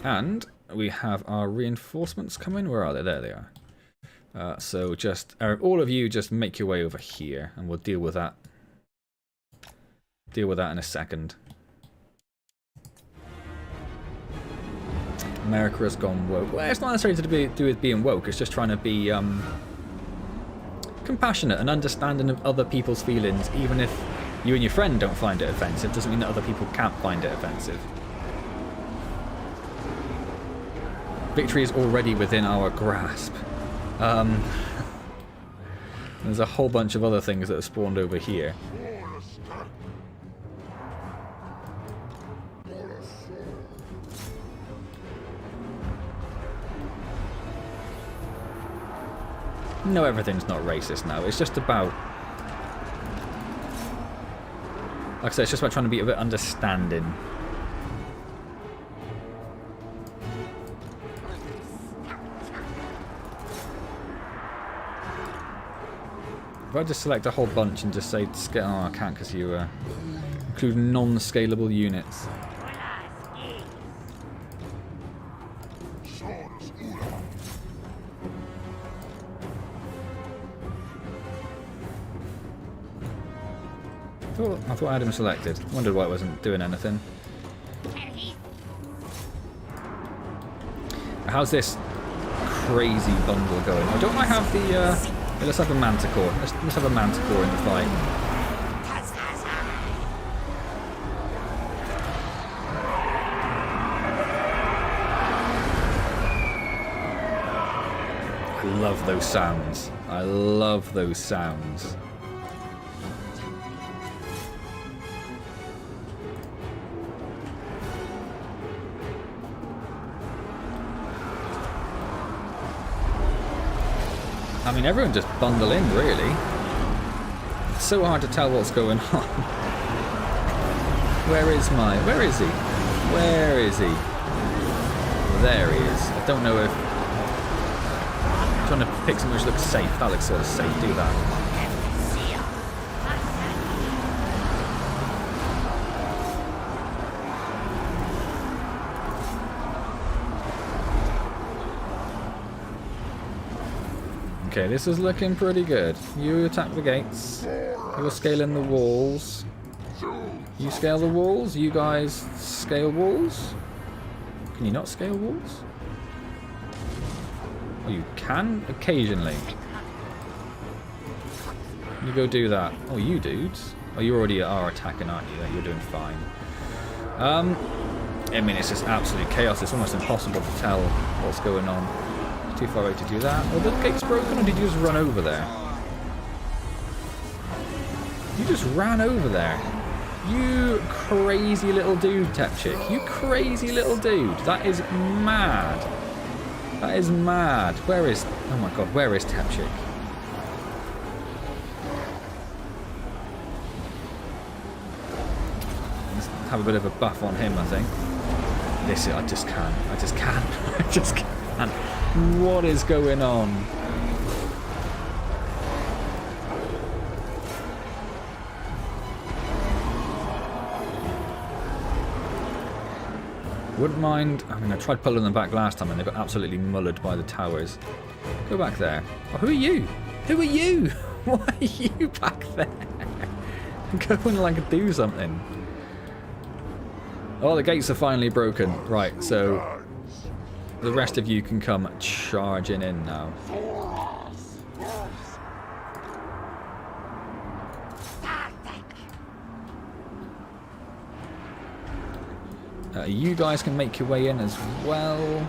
And we have our reinforcements coming. Where are they? There they are. So just all of you just make your way over here, and we'll deal with that. Deal with that in a second. America has gone woke. Well, it's not necessarily to do with being woke. It's just trying to be compassionate and understanding of other people's feelings, even if you and your friend don't find it offensive. Doesn't mean that other people can't find it offensive. Victory is already within our grasp. There's a whole bunch of other things that have spawned over here. No, everything's not racist now. It's just about... Like I said, it's just about trying to be a bit understanding. If I just select a whole bunch and just say, oh, I can't because you include non-scalable units. I thought I had him selected. Wondered why it wasn't doing anything. How's this crazy bundle going? Oh, don't I have the... let's have a Manticore. Let's have a Manticore in the fight. I love those sounds. I love those sounds. I mean, everyone just bundle in, really. It's so hard to tell what's going on. Where is he? Where is he? There he is. I don't know if... I'm trying to pick something which looks safe. That looks sort of safe. Do that. Okay, this is looking pretty good. You attack the gates. You're scaling the walls. You scale the walls? You guys scale walls? Can you not scale walls? Oh, you can? Occasionally. You go do that. Oh, you dudes. Oh, you already are attacking, aren't you? You're doing fine. I mean, it's just absolute chaos. It's almost impossible to tell what's going on. It's too far away to do that. Oh, the gate's broken, or did you just run over there? You just ran over there. You crazy little dude, Tepchik. You crazy little dude. That is mad. That is mad. Where is... Oh my god, where is Tepchik? Let's have a bit of a buff on him, I think. This is... I just can't. I just can't. I just can't. What is going on? Wouldn't mind... I mean, I tried pulling them back last time and they got absolutely mullered by the towers. Go back there. Oh, who are you? Who are you? Why are you back there? Go and, like, do something. Oh, the gates are finally broken. Right, so... the rest of you can come charging in now. You guys can make your way in as well.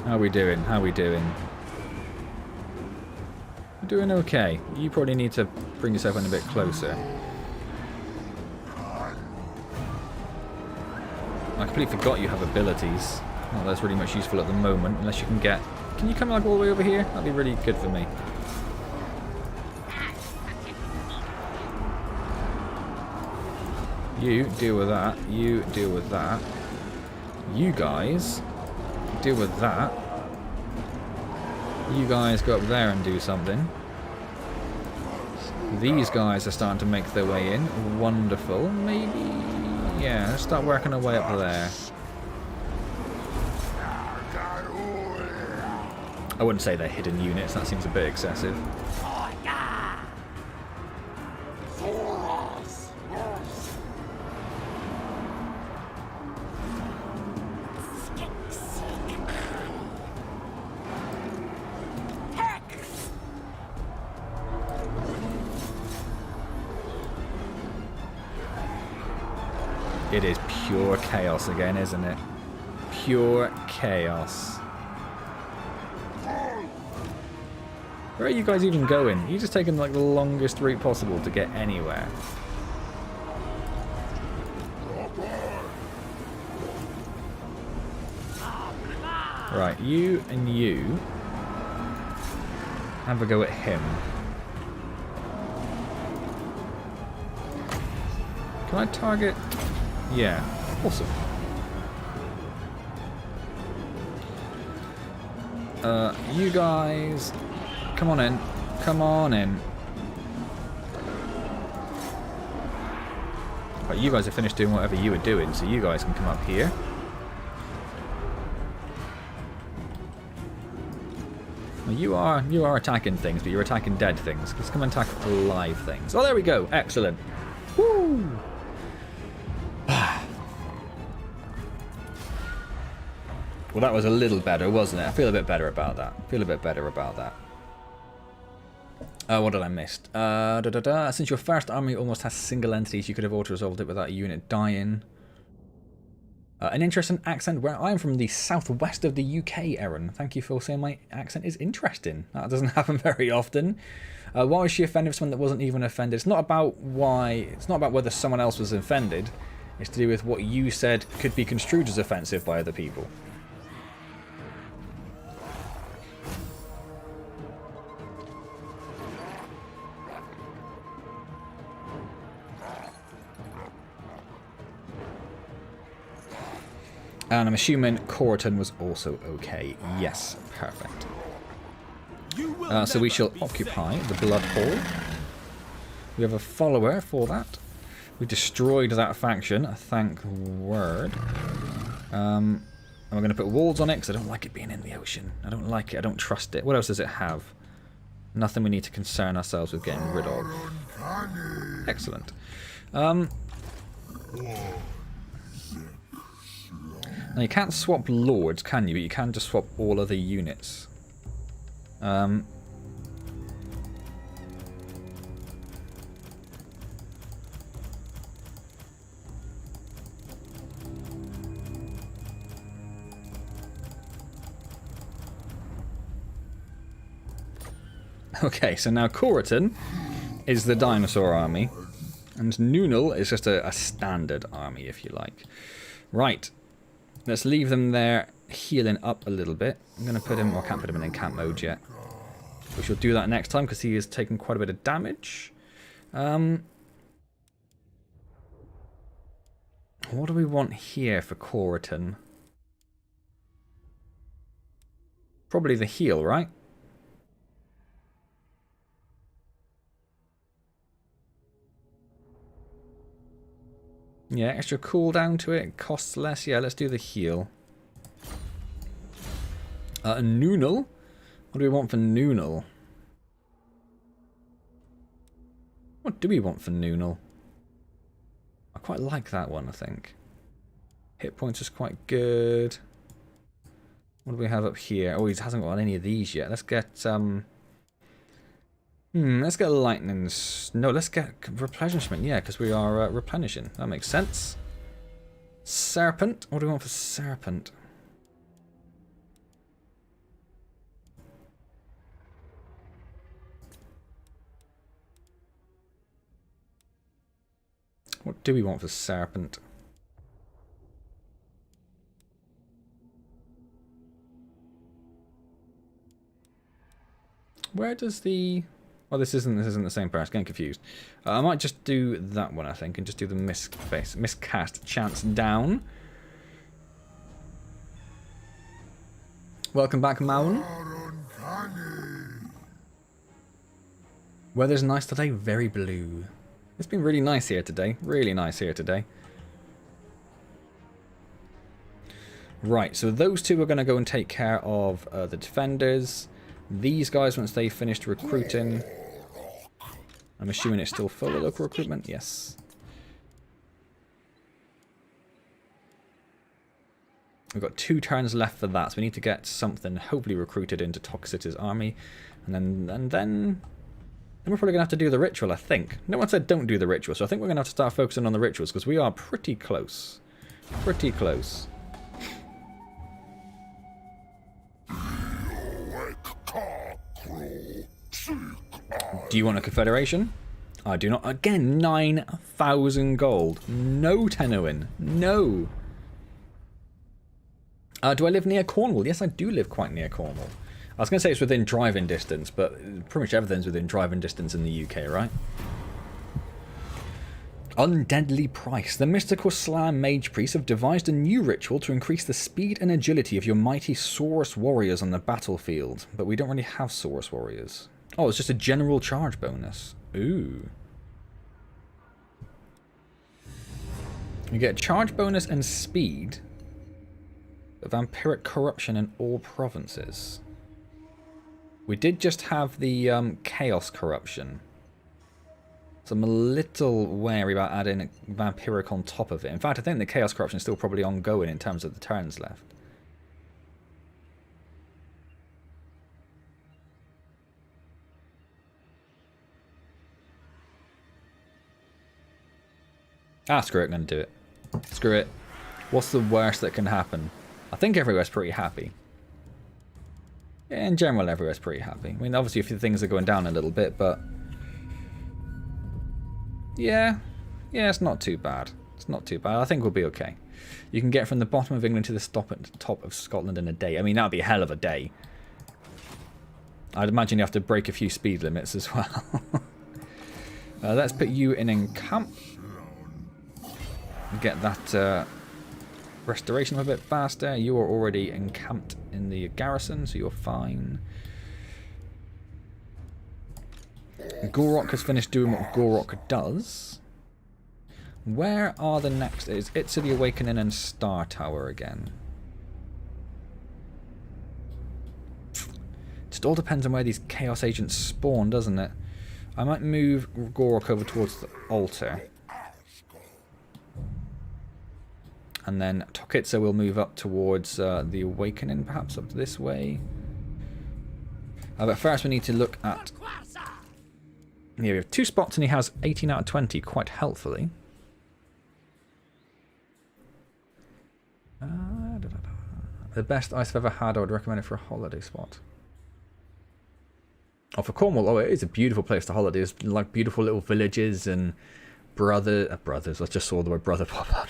How are we doing? How are we doing? We're doing okay. You probably need to bring yourself in a bit closer. I completely forgot you have abilities. Not that's really much useful at the moment, unless you can get... Can you come like all the way over here? That'd be really good for me. You deal with that. You deal with that. You guys deal with that. You guys go up there and do something. These guys are starting to make their way in. Wonderful. Maybe... yeah, let's start working our way up there. I wouldn't say they're hidden units, that seems a bit excessive. It is pure chaos again, isn't it? Pure chaos. Where are you guys even going? You're just taking like the longest route possible to get anywhere. Right, you and you have a go at him. Can I target... yeah, awesome. You guys, come on in. Come on in. Right, you guys have finished doing whatever you were doing, so you guys can come up here. Well, you are attacking things, but you're attacking dead things. Let's come and attack alive things. Oh, there we go. Excellent. Woo! Well, that was a little better, wasn't it? I feel a bit better about that. What did I miss? Since your first army almost has single entities, you could have auto-resolved it without a unit dying. An interesting accent. Where I'm from the southwest of the UK, Aaron. Thank you for saying my accent is interesting. That doesn't happen very often. Why was she offended with someone that wasn't even offended? It's not about why. It's not about whether someone else was offended. It's to do with what you said could be construed as offensive by other people. And I'm assuming Corton was also okay. Yes, perfect. So we shall occupy the Blood Hall. We have a follower for that. We destroyed that faction, thank word. And we're going to put walls on it because I don't like it being in the ocean. I don't like it. I don't trust it. What else does it have? Nothing we need to concern ourselves with getting rid of. Excellent. Now you can't swap lords, can you? But you can just swap all other units. Okay, so now Khoriton is the dinosaur army, and Nunal is just a standard army, if you like. Right, let's leave them there healing up a little bit. I'm going to put him, well, I can't put him in camp mode yet. We shall do that next time because he is taking quite a bit of damage. What do we want here for Khoriton? Probably the heal, right? Yeah, extra cooldown to it, costs less. Yeah, let's do the heal. Nunal? What do we want for Nunal? What do we want for Nunal? I quite like that one, I think. Hit points is quite good. What do we have up here? Oh, he hasn't got any of these yet. Let's get let's get lightning. No, let's get replenishment. Yeah, because we are replenishing. That makes sense. Serpent. What do we want for Serpent? What do we want for Serpent? Where does the... Oh, this isn't the same price. Getting confused. I might just do that one, I think, and just do the miscast chance down. Welcome back, Maun. Weather's nice today. Very blue. It's been really nice here today. Really nice here today. Right, so those two are going to go and take care of the defenders. These guys, once they finished recruiting... I'm assuming it's still full of local recruitment. Yes. We've got 2 turns left for that, so we need to get something hopefully recruited into Toxic's army. And then we're probably going to have to do the ritual, I think. No one said don't do the ritual, so I think we're going to have to start focusing on the rituals, because we are pretty close. Pretty close. Do you want a confederation? I do not. Again, 9,000 gold. No Tenuin. No. Do I live near Cornwall? Yes, I do live quite near Cornwall. I was going to say it's within driving distance, but pretty much everything's within driving distance in the UK, right? Undeadly Price. The mystical Slam Mage Priests have devised a new ritual to increase the speed and agility of your mighty Saurus warriors on the battlefield. But we don't really have Saurus warriors. Oh, it's just a general charge bonus. Ooh. You get charge bonus and speed. Vampiric corruption in all provinces. We did just have the chaos corruption. So I'm a little wary about adding vampiric on top of it. In fact, I think the chaos corruption is still probably ongoing in terms of the turns left. Ah, screw it, I'm going to do it. Screw it. What's the worst that can happen? I think everywhere's pretty happy. Yeah, in general, everywhere's pretty happy. I mean, obviously, a few things are going down a little bit, but... Yeah, it's not too bad. It's not too bad. I think we'll be okay. You can get from the bottom of England to the top of Scotland in a day. I mean, that would be a hell of a day. I'd imagine you have to break a few speed limits as well. Let's put you in camp. Get that restoration a bit faster. You are already encamped in the garrison, so you're fine. Gor-Rok has finished doing what Gor-Rok does. Where are the next? Is it to the Awakening and Star Tower again? Just all depends on where these Chaos Agents spawn, doesn't it? I might move Gor-Rok over towards the altar. And then Tokitsa will move up towards the Awakening, perhaps up this way. But first we need to look at... Yeah, we have 2 spots and he has 18 out of 20, quite helpfully. The best ice I've ever had, I would recommend it for a holiday spot. Oh, for Cornwall, oh, it is a beautiful place to holiday. There's like beautiful little villages and brothers. I just saw the word brother pop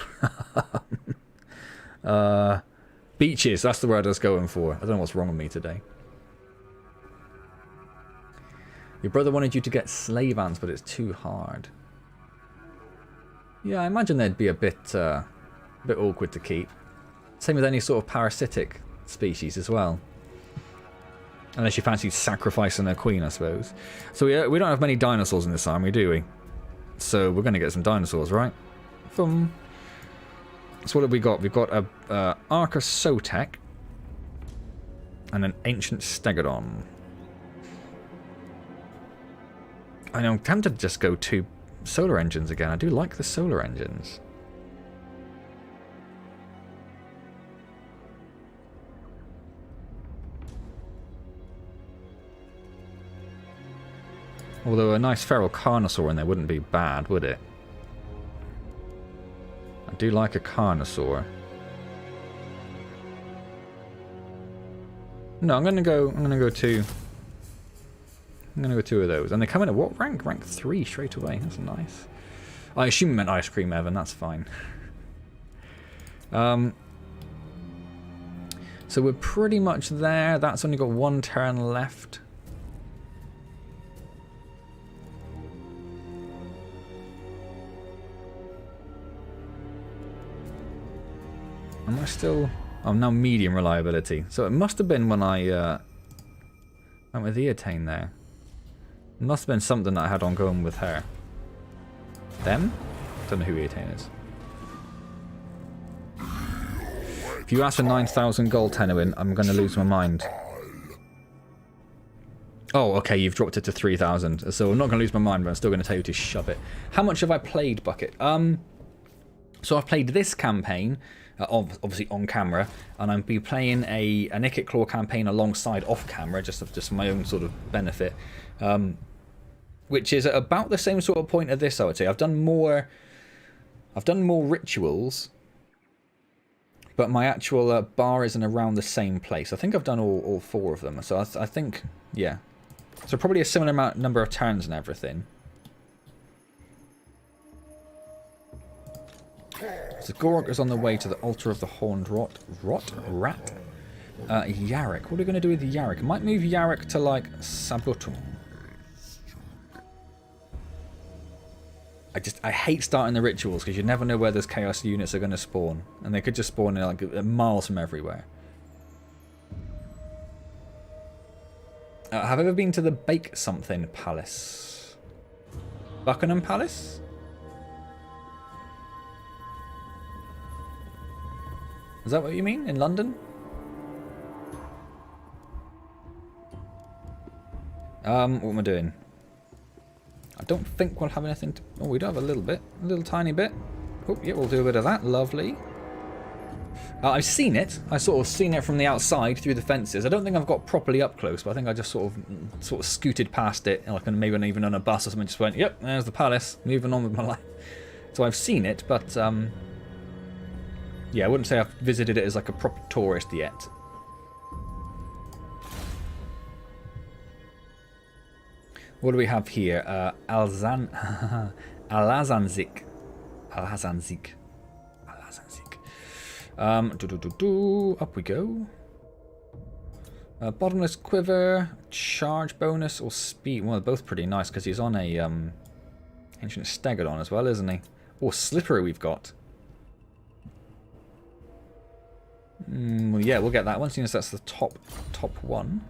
up. Beaches, that's the word I was going for. I don't know what's wrong with me today. Your brother wanted you to get slave ants, but it's too hard. Yeah, I imagine they'd be a bit awkward to keep. Same with any sort of parasitic species as well. Unless you fancy sacrificing a queen, I suppose. So we don't have many dinosaurs in this army, do we? So we're going to get some dinosaurs, right? So what have we got? We've got a Arca Sotek and an Ancient Stegodon. I know I'm tempted to just go 2 solar engines again. I do like the solar engines. Although a nice feral carnosaur in there wouldn't be bad, would it? I do like a carnosaur. No, I'm gonna go 2. I'm gonna go 2 of those. And they come in at what rank? Rank 3 straight away. That's nice. I assume you meant ice cream, Evan. That's fine. So we're pretty much there. That's only got 1 turn left. Am I still... I'm now medium reliability. So it must have been when I went with Eotane there. It must have been something that I had ongoing with her. Them? Don't know who Eotane is. If you ask for 9,000 gold, Tenowin, I'm going to lose my mind. Oh, okay, you've dropped it to 3,000. So I'm not going to lose my mind, but I'm still going to tell you to shove it. How much have I played, Bucket? So I've played this campaign, obviously on camera, and I'll be playing a Ikit Claw campaign alongside off camera, just for my own sort of benefit, which is at about the same sort of point of this. I would say I've done more rituals, but my actual bar isn't around the same place. I think I've done all 4 of them, so I think, yeah. So probably a similar number of turns and everything. So Gor-Rok is on the way to the altar of the horned rat. Yarrick. What are we going to do with Yarrick? I might move Yarrick to, like, Sabutum. I hate starting the rituals because you never know where those chaos units are going to spawn. And they could just spawn in, like, miles from everywhere. Have I ever been to the Bake Something Palace? Buckingham Palace? Is that what you mean? In London? What am I doing? I don't think we'll have anything to... Oh, we do have a little bit. A little tiny bit. Oh, yeah, we'll do a bit of that. Lovely. I've seen it. I sort of seen it from the outside through the fences. I don't think I've got properly up close, but I think I just sort of scooted past it, like maybe even on a bus or something. Just went, yep, there's the palace. Moving on with my life. So I've seen it, but yeah, I wouldn't say I've visited it as like a proper tourist yet. What do we have here? Alazanzik. Up we go. Bottomless quiver, charge bonus, or speed. Well, they're both pretty nice because he's on a ancient stegodon as well, isn't he? Or slippery we've got. Well, yeah, we'll get that one, seeing as that's the top one.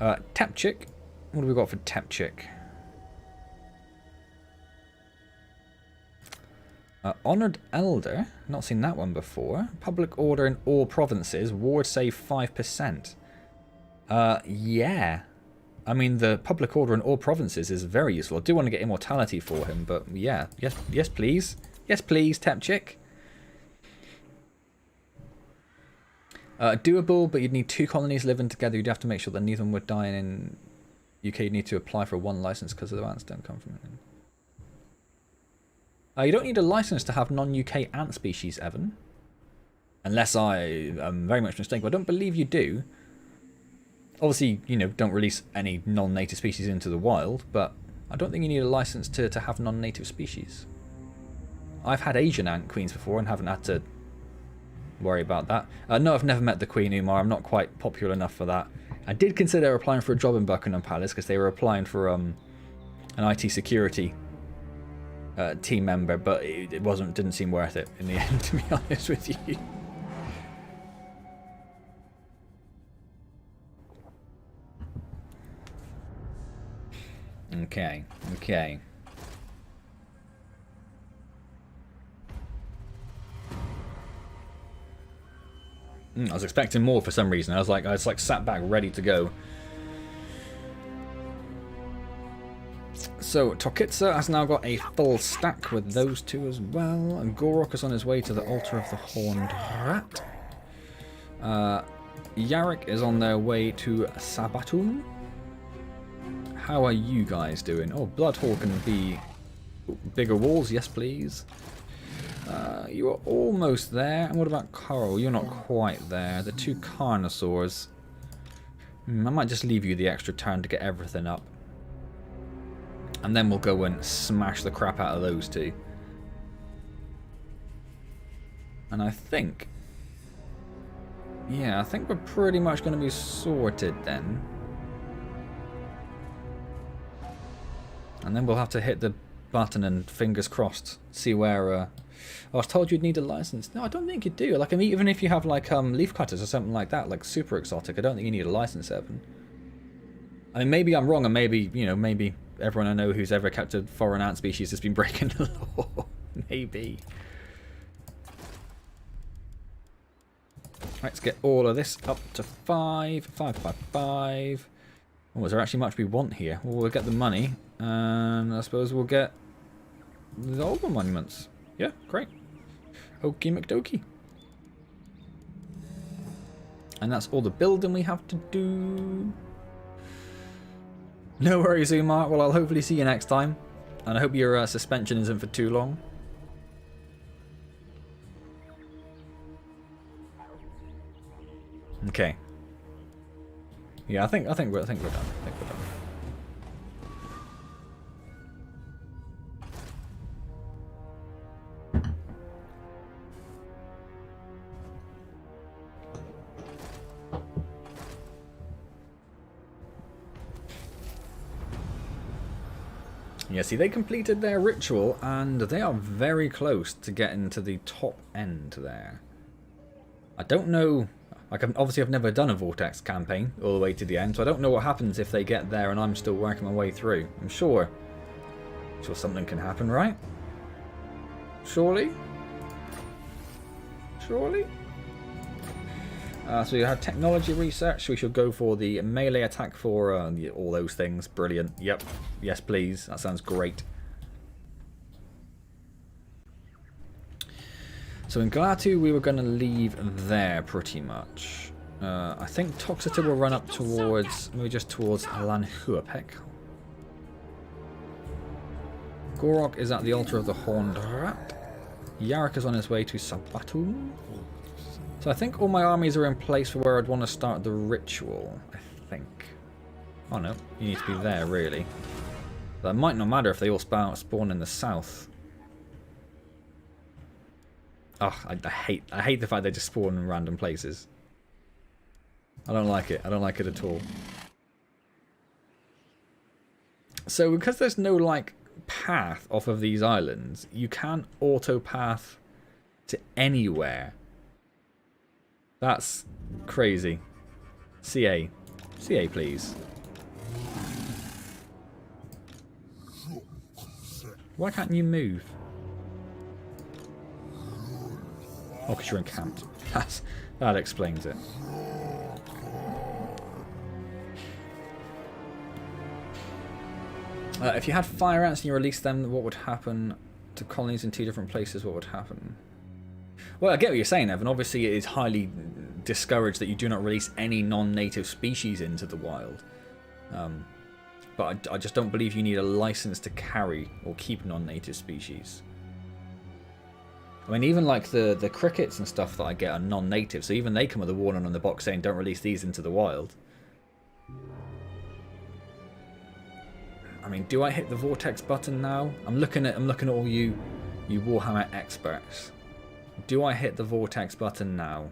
Tepchik. What do we got for Tepchik? Honoured Elder. Not seen that one before. Public order in all provinces. Ward save 5%. Yeah. I mean, the public order in all provinces is very useful. I do want to get immortality for him, but yeah. Yes, please. Yes, please, Tepchik. Doable, but you'd need 2 colonies living together. You'd have to make sure that neither of them would die in UK. You'd need to apply for 1 license because the ants don't come from it. You don't need a license to have non-UK ant species, Evan. Unless I am very much mistaken. I don't believe you do. Obviously, you know, don't release any non-native species into the wild, but I don't think you need a license to have non-native species. I've had Asian ant queens before and haven't had to worry about that. No, I've never met the Queen, Umar. I'm not quite popular enough for that. I did consider applying for a job in Buckingham Palace because they were applying for an IT security team member, but it didn't seem worth it in the end, to be honest with you. Okay. I was expecting more for some reason. I was like sat back ready to go. So Tokitsa has now got a full stack with those 2 as well. And Gor-Rok is on his way to the altar of the Horned Rat. Yarrick is on their way to Sabatum. How are you guys doing? Oh, Bloodhawk can be bigger walls. Yes, please. You are almost there. And what about Coral? You're not quite there. The 2 Carnosaurs. I might just leave you the extra turn to get everything up. And then we'll go and smash the crap out of those 2. And I think... yeah, I think we're pretty much going to be sorted then. And then we'll have to hit the button and fingers crossed see where... I was told you'd need a license. No, I don't think you do. Like, I mean, even if you have like leaf cutters or something like that, like super exotic, I don't think you need a license, Evan. I mean, maybe I'm wrong, and maybe, you know, maybe everyone I know who's ever kept a foreign ant species has been breaking the law. Maybe. Let's get all of this up to 5. 5, 5, 5. Oh, is there actually much we want here? Well, we'll get the money, and I suppose we'll get the older monuments. Yeah, great. Okie McDokie. And that's all the building we have to do. No worries, Umar. Well, I'll hopefully see you next time. And I hope your suspension isn't for too long. Okay. Yeah, I think we're done. I think we're done. Yeah, see, they completed their ritual, and they are very close to getting to the top end there. I don't know... like, obviously I've never done a Vortex campaign all the way to the end, so I don't know what happens if they get there and I'm still working my way through. I'm sure something can happen, right? Surely? So you have technology research. We should go for the melee attack for all those things. Brilliant. Yep. Yes, please. That sounds great. So in Galatu, we were going to leave there pretty much. I think Toxita will run up towards, maybe just towards Lanhuapek. Gor-Rok is at the altar of the Horned Rat. Yarrick is on his way to Sabatum. So I think all my armies are in place for where I'd want to start the ritual, I think. Oh no, you need to be there, really. That might not matter if they all spawn in the south. Oh, I hate the fact they just spawn in random places. I don't like it. I don't like it at all. So because there's no, like, path off of these islands, you can auto-path to anywhere. That's crazy. CA. CA, please. Why can't you move? Oh, because you're encamped. That explains it. If you had fire ants and you released them, what would happen to colonies in 2 different places? What would happen? Well, I get what you're saying, Evan. Obviously, it is highly discouraged that you do not release any non-native species into the wild. But I just don't believe you need a license to carry or keep non-native species. I mean, even like the crickets and stuff that I get are non-native, so even they come with a warning on the box saying don't release these into the wild. I mean, do I hit the vortex button now? I'm looking at all you Warhammer experts. Do I hit the vortex button now?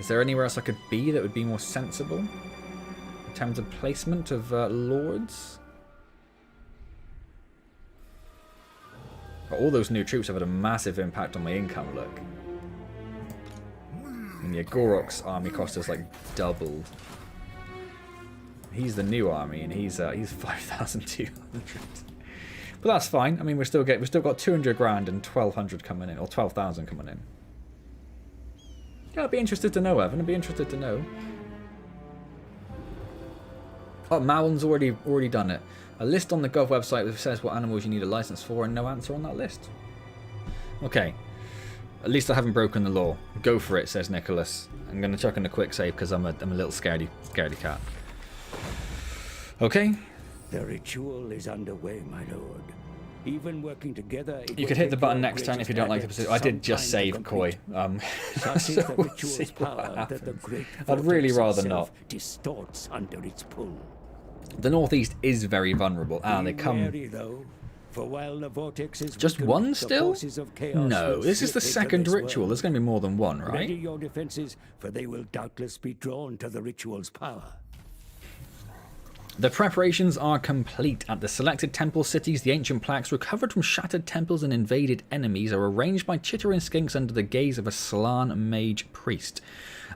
Is there anywhere else I could be that would be more sensible in terms of placement of lords? But all those new troops have had a massive impact on my income. Look, and yeah, Gor-Rok's army cost us like doubled. He's the new army, and he's 5,200. But that's fine. I mean, we've still got 200 grand and 1,200 coming in, or 12,000 coming in. Yeah, I'd be interested to know, Evan. I'd be interested to know. Oh, Malon's already done it. A list on the Gov website that says what animals you need a license for, and no answer on that list. Okay. At least I haven't broken the law. Go for it, says Nicholas. I'm going to chuck in a quick save because I'm a little scaredy cat. Okay. The ritual is underway, my lord. Even working together, you could hit the button next turn if you don't like the position. I did just save Koi. So we'll see what happens. I'd really rather not. Distorts under its pull. The northeast is very vulnerable. They come. For while the vortex is just weakened, one still? No, this is the slip second into this ritual. world. There's going to be more than one, right? Ready your defenses, for they will doubtless be drawn to the ritual's power. The preparations are complete. At the selected temple cities, the ancient plaques recovered from shattered temples and invaded enemies are arranged by chittering skinks under the gaze of a Slan mage priest.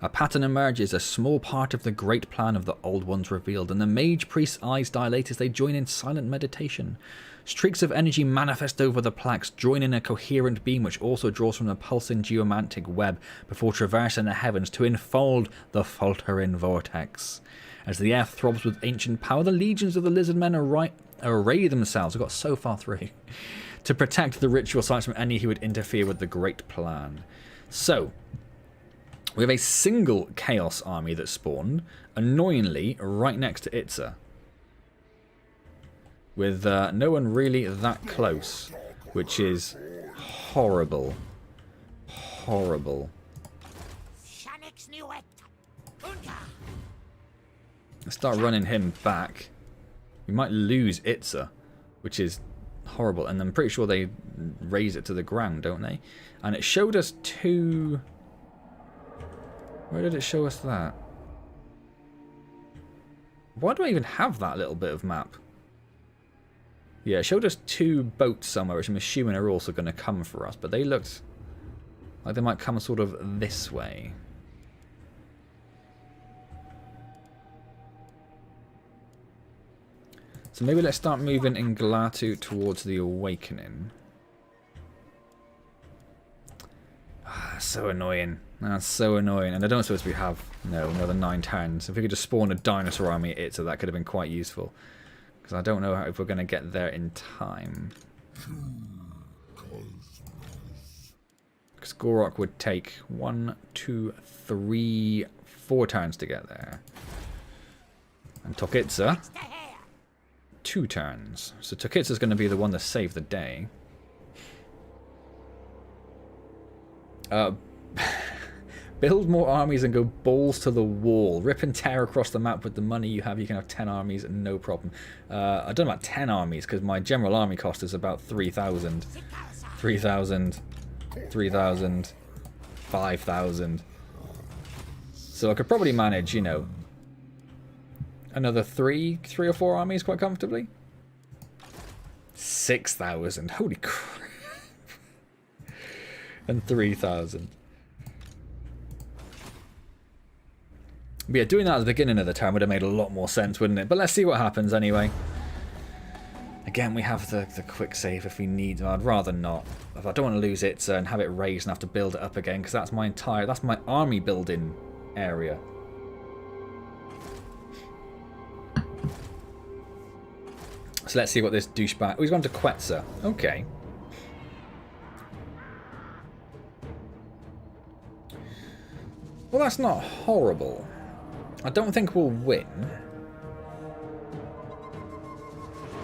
A pattern emerges, a small part of the great plan of the Old Ones revealed, and the mage priest's eyes dilate as they join in silent meditation. Streaks of energy manifest over the plaques, joining a coherent beam which also draws from the pulsing geomantic web before traversing the heavens to enfold the faltering vortex. As the air throbs with ancient power, the legions of the Lizarmen array themselves, I got so far through, to protect the ritual sites from any who would interfere with the great plan. So, we have a single Chaos army that spawned, annoyingly, right next to Itza. With no one really that close, which is horrible. Horrible. Let's start running him back. We might lose Itza, which is horrible. And I'm pretty sure they raise it to the ground, don't they? And it showed us two... Where did it show us that? Why do I even have that little bit of map? Yeah, it showed us two boats somewhere, which I'm assuming are also going to come for us. But they looked like they might come sort of this way. So maybe let's start moving in Glatu towards the Awakening. So annoying. That's so annoying. And I don't suppose we have, no, another 9 turns. If we could just spawn a dinosaur army at Itza, that could have been quite useful. Because I don't know if we're going to get there in time. Because Gor-Rok would take 1, 2, 3, 4 turns to get there. And Tokitza, 2 turns. So Tokitza's going to be the one to save the day. Build more armies and go balls to the wall. Rip and tear across the map with the money you have. You can have 10 armies and no problem. I don't know about 10 armies because my general army cost is about 3,000. 3,000. 3,000. 5,000. So I could probably manage, you know, another 3 or 4 armies quite comfortably. 6,000. Holy crap. And 3,000. But yeah, doing that at the beginning of the turn would have made a lot more sense, wouldn't it? But let's see what happens anyway. Again, we have the quick save if we need. I'd rather not. I don't want to lose it and have it raised and have to build it up again, because that's my army building area. So let's see what this douchebag... Oh, he's gone to Quetzal. Okay. Well, that's not horrible. I don't think we'll win.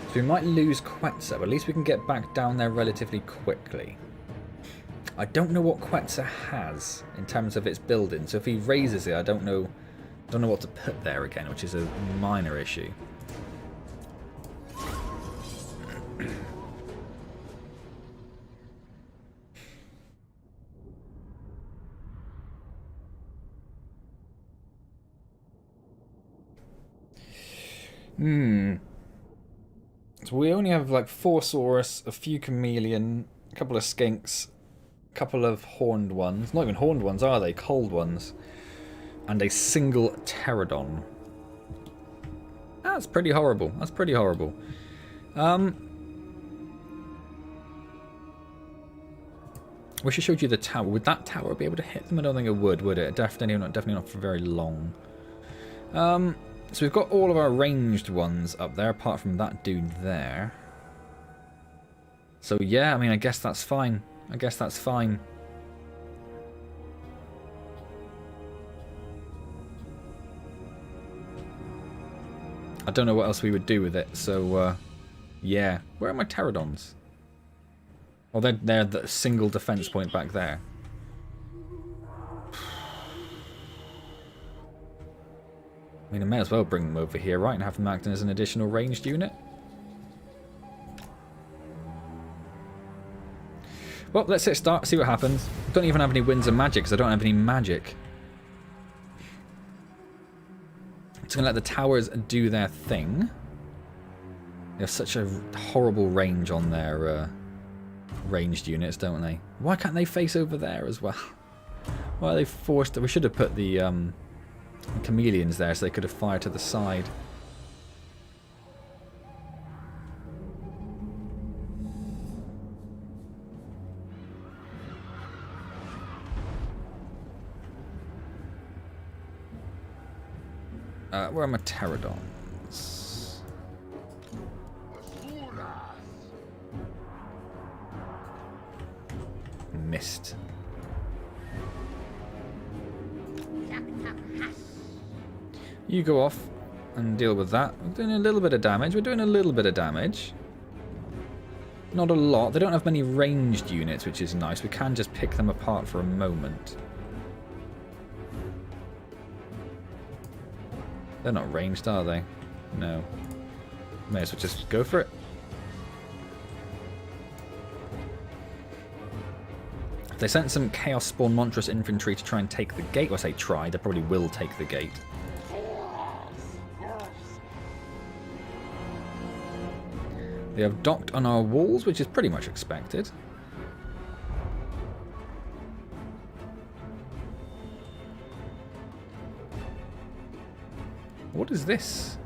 So we might lose Quetzal, but at least we can get back down there relatively quickly. I don't know what Quetzal has in terms of its building, so if he raises it, I don't know what to put there again, which is a minor issue. So we only have like 4 Saurus, a few Chameleon, a couple of Skinks, a couple of horned ones. Not even horned ones, are they? Cold ones. And a single Pterodon. That's pretty horrible. That's pretty horrible. Wish I showed you the tower. Would that tower be able to hit them? I don't think it would it? Definitely not for very long. So we've got all of our ranged ones up there, apart from that dude there. So yeah, I mean, I guess that's fine. I guess that's fine. I don't know what else we would do with it, so yeah. Where are my Pterodons? Oh, they're the single defense point back there. I mean, I may as well bring them over here, right, and have them acting as an additional ranged unit. Well, let's hit start, see what happens. I don't even have any winds of magic, because I don't have any magic. Just going to let the towers do their thing. They have such a horrible range on their ranged units, don't they? Why can't they face over there as well? Why are they forced to... We should have put the chameleons there so they could have fired to the side. Where are my Pterodons? Missed. You go off and deal with that. We're doing a little bit of damage. We're doing a little bit of damage. Not a lot. They don't have many ranged units, which is nice. We can just pick them apart for a moment. They're not ranged, are they? No. May as well just go for it. They sent some Chaos Spawn Monstrous Infantry to try and take the gate. Well, I say try. They probably will take the gate. They have docked on our walls, which is pretty much expected. What is this?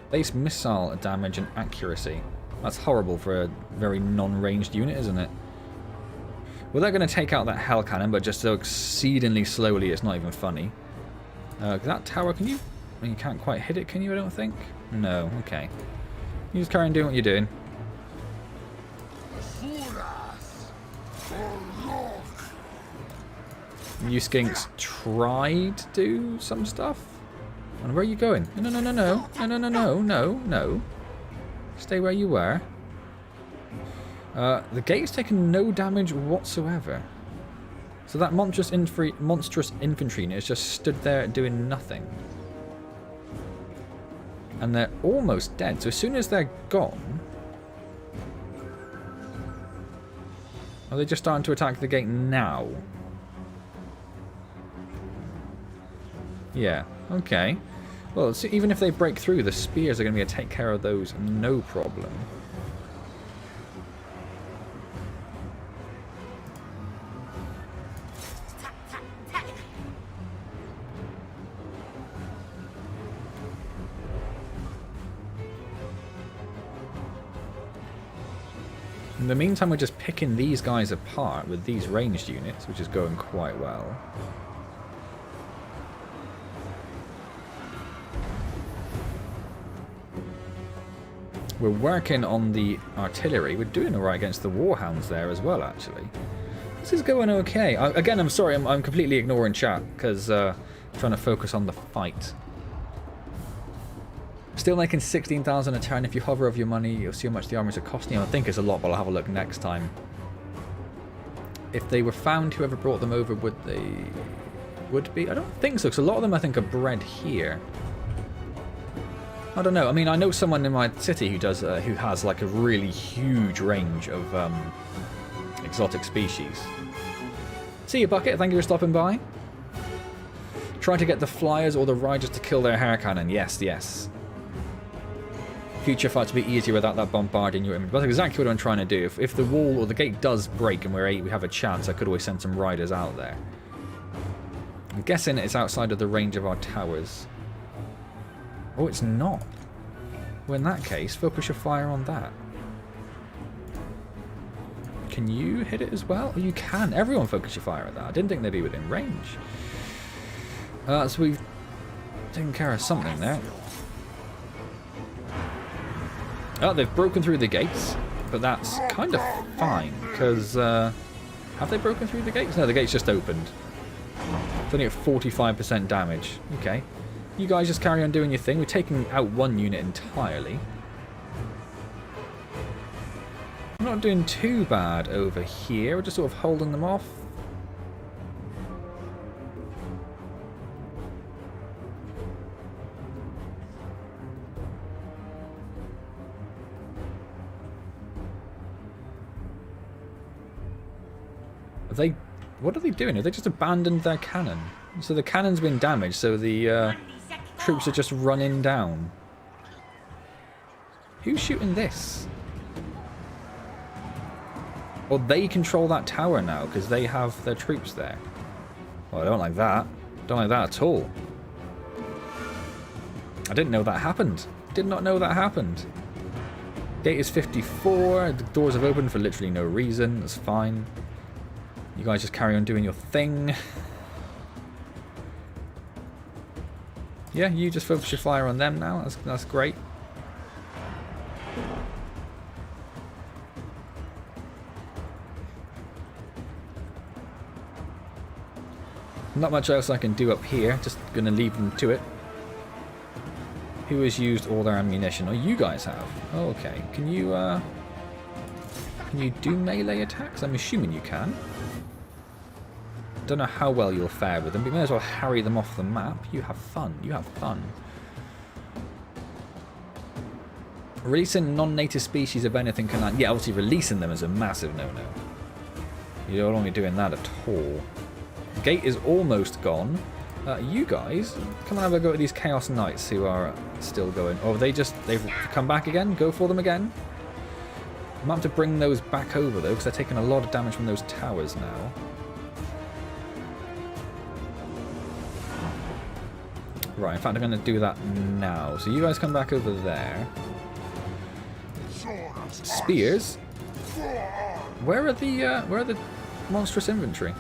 Base missile damage and accuracy. That's horrible for a very non-ranged unit, isn't it? Well, they're going to take out that Hell Cannon, but just so exceedingly slowly it's not even funny. That tower, can you... I mean, you can't quite hit it, can you, I don't think? No, okay. You just carry on doing what you're doing. You skinks try to do some stuff? And where are you going? No, no, no, no, no, no, no, no, no, no. Stay where you were. The gate's taken no damage whatsoever. So that monstrous infantry unit has just stood there doing nothing. And they're almost dead. So as soon as they're gone... Are they just starting to attack the gate now? Yeah, okay. Well, so even if they break through, the spears are going to be able to take care of those, no problem. the meantime, we're just picking these guys apart with these ranged units, which is going quite well. We're working on the artillery. We're doing alright against the warhounds there as well, actually. This is going okay. Again, I'm sorry, I'm completely ignoring chat, because trying to focus on the fight. Still making 16,000 a turn. If you hover over your money, you'll see how much the armors are costing you. I think it's a lot, but I'll have a look next time. If they were found, whoever brought them over, would they... would be? I don't think so, because a lot of them, I think, are bred here. I don't know. I mean, I know someone in my city who does, who has like a really huge range of exotic species. See you, Bucket. Thank you for stopping by. Trying to get the flyers or the riders to kill their hair cannon. Yes, yes. Future fight to be easier without that bombarding your image. That's exactly what I'm trying to do. If the wall or the gate does break and we have a chance, I could always send some riders out there. I'm guessing it's outside of the range of our towers. Oh, it's not. Well, in that case, focus your fire on that. Can you hit it as well? Oh, you can. Everyone focus your fire at that. I didn't think they'd be within range. So we've taken care of something there. Oh, they've broken through the gates, but that's kind of fine, because... have they broken through the gates? No, the gates just opened. It's only at 45% damage. Okay. You guys just carry on doing your thing. We're taking out one unit entirely. We're not doing too bad over here. We're just sort of holding them off. Are they... what are they doing? Have they just abandoned their cannon? So the cannon's been damaged, so the troops are just running down. Who's shooting this? Well, they control that tower now, because they have their troops there. Well, I don't like that. Don't like that at all. I didn't know that happened. Did not know that happened. Gate is 54. The doors have opened for literally no reason. That's fine. You guys just carry on doing your thing. Yeah, you just focus your fire on them now. That's great. Not much else I can do up here. Just going to leave them to it. Who has used all their ammunition? Oh, you guys have. Oh, okay. Can you do melee attacks? I'm assuming you can. Don't know how well you'll fare with them, but you may as well harry them off the map. You have fun. You have fun. Releasing non-native species of anything can... yeah, obviously releasing them is a massive no-no. You don't want to be doing that at all. Gate is almost gone. You guys, come and have a go at these Chaos Knights who are still going. Oh, they've come back again? Go for them again? I might have to bring those back over, though, because they're taking a lot of damage from those towers now. Right, in fact, I'm going to do that now. So you guys come back over there. Spears? Where are the monstrous infantry?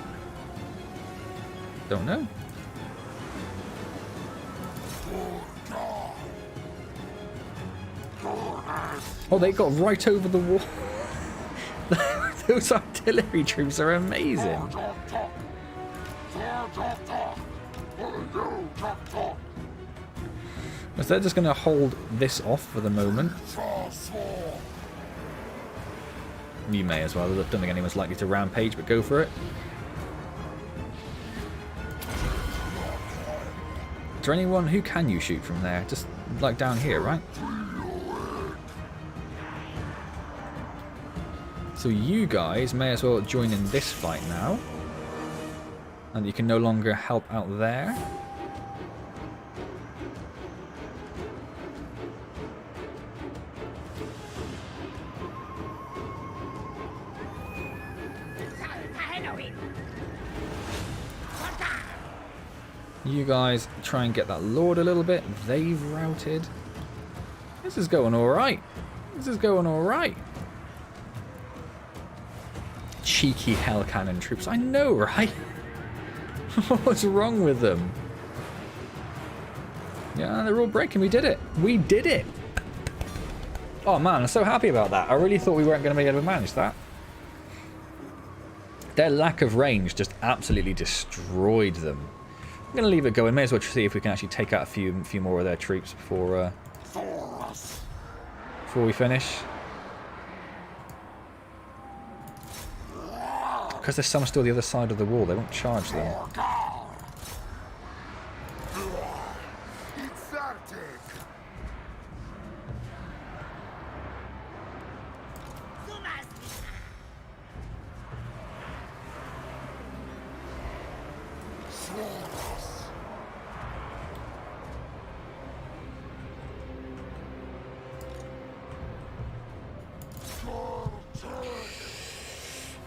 Don't know. Oh, they got right over the wall. Those artillery troops are amazing. So they're just going to hold this off for the moment. You may as well. I don't think anyone's likely to rampage, but go for it. Is there anyone who can you shoot from there? Just like down here, right? So you guys may as well join in this fight now. And you can no longer help out there. You guys try and get that lord a little bit. They've routed. This is going alright. This is going alright. Cheeky hell cannon troops. I know, right? What's wrong with them? Yeah, they're all breaking. We did it. We did it. Oh man, I'm so happy about that. I really thought we weren't going to be able to manage that. Their lack of range just absolutely destroyed them. I'm going to leave it going. May as well see if we can actually take out a few more of their troops before we finish. Because there's some still the other side of the wall, they won't charge them.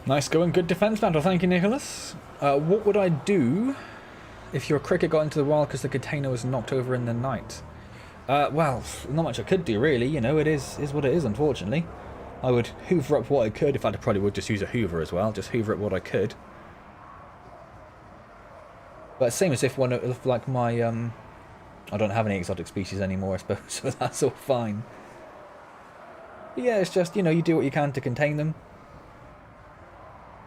Nice going, good defense battle, thank you, Nicholas. What would I do if your cricket got into the wild because the container was knocked over in the night? Well, not much I could do really, you know, it is what it is, unfortunately. I would hoover up what I could. In fact, I probably would just use a hoover as well, just hoover up what I could. But same as if one of like my, I don't have any exotic species anymore, I suppose, so that's all fine. But yeah, it's just, you know, you do what you can to contain them.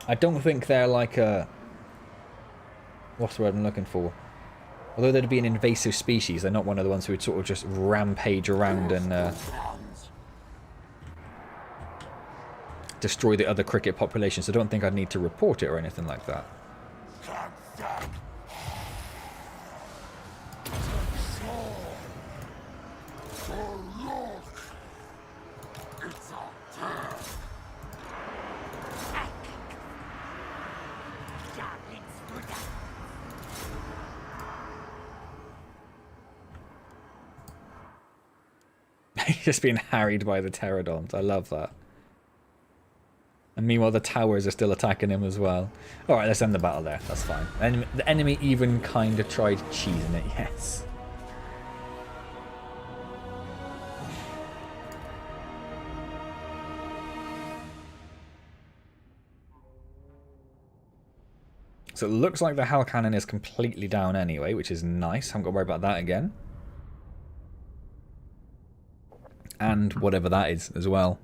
I don't think they're like a... What's the word I'm looking for? Although they'd be an invasive species, they're not one of the ones who would sort of just rampage around and destroy the other cricket populations. So I don't think I'd need to report it or anything like that. Just being harried by the pterodons. I love that. And meanwhile, the towers are still attacking him as well. Alright, let's end the battle there. That's fine. The enemy even kind of tried cheesing it, yes. So it looks like the Hell Cannon is completely down anyway, which is nice. Haven't got to worry about that again. And whatever that is as well.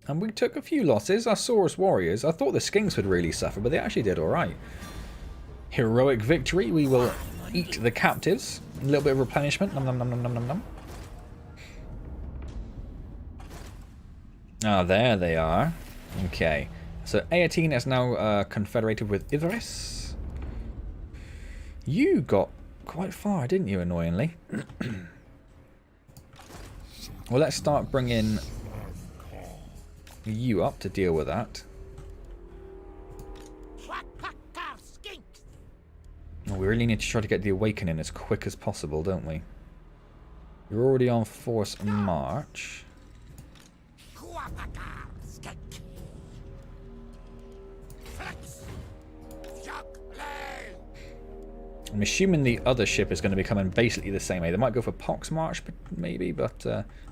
And we took a few losses. Our Saurus warriors, I thought the Skinks would really suffer, but they actually did alright. Heroic victory. We will eat the captives. A little bit of replenishment. Nom nom nom nom nom nom nom. Ah, there they are. Okay. So Aetine is now confederated with Idris. You got quite far, didn't you, annoyingly? Well, let's start bringing you up to deal with that. Oh, we really need to try to get the awakening as quick as possible, don't we? You're already on force march. I'm assuming the other ship is going to be coming basically the same way. They might go for Pox March, maybe, but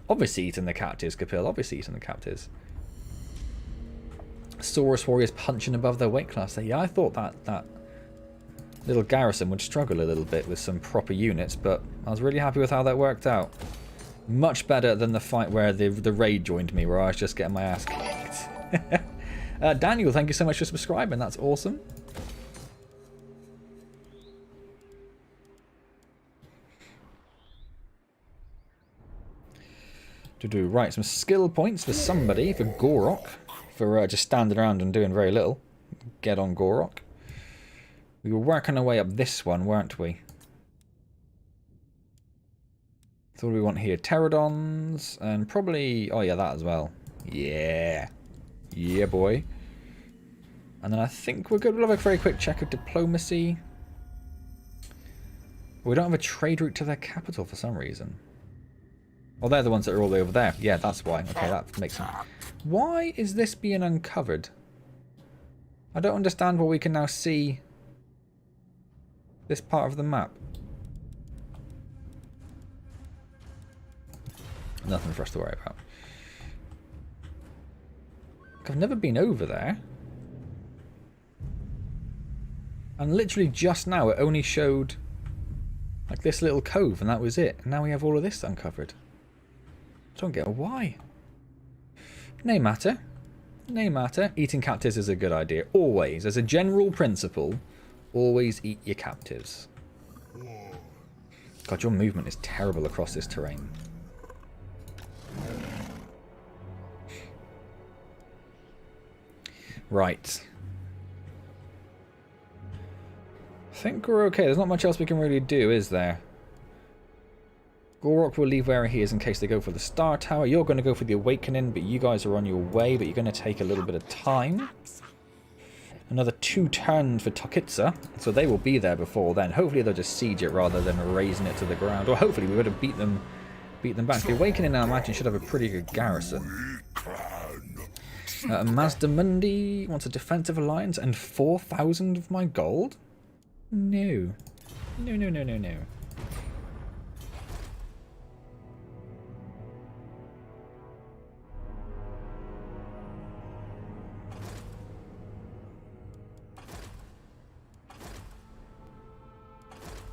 obviously eating the captives, Capil. Obviously eating the captives. Saurus warriors punching above their weight class there. Yeah, I thought that little garrison would struggle a little bit with some proper units, but I was really happy with how that worked out. Much better than the fight where the raid joined me, where I was just getting my ass kicked. Daniel, thank you so much for subscribing. That's awesome. Right, some skill points for somebody, for Gor-Rok, for just standing around and doing very little. Get on Gor-Rok. We were working our way up this one, weren't we? So what do we want here? Pterodons, and probably... Oh yeah, that as well. Yeah. Yeah, boy. And then I think we're good. We'll have a very quick check of diplomacy. We don't have a trade route to their capital for some reason. Oh, they're the ones that are all the way over there. Yeah, that's why. Okay, that makes sense. Why is this being uncovered? I don't understand why we can now see this part of the map. Nothing for us to worry about. I've never been over there. And literally just now it only showed like this little cove and that was it. And now we have all of this uncovered. I don't get why. No matter. No matter. Eating captives is a good idea. Always. As a general principle, always eat your captives. God, your movement is terrible across this terrain. Right. I think we're okay. There's not much else we can really do, is there? Gor-Rok will leave where he is in case they go for the Star Tower. You're going to go for the Awakening, but you guys are on your way, but you're going to take a little bit of time. Another 2 turns for Tokitsa, so they will be there before then. Hopefully they'll just siege it rather than razing it to the ground. Or hopefully we would have beat them back. The Awakening, I imagine, should have a pretty good garrison. Mazdamundi wants a defensive alliance and 4,000 of my gold? No. No, no, no, no, no.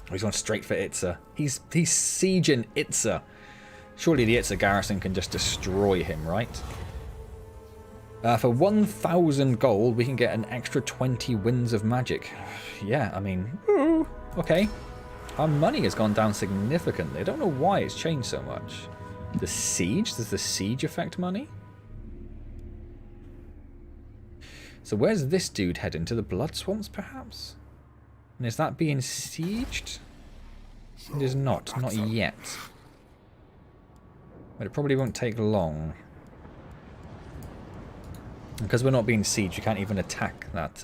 Oh, he's going straight for Itza. He's sieging Itza. Surely the Itza garrison can just destroy him, right? For 1,000 gold, we can get an extra 20 winds of magic. Yeah, I mean, ooh, okay. Our money has gone down significantly. I don't know why it's changed so much. The siege? Does the siege affect money? So where's this dude heading? To the Blood Swamps, perhaps? And is that being sieged? It is not yet. But it probably won't take long. Because we're not being sieged, you can't even attack that,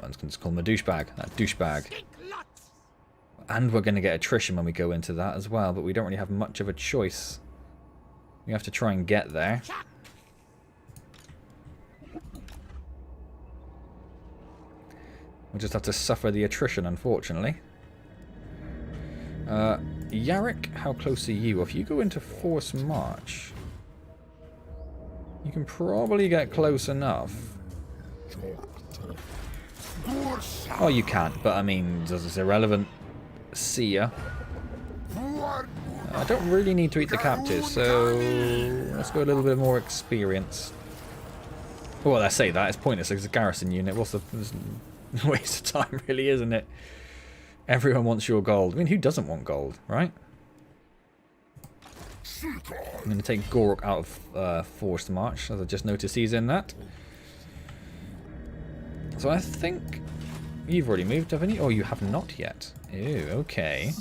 one's going to call him a douchebag, that douchebag. And we're going to get attrition when we go into that as well, but we don't really have much of a choice. We have to try and get there. We'll just have to suffer the attrition, unfortunately. Yarrick, how close are you? If you go into force march, you can probably get close enough. Oh, you can't, but I mean, it's irrelevant. See ya. I don't really need to eat the captives, so let's go a little bit more experience. Well, I say that, it's pointless, it's a garrison unit. What's the waste of time, really, isn't it? Everyone wants your gold. I mean, who doesn't want gold, right? I'm going to take Gor-Rok out of forced march, as I just noticed he's in that. So I think you've already moved, haven't you? Oh, you have not yet. Ew, okay.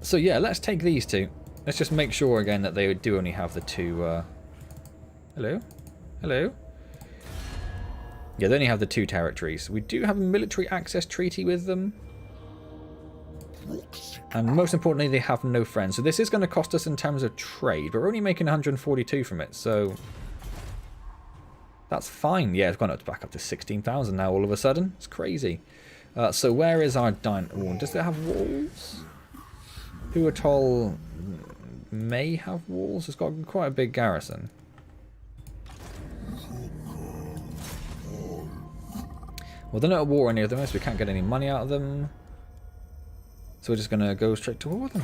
So yeah, let's take these two. Let's just make sure again that they do only have the two. Hello? Hello? Yeah, they only have the 2 territories. We do have a military access treaty with them. And most importantly, they have no friends. So this is going to cost us in terms of trade. But we're only making 142 from it, so that's fine. Yeah, it's gone up back up to 16,000 now all of a sudden. It's crazy. So where is our oh, does it have walls? Huatol may have walls. It's got quite a big garrison. Well, they're not at war any of them, so we can't get any money out of them. So we're just going to go straight to war with them.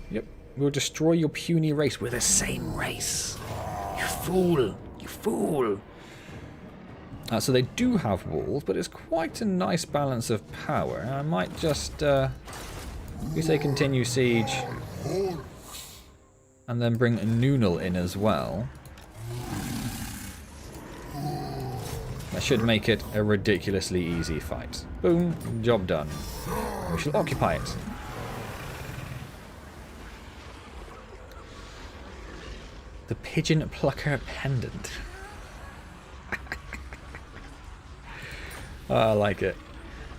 Yep. We'll destroy your puny race. We're the same race. You fool. You fool. So they do have walls, but it's quite a nice balance of power. I might just, we say continue siege. And then bring Nunal in as well. That should make it a ridiculously easy fight. Boom, job done. We shall occupy it. The Pigeon Plucker Pendant. Oh, I like it.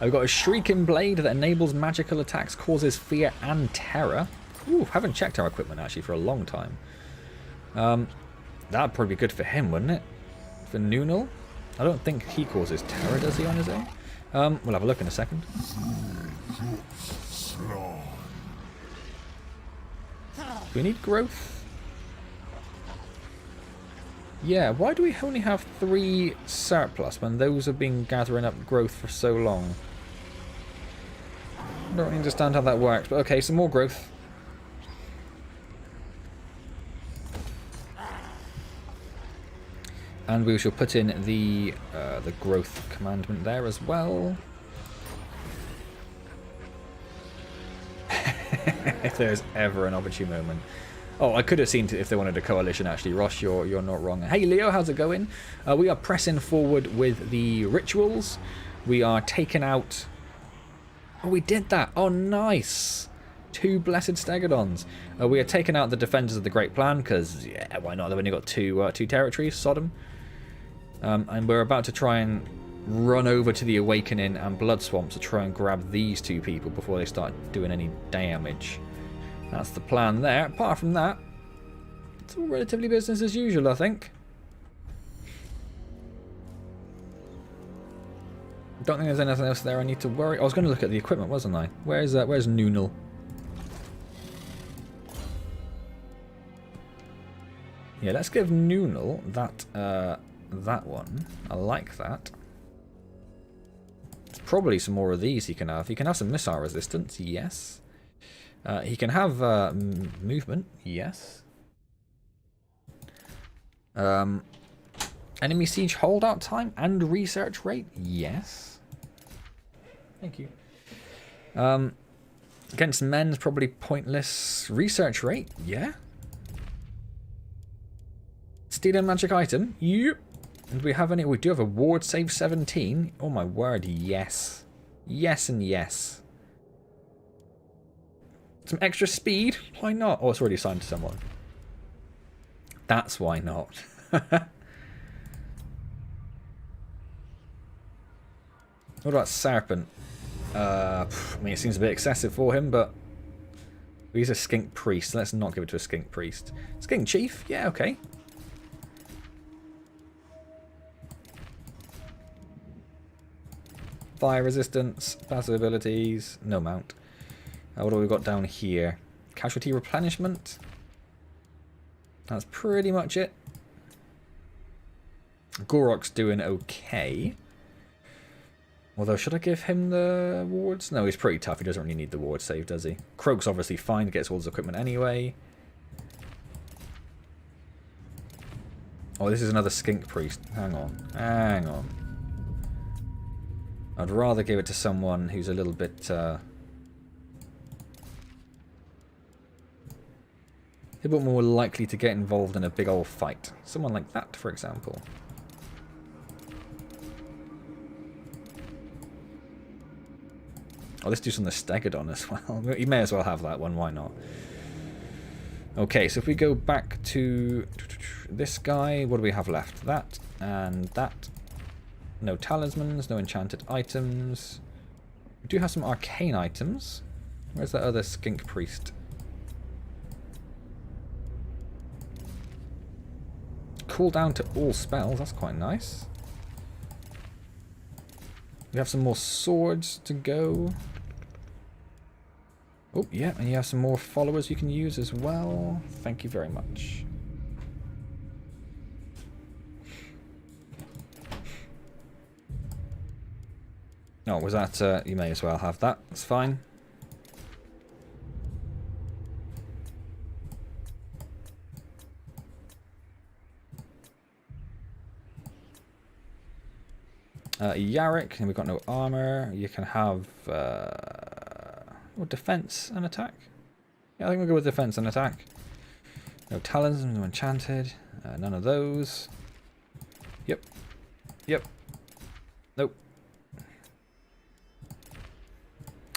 I've got a Shrieking Blade that enables magical attacks, causes fear and terror. Ooh, haven't checked our equipment actually for a long time. That'd probably be good for him, wouldn't it? For Nunal? I don't think he causes terror, does he, on his own? We'll have a look in a second. Do we need growth? Yeah, why do we only have 3 surplus when those have been gathering up growth for so long? I don't really understand how that works, but okay, some more growth. And we shall put in the growth commandment there as well. If there's ever an opportune moment. Oh, I could have seen if they wanted a coalition, actually. Ross, you're not wrong. Hey, Leo, how's it going? We are pressing forward with the rituals. We are taking out... Oh, we did that. Oh, nice. 2 blessed stegodons. We are taking out the defenders of the Great Plan, because, yeah, why not? They've only got two territories, Sodom. And we're about to try and run over to the Awakening and Blood Swamp to try and grab these 2 people before they start doing any damage. That's the plan there. Apart from that, it's all relatively business as usual, I think. Don't think there's anything else there I need to worry. I was going to look at the equipment, wasn't I? Where's Noonal? Yeah, let's give Noonal that one. I like that. There's probably some more of these he can have. He can have some missile resistance, yes. He can have movement, yes. Enemy siege holdout time and research rate, yes. Thank you. Against men's probably pointless. Research rate, yeah. Steal a magic item, yep. And we have any? We do have a ward save 17. Oh my word, yes. Yes and yes. Some extra speed? Why not? Oh, it's already assigned to someone. That's why not. What about Serpent? I mean, it seems a bit excessive for him, but he's a skink priest. Let's not give it to a skink priest. Skink chief? Yeah, okay. Fire resistance, passive abilities, no mount. What do we got down here? Casualty replenishment. That's pretty much it. Gor-Rok's doing okay. Although, should I give him the wards? No, he's pretty tough. He doesn't really need the ward save, does he? Kroak's obviously fine. He gets all his equipment anyway. Oh, this is another skink priest. Hang on. Hang on. I'd rather give it to someone who's a little bit... a bit more likely to get involved in a big old fight. Someone like that, for example. Oh, let's do some of the Stegodon as well. You may as well have that one, why not? Okay, so if we go back to this guy, what do we have left? That and that. No talismans, no enchanted items. We do have some arcane items. Where's that other skink priest? Cool down to all spells, that's quite nice. We have some more swords to go. Oh, yeah, and you have some more followers you can use as well. Thank you very much. Oh, was that... you may as well have that. That's fine. Yarrick, and we've got no armor. You can have... defense and attack. Yeah, I think we'll go with defense and attack. No talons, no enchanted. None of those. Yep. Yep. Nope.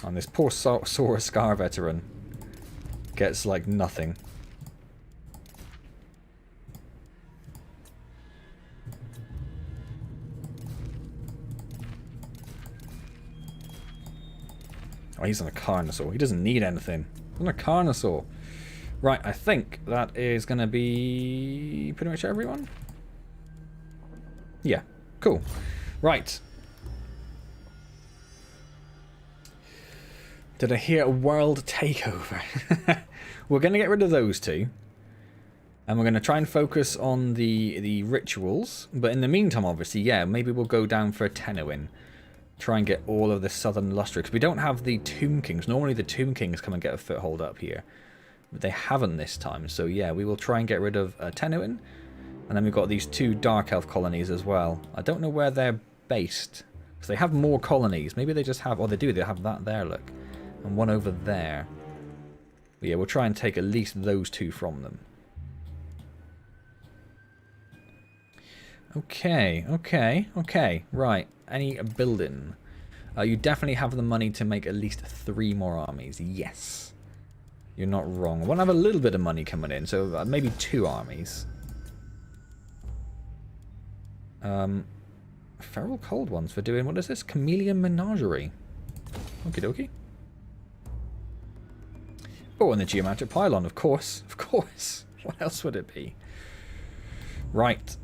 And this poor Sora Scar veteran gets like nothing. Oh, he's on a Carnosaur. He doesn't need anything. He's on a Carnosaur. Right, I think that is going to be pretty much everyone. Yeah, cool. Right. Did I hear a world takeover? We're going to get rid of those two. And we're going to try and focus on the rituals. But in the meantime, obviously, yeah, maybe we'll go down for a Tenowin. Try and get all of the Southern Luster. Because we don't have the Tomb Kings. Normally the Tomb Kings come and get a foothold up here. But they haven't this time. So yeah, we will try and get rid of Tenowin. And then we've got these 2 Dark Elf colonies as well. I don't know where they're based. Because they have more colonies. Maybe they just have... Oh, they do. They have that there, look. And one over there. But yeah, we'll try and take at least those 2 from them. Okay, right. Any building? You definitely have the money to make at least 3 more armies. Yes. You're not wrong. I want to have a little bit of money coming in, so maybe 2 armies. Feral Cold Ones for doing, what is this? Chameleon Menagerie. Okie dokie. Oh, and the Geomantic Pylon, of course. Of course. What else would it be? Right.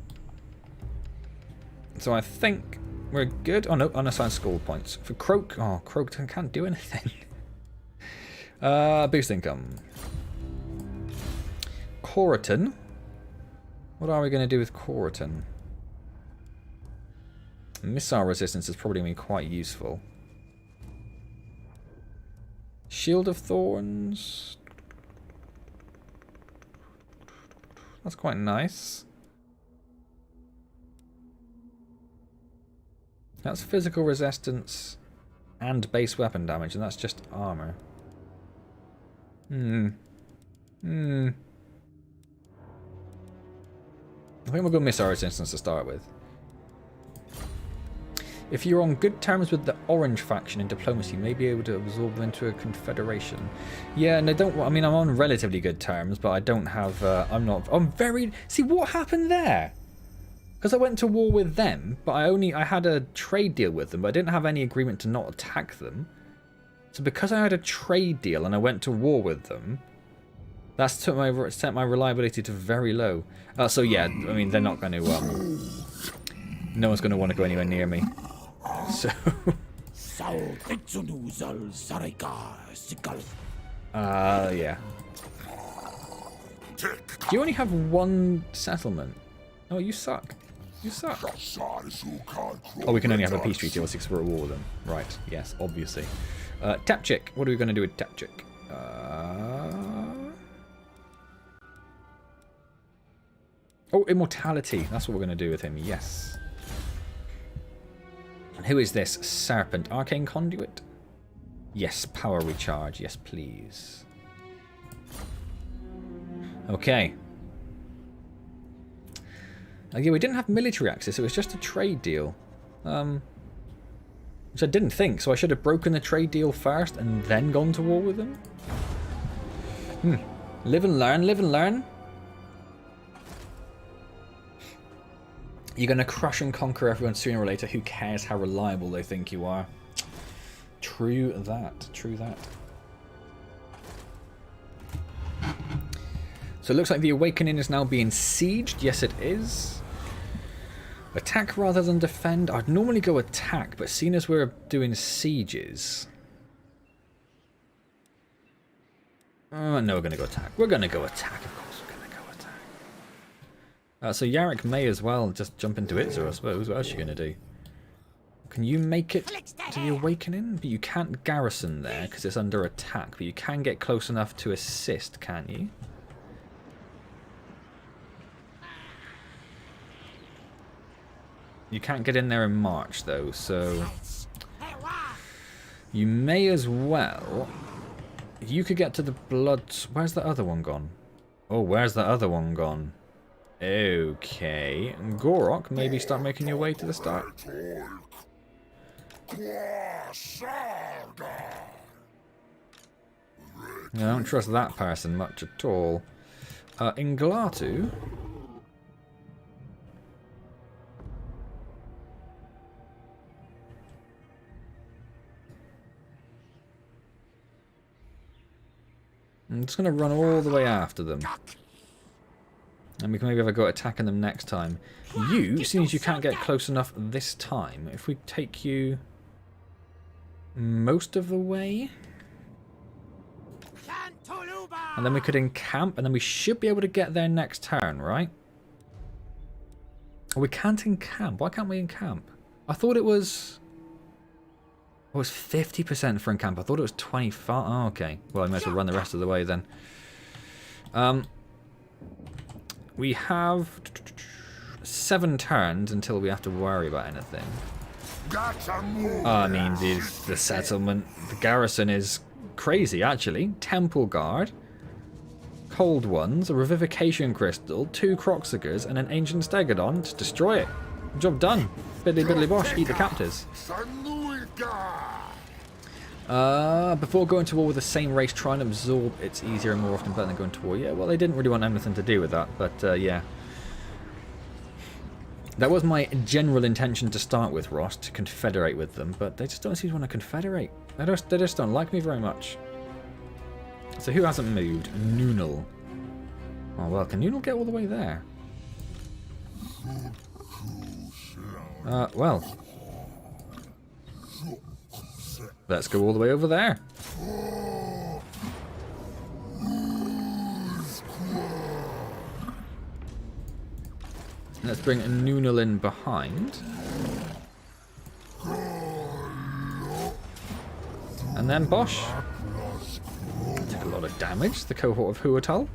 So I think we're good. Oh no, unassigned score points. For Kroak. Oh, Kroak can't do anything. Boost income. Corriton. What are we going to do with Corriton? Missile resistance is probably going to be quite useful. Shield of Thorns. That's quite nice. That's physical resistance and base weapon damage, and that's just armor. I think we'll go missile resistance to start with. If you're on good terms with the Orange faction in diplomacy, you may be able to absorb them into a confederation. Yeah, no, don't. I mean, I'm on relatively good terms, but I don't have. I'm very. See what happened there? Because I went to war with them, but I had a trade deal with them, but I didn't have any agreement to not attack them. So because I had a trade deal and I went to war with them, that's set my reliability to very low. So yeah, I mean they're not going to. No one's going to want to go anywhere near me. So. Yeah. Do you only have 1 settlement? Oh, you suck. You suck. Oh, we can only have a peace treaty or 6 for a war with them. Right, yes, obviously. Tapchik. What are we going to do with Tapchik? Oh, immortality. That's what we're going to do with him, yes. Who is this? Serpent. Arcane Conduit? Yes, power recharge. Yes, please. Okay. Yeah, we didn't have military access. It was just a trade deal. Which I didn't think, so I should have broken the trade deal first and then gone to war with them? Live and learn, live and learn. You're going to crush and conquer everyone sooner or later. Who cares how reliable they think you are? True that. True that. So it looks like the Awakening is now being sieged. Yes, it is. Attack rather than defend. I'd normally go attack, but seeing as we're doing sieges... no, we're going to go attack. We're going to go attack, of course. We're going to go attack. So Yarrick may as well just jump into Itzer, I suppose. What else are you going to do? Can you make it to the Awakening? But you can't garrison there because it's under attack. But you can get close enough to assist, can you? You can't get in there in March, though, so... You may as well... You could get to the Blood... Where's the other one gone? Oh, where's the other one gone? Okay. Gor-Rok, maybe start making your way to the start. I don't trust that person much at all. Inglatu... I'm just going to run all the way after them. And we can maybe have a go at attacking them next time. You, seeing as you can't get close enough this time, if we take you most of the way... And then we could encamp, and then we should be able to get there next turn, right? Oh, we can't encamp. Why can't we encamp? I thought it was... Oh, it was 50% for encamp. I thought it was 25. Oh, okay. Well, I might as well run the rest of the way then. We have 7 turns until we have to worry about anything. I mean, the settlement, the garrison is crazy, actually. Temple Guard, Cold Ones, a Revivification Crystal, 2 Kroxigers, and an Ancient Stegodon to destroy it. Job done. Biddly biddly bosh, eat the captors. Before going to war with the same race, trying to absorb it's easier and more often better than going to war. Yeah, well, they didn't really want anything to do with that, but yeah. That was my general intention to start with, Ross, to confederate with them, but they just don't seem to want to confederate. They just don't like me very much. So who hasn't moved? Noonal. Oh, well, can Noonal get all the way there? Well. Let's go all the way over there. Let's bring Noonal in behind. And then Bosch. Took a lot of damage, the cohort of Huatal.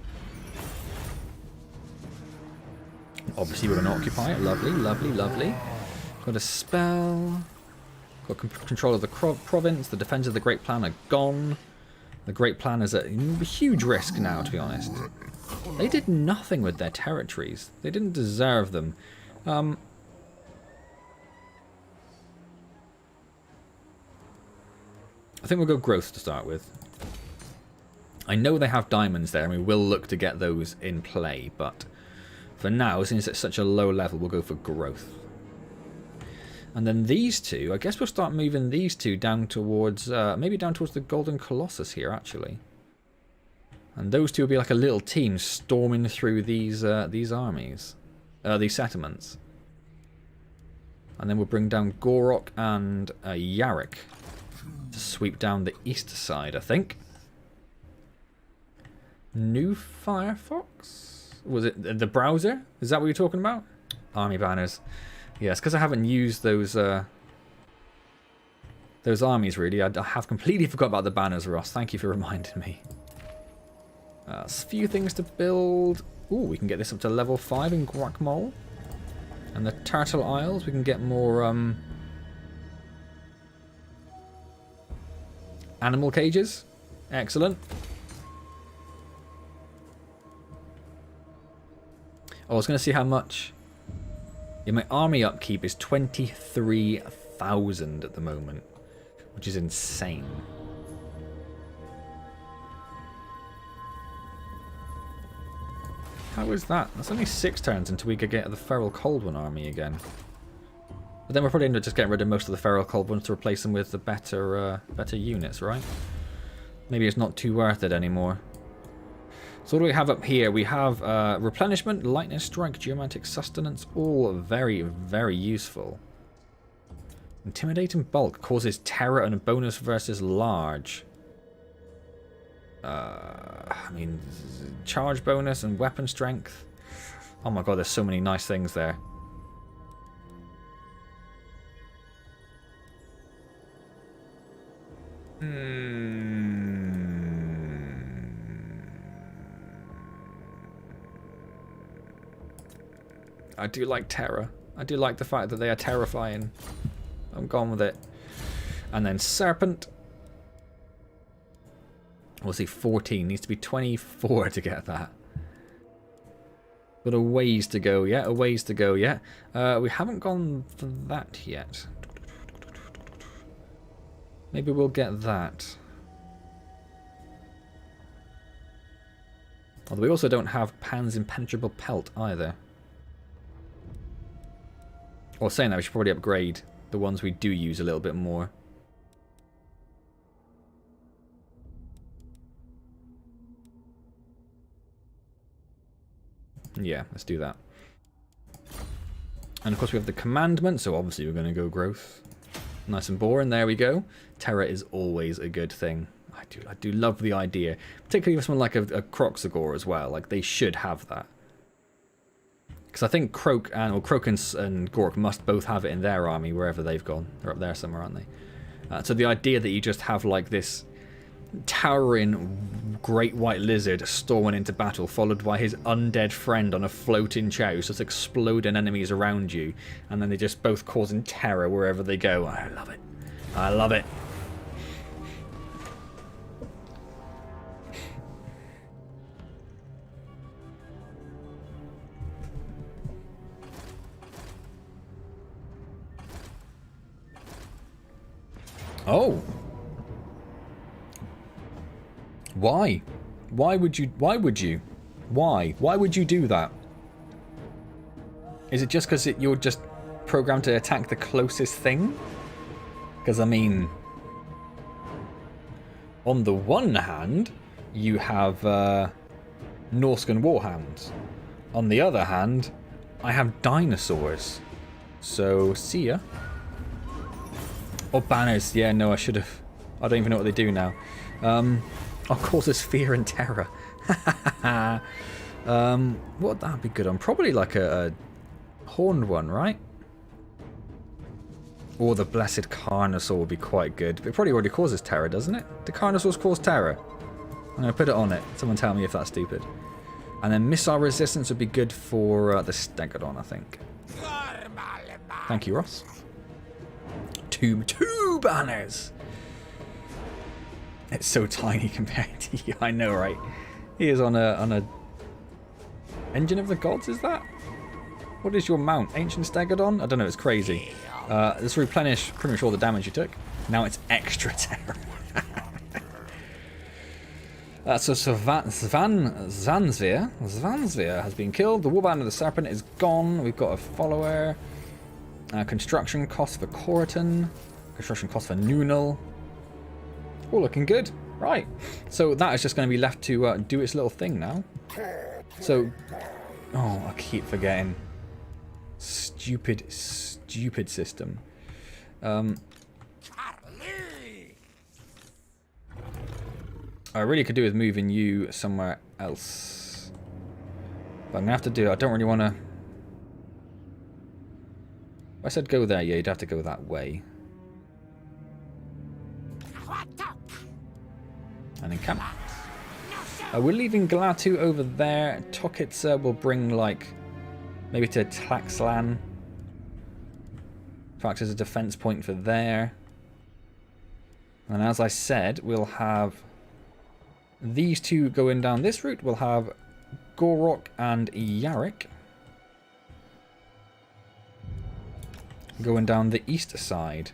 Obviously we're going to occupy it. Lovely, lovely, lovely. Got a spell. Got control of the province. The defense of the Great Plan are gone. The Great Plan is at huge risk now, to be honest. They did nothing with their territories. They didn't deserve them. I think we'll go growth to start with. I know they have diamonds there, and we will look to get those in play, but for now, since it's such a low level, we'll go for growth. And then these two, I guess we'll start moving these two down towards, maybe down towards the Golden Colossus here, actually. And those two will be like a little team storming through these armies, these settlements. And then we'll bring down Gor-Rok and Yarrick to sweep down the east side, I think. New Firefox? Was it the browser? Is that what you're talking about? Army banners. Yes, because I haven't used those armies really. I have completely forgot about the banners, Ross. Thank you for reminding me. A few things to build. Ooh, we can get this up to level 5 in Guacamole. And the Turtle Isles, we can get more animal cages. Excellent. Oh, I was going to see how much. Yeah, my army upkeep is 23,000 at the moment, which is insane. How is that? That's only 6 turns until we could get the Feral Cold One army again. But then we're probably end up just getting rid of most of the Feral Cold Ones to replace them with the better units, right? Maybe it's not too worth it anymore. So what do we have up here? We have replenishment, lightning strike, geomantic sustenance, all very, very useful. Intimidating bulk causes terror and a bonus versus large. I mean, charge bonus and weapon strength. Oh my god, there's so many nice things there. I do like terror. I do like the fact that they are terrifying. I'm gone with it. And then Serpent. We'll see 14. Needs to be 24 to get that. But a ways to go yet. A ways to go yet. We haven't gone for that yet. Maybe we'll get that. Although we also don't have Pan's Impenetrable Pelt either. Well, saying that, we should probably upgrade the ones we do use a little bit more. Yeah, let's do that. And of course we have the commandment, so obviously we're going to go growth. Nice and boring, there we go. Terror is always a good thing. I do love the idea, particularly with someone like a Kroak as well. Like they should have that, because I think Kroak and Gor-Rok must both have it in their army wherever they've gone. They're up there somewhere, aren't they? So the idea that you just have like this towering Great White Lizard storming into battle, followed by his undead friend on a floating chouse, just exploding enemies around you, and then they just both causing terror wherever they go. I love it. I love it. Oh. Why? Why would you? Why would you? Why? Why would you do that? Is it just because you're just programmed to attack the closest thing? Because, I mean, on the one hand, you have Norscan Warhounds. On the other hand, I have dinosaurs. So, see ya. Oh, banners. Yeah, no, I should have. I don't even know what they do now. I'll cause us fear and terror. What would that be good on? Probably like a horned one, right? Or the Blessed Carnosaur would be quite good. But it probably already causes terror, doesn't it? Do Carnosaurs cause terror? I'm going to put it on it. Someone tell me if that's stupid. And then missile resistance would be good for the Stegodon, I think. Thank you, Ross. Two banners! It's so tiny compared to you. I know, right? He is on a Engine of the Gods, is that? What is your mount? Ancient Stegodon? I don't know, it's crazy. Let's replenish pretty much all the damage you took. Now it's extra terror. So Zvansvir has been killed. The Warband of the Serpent is gone. We've got a follower. Construction cost for Corriton. Construction cost for Nunal. All looking good. Right. So that is just going to be left to do its little thing now. So, oh, I keep forgetting. Stupid system. I really could do with moving you somewhere else. But I'm going to have to do it. I don't really want to... If I said go there, yeah, you'd have to go that way. And then camp. We're leaving Glatu over there. Tokitsa will bring, like, maybe to Tlaxlan. In fact, as a defense point for there. And as I said, we'll have these two going down this route. We'll have Gor-Rok and Yarrick going down the east side.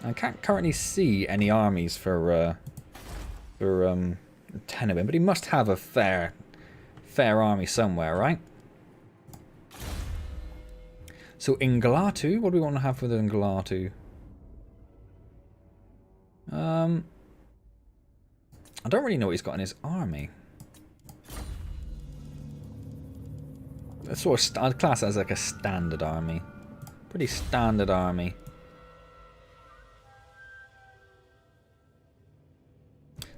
I can't currently see any armies for Tenebin, but he must have a fair army somewhere, right? So Inglatu, what do we want to have for the Inglatu? I don't really know what he's got in his army. It's sort of I'd class it as like a standard army. Pretty standard army.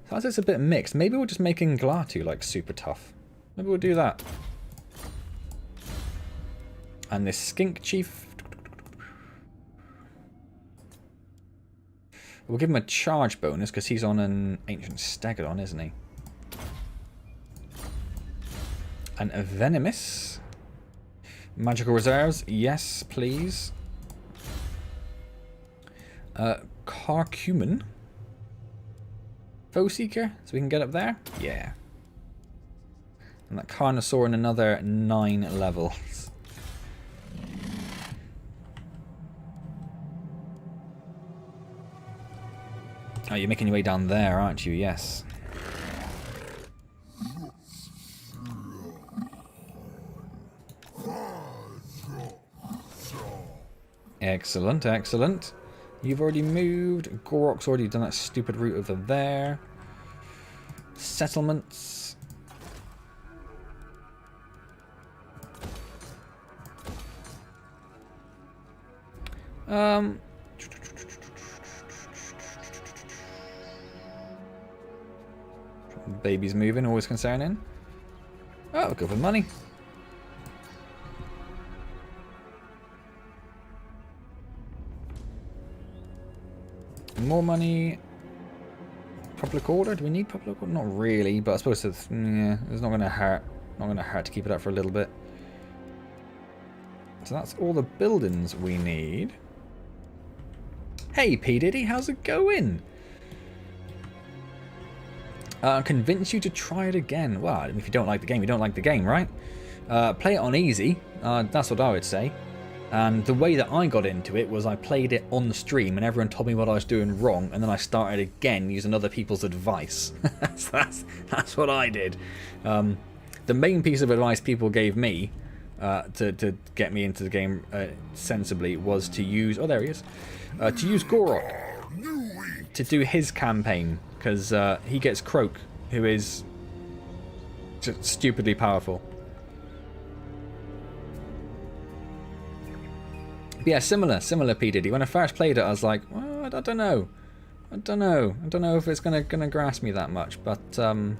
So as it's a bit mixed, maybe we'll just make Inglatu like super tough. Maybe we'll do that. And this Skink Chief, we'll give him a charge bonus because he's on an Ancient Stegodon, isn't he? And a Venomous. Magical reserves, yes, please. Carcumen. Foe Seeker, so we can get up there? Yeah. And that Carnosaur in another 9 levels. Oh, you're making your way down there, aren't you? Yes. Excellent, excellent. You've already moved. Gor-Rok's already done that stupid route over there. Settlements. Baby's moving, always concerning. Oh, good for money. More money. Public order? Do we need public order? Not really, but I suppose it's, yeah, it's not going to hurt. Not going to hurt to keep it up for a little bit. So that's all the buildings we need. Hey, P. Diddy, how's it going? Convince you to try it again. Well, if you don't like the game, you don't like the game, right? Play it on easy. That's what I would say. And the way that I got into it was I played it on the stream and everyone told me what I was doing wrong, and then I started again using other people's advice. that's what I did. The main piece of advice people gave me to get me into the game sensibly was to use... Oh, there he is. To use Gor-Rok to do his campaign, because he gets Kroak, who is just stupidly powerful. But yeah, similar P. Diddy. When I first played it, I was like, well, I don't know. I don't know if it's gonna grasp me that much. But now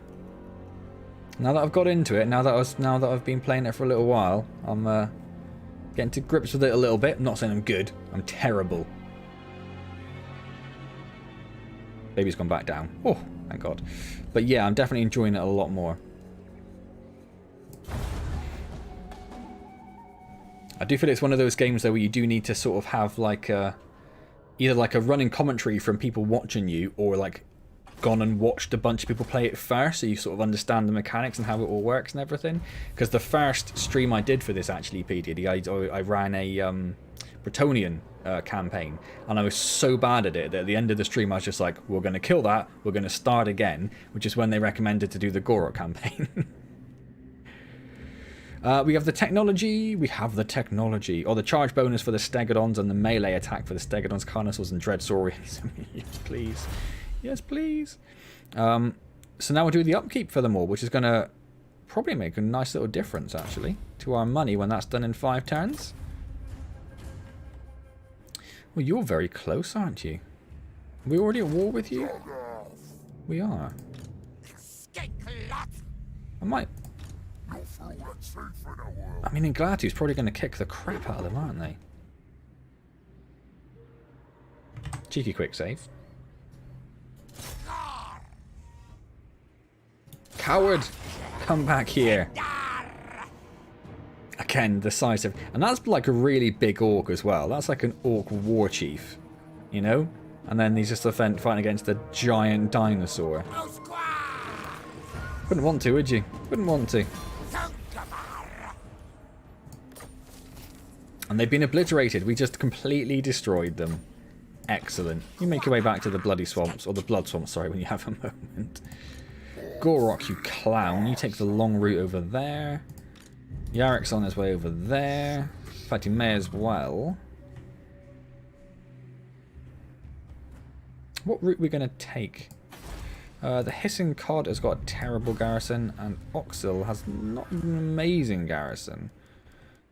that I've got into it, now that I've been playing it for a little while, I'm getting to grips with it a little bit. I'm not saying I'm good. I'm terrible. Baby's gone back down. Oh, thank God. But yeah, I'm definitely enjoying it a lot more. I do feel it's one of those games though where you do need to sort of have like either like a running commentary from people watching you, or like gone and watched a bunch of people play it first, so you sort of understand the mechanics and how it all works and everything. Because the first stream I did for this actually, P. Diddy, I ran a Bretonnian campaign, and I was so bad at it that at the end of the stream I was just like, we're going to kill that, we're going to start again, which is when they recommended to do the Gor-Rok campaign. We have the technology, or the charge bonus for the Stegodons and the melee attack for the Stegodons, Carnosaurs and Dreadsaurians. Yes, please. Yes, please. So now we'll do the upkeep for them all, which is going to probably make a nice little difference, actually, to our money when that's done in 5 turns. Well, you're very close, aren't you? Are we already at war with you? We are. I might... I mean, Inglatu's probably going to kick the crap out of them, aren't they? Cheeky quick save. Coward! Come back here. Again, the size of... And that's like a really big orc as well. That's like an orc war chief. You know? And then he's just fighting against a giant dinosaur. Wouldn't want to, would you? Wouldn't want to. And they've been obliterated. We just completely destroyed them. Excellent. You make your way back to the bloody swamps, or the blood swamps, sorry, when you have a moment. Gor-Rok, you clown. You take the long route over there. Yarek's on his way over there. In fact, he may as well. What route are we going to take? The Hissing Cod has got a terrible garrison, and Oxil has not an amazing garrison.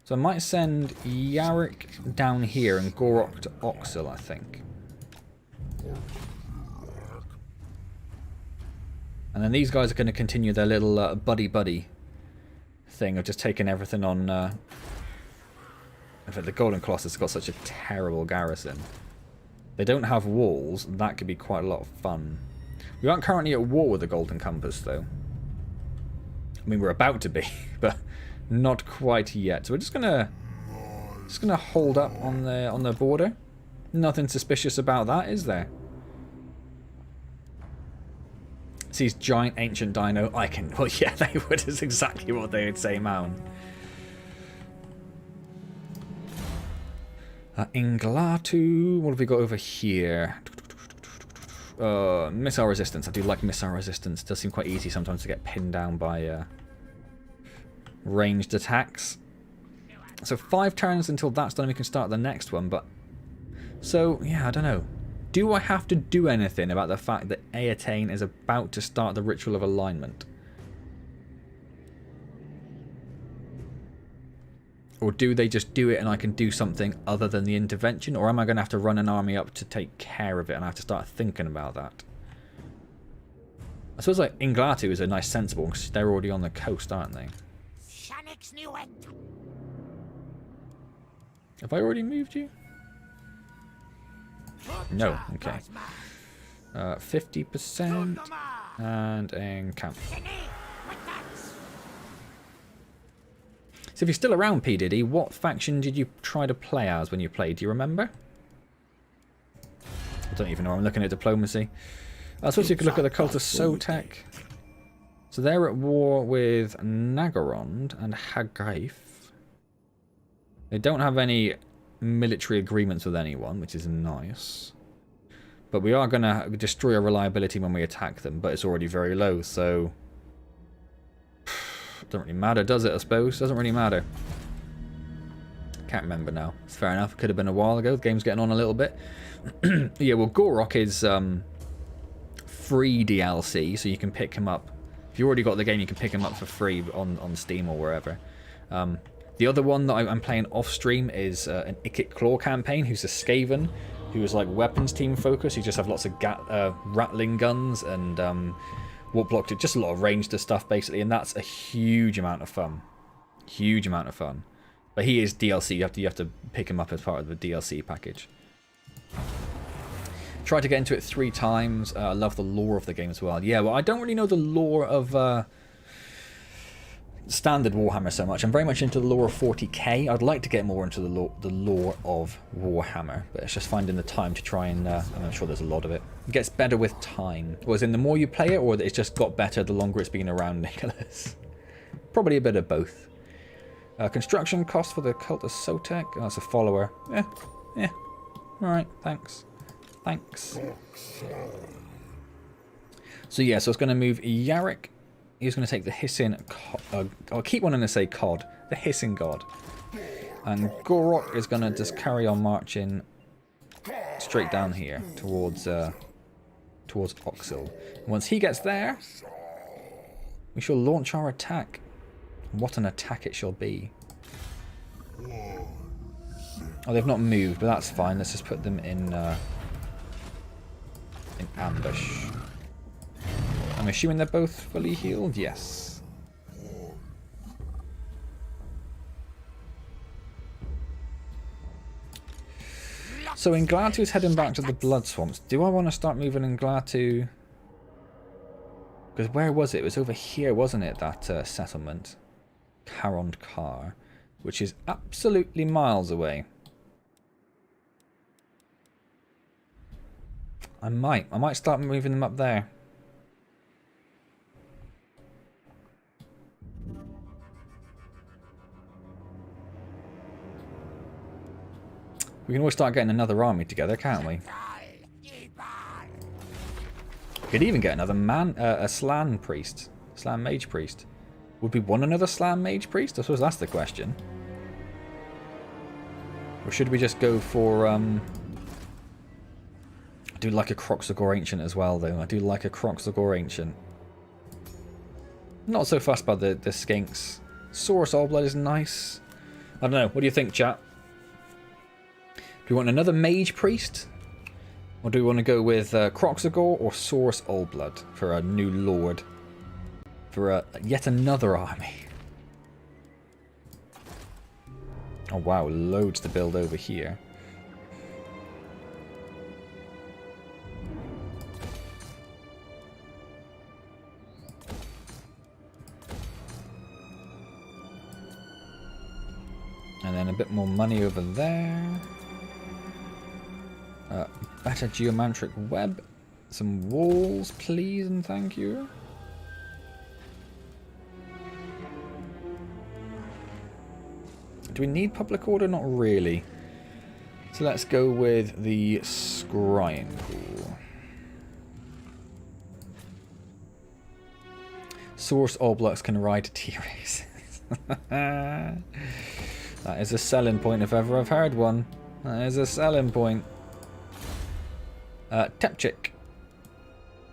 So I might send Yarek down here and Gor-Rok to Oxil, I think. And then these guys are going to continue their little buddy-buddy thing of just taking everything on... In fact, the Golden Colossus has got such a terrible garrison. They don't have walls. That could be quite a lot of fun. We aren't currently at war with the Golden Compass, though. I mean, we're about to be, but not quite yet. So we're just gonna hold up on the border. Nothing suspicious about that, is there? Sees giant ancient dino. I can. Well, yeah, they would. Is exactly what they would say, man. Inglatu. What have we got over here? Missile resistance. I do like missile resistance. It does seem quite easy sometimes to get pinned down by ranged attacks. So 5 turns until that's done and we can start the next one. But so, yeah, I don't know. Do I have to do anything about the fact that Eataine is about to start the Ritual of Alignment? Or do they just do it and I can do something other than the intervention? Or am I going to have to run an army up to take care of it and I have to start thinking about that? I suppose like Inglatu is a nice sensible one because they're already on the coast, aren't they? Have I already moved you? No, okay. 50% and encamp. So if you're still around, P. Diddy, what faction did you try to play as when you played? Do you remember? I don't even know. I'm looking at diplomacy. I suppose you could look at the cult of Sotek. So they're at war with Nagorond and Hagaif. They don't have any military agreements with anyone, which is nice. But we are going to destroy our reliability when we attack them, but it's already very low, so... Doesn't really matter, does it, I suppose? Doesn't really matter. Can't remember now. It's fair enough. Could have been a while ago. The game's getting on a little bit. Yeah, well, Gor-Rok is free DLC, so you can pick him up. If you already got the game, you can pick him up for free on Steam or wherever. The other one that I'm playing off-stream is an Ikit Claw campaign, who's a Skaven, who is like weapons team focused. You just have lots of rattling guns and warp blocked, just a lot of ranged stuff basically, and that's a huge amount of fun. Huge amount of fun. But he is DLC. You have to pick him up as part of the DLC package. Tried to get into it 3 times. I love the lore of the game as well. Yeah, well, I don't really know the lore of standard Warhammer so much. I'm very much into the lore of 40k. I'd like to get more into the lore of Warhammer, but it's just finding the time to try and... I'm sure there's a lot of it. It gets better with time. Was in the more you play it, or it's just got better the longer it's been around, Nicholas? Probably a bit of both. Construction cost for the Cult of Sotek. Oh, that's a follower. Yeah. Alright, thanks. Thanks. So yeah, so it's going to move Yarrick. He's going to take the hissing... I'll keep wanting to say cod. The hissing god. And Gor-Rok is going to just carry on marching straight down here towards Oxil. Once he gets there, we shall launch our attack. What an attack it shall be. Oh, they've not moved, but that's fine. Let's just put them in ambush. I'm assuming they're both fully healed? Yes. So Inglatu's heading back to the Blood Swamps. Do I want to start moving Inglatu? Because where was it? It was over here, wasn't it? That settlement. Karond Kar. Which is absolutely miles away. I might start moving them up there. We can always start getting another army together, can't we? We could even get another a Slan priest. Slan mage priest. Would we want another Slan mage priest? I suppose that's the question. Or should we just go for... I do like a Kroak Gor Ancient as well, though. I do like a Kroak Gor Ancient. Not so fussed by the skinks. Saurus Allblood is nice. I don't know. What do you think, chat? Do we want another mage priest? Or do we want to go with Kroak Gor or Saurus Allblood for a new lord? For yet another army. Oh wow, loads to build over here. And then a bit more money over there. Better geometric web. Some walls, please and thank you. Do we need public order? Not really. So let's go with the scrying pool. Source Oblux can ride T-Races. That is a selling point if ever I've heard one. That is a selling point. Tepchik,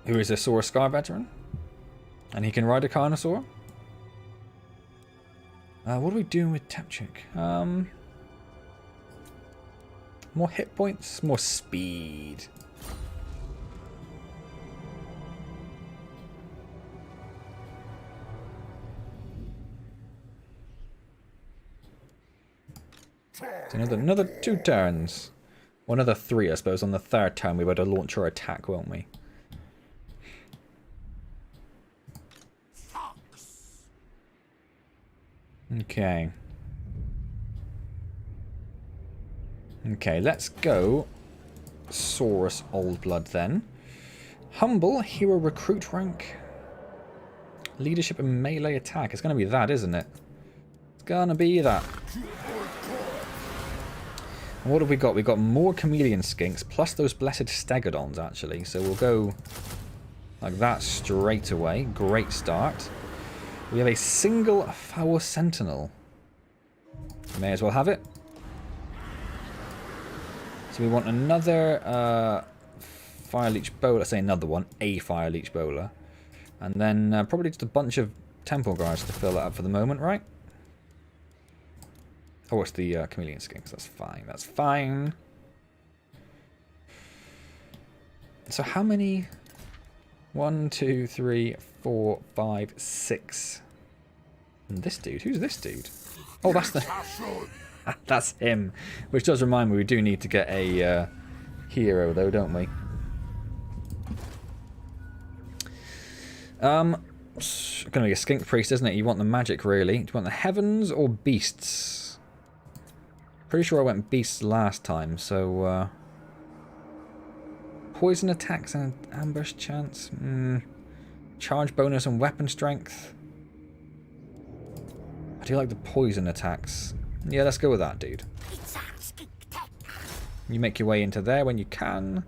who is a Saur Scar veteran. And he can ride a Carnosaur. What are we doing with Tepchik? More hit points, more speed. So another 2 turns. Or another 3, I suppose. On the 3rd turn, we better launch our attack, won't we? Okay. Okay, let's go Saurus Old Blood then. Humble, hero recruit rank. Leadership and melee attack. It's going to be that, isn't it? It's going to be that. And what have we got? We've got more chameleon skinks, plus those blessed stegodons, actually. So we'll go like that straight away. Great start. We have a single foul sentinel. May as well have it. So we want another fire leech bowler. Let's say another one. A fire leech bowler. And then probably just a bunch of temple guards to fill that up for the moment, right? Oh, it's the chameleon skinks. That's fine. That's fine. So how many? 1, 2, 3, 4, 5, 6. And this dude. Who's this dude? Oh, that's the... that's him. Which does remind me we do need to get a hero, though, don't we? It's going to be a skink priest, isn't it? You want the magic, really. Do you want the heavens or beasts? Pretty sure I went beasts last time, so... poison attacks and ambush chance. Charge bonus and weapon strength. I do like the poison attacks. Yeah, let's go with that, dude. You make your way into there when you can.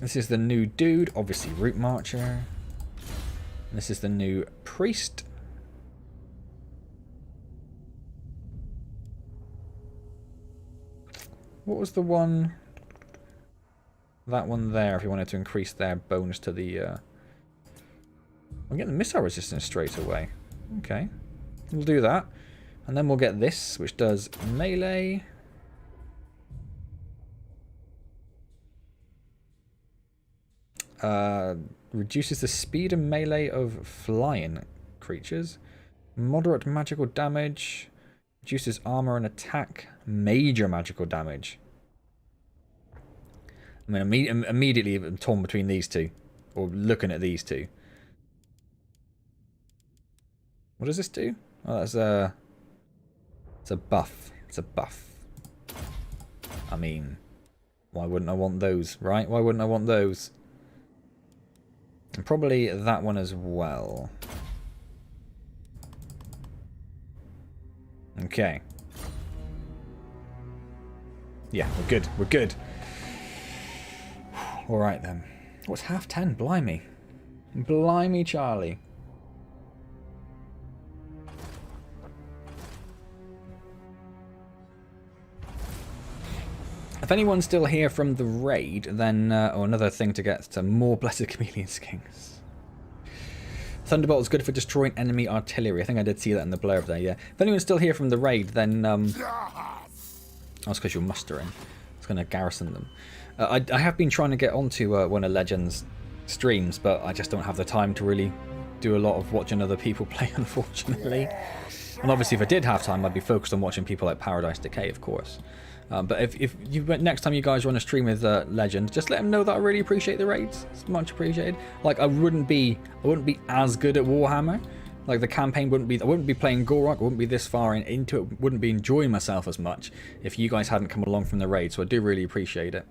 This is the new dude, obviously Root Marcher. This is the new priest. What was the one? That one there, if you wanted to increase their bonus to the... We're getting the missile resistance straight away. Okay. We'll do that. And then we'll get this, which does melee. Reduces the speed and melee of flying creatures. Moderate magical damage. Reduces armor and attack. Major magical damage. I mean, immediately I'm torn between these two. Or looking at these two. What does this do? Oh, that's a... It's a buff. It's a buff. I mean... Why wouldn't I want those, right? Why wouldn't I want those? And probably that one as well. Okay. Yeah, we're good. We're good. Alright then. What's 10:30? Blimey. Blimey, Charlie. If anyone's still here from the raid, then... oh, another thing to get to more Blessed Chameleon Skinks. Thunderbolt is good for destroying enemy artillery. I think I did see that in the blurb there, yeah. If anyone's still here from the raid, then... that's because you're mustering. It's going to garrison them. I have been trying to get onto one of Legends' streams, but I just don't have the time to really do a lot of watching other people play, unfortunately. And obviously, if I did have time, I'd be focused on watching people like Paradise Decay, of course. But if you next time you guys run a stream with Legend, just let them know that I really appreciate the raids. It's much appreciated. Like I wouldn't be as good at Warhammer. Like the campaign wouldn't be. I wouldn't be playing Gor-Rok. I wouldn't be this far into it. Wouldn't be enjoying myself as much if you guys hadn't come along from the raid. So I do really appreciate it.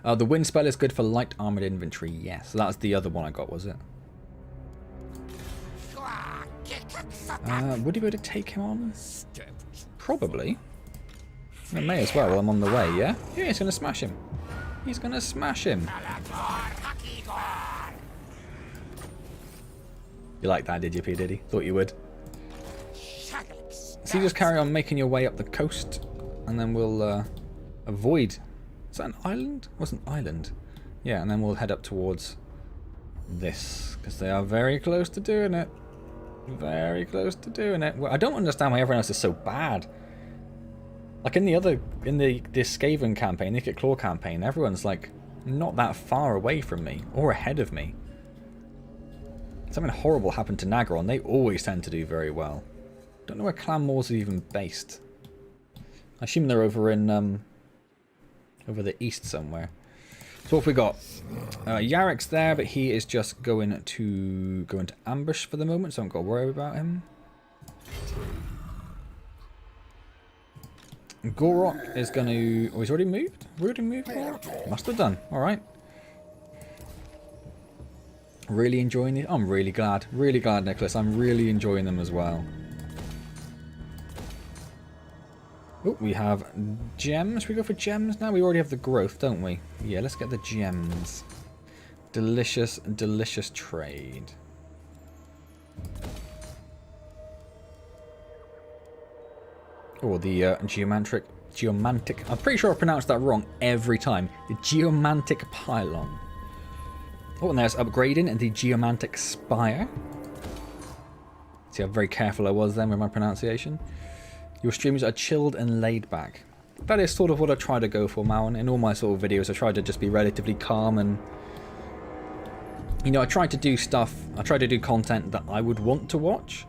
The wind spell is good for light armored infantry. Yes, so that's the other one I got, was it? Would you be able to take him on? Probably. I may as well while I'm on the way, yeah? Yeah, he's going to smash him. He's going to smash him. You like that, did you, P. Diddy? Thought you would. So you just carry on making your way up the coast, and then we'll avoid... Is that an island? It wasn't an island. Yeah, and then we'll head up towards this, because they are very close to doing it. Very close to doing it. Well, I don't understand why everyone else is so bad. Like in this Skaven campaign, the Great Claw campaign, everyone's like not that far away from me or ahead of me. Something horrible happened to Nagron. They always tend to do very well. Don't know where Clan Moors are even based. I assume they're over in over the east somewhere. So what have we got? Yarek's there, but he is just going to go into ambush for the moment, so I don't got to worry about him. Gor-Rok is going to... Oh, he's already moved? Already moved? Must have done. Alright. Really enjoying it. I'm really glad. Really glad, Nicholas. I'm really enjoying them as well. Oh, we have gems. We go for gems now? We already have the growth, don't we? Yeah, let's get the gems. Delicious, delicious trade. Or the geomantic. I'm pretty sure I pronounced that wrong every time. The geomantic pylon. Oh, and there's upgrading the geomantic spire. See how very careful I was then with my pronunciation. Your streams are chilled and laid back. That is sort of what I try to go for, Mauen. In all my sort of videos, I try to just be relatively calm and... You know, I try to do stuff, I try to do content that I would want to watch.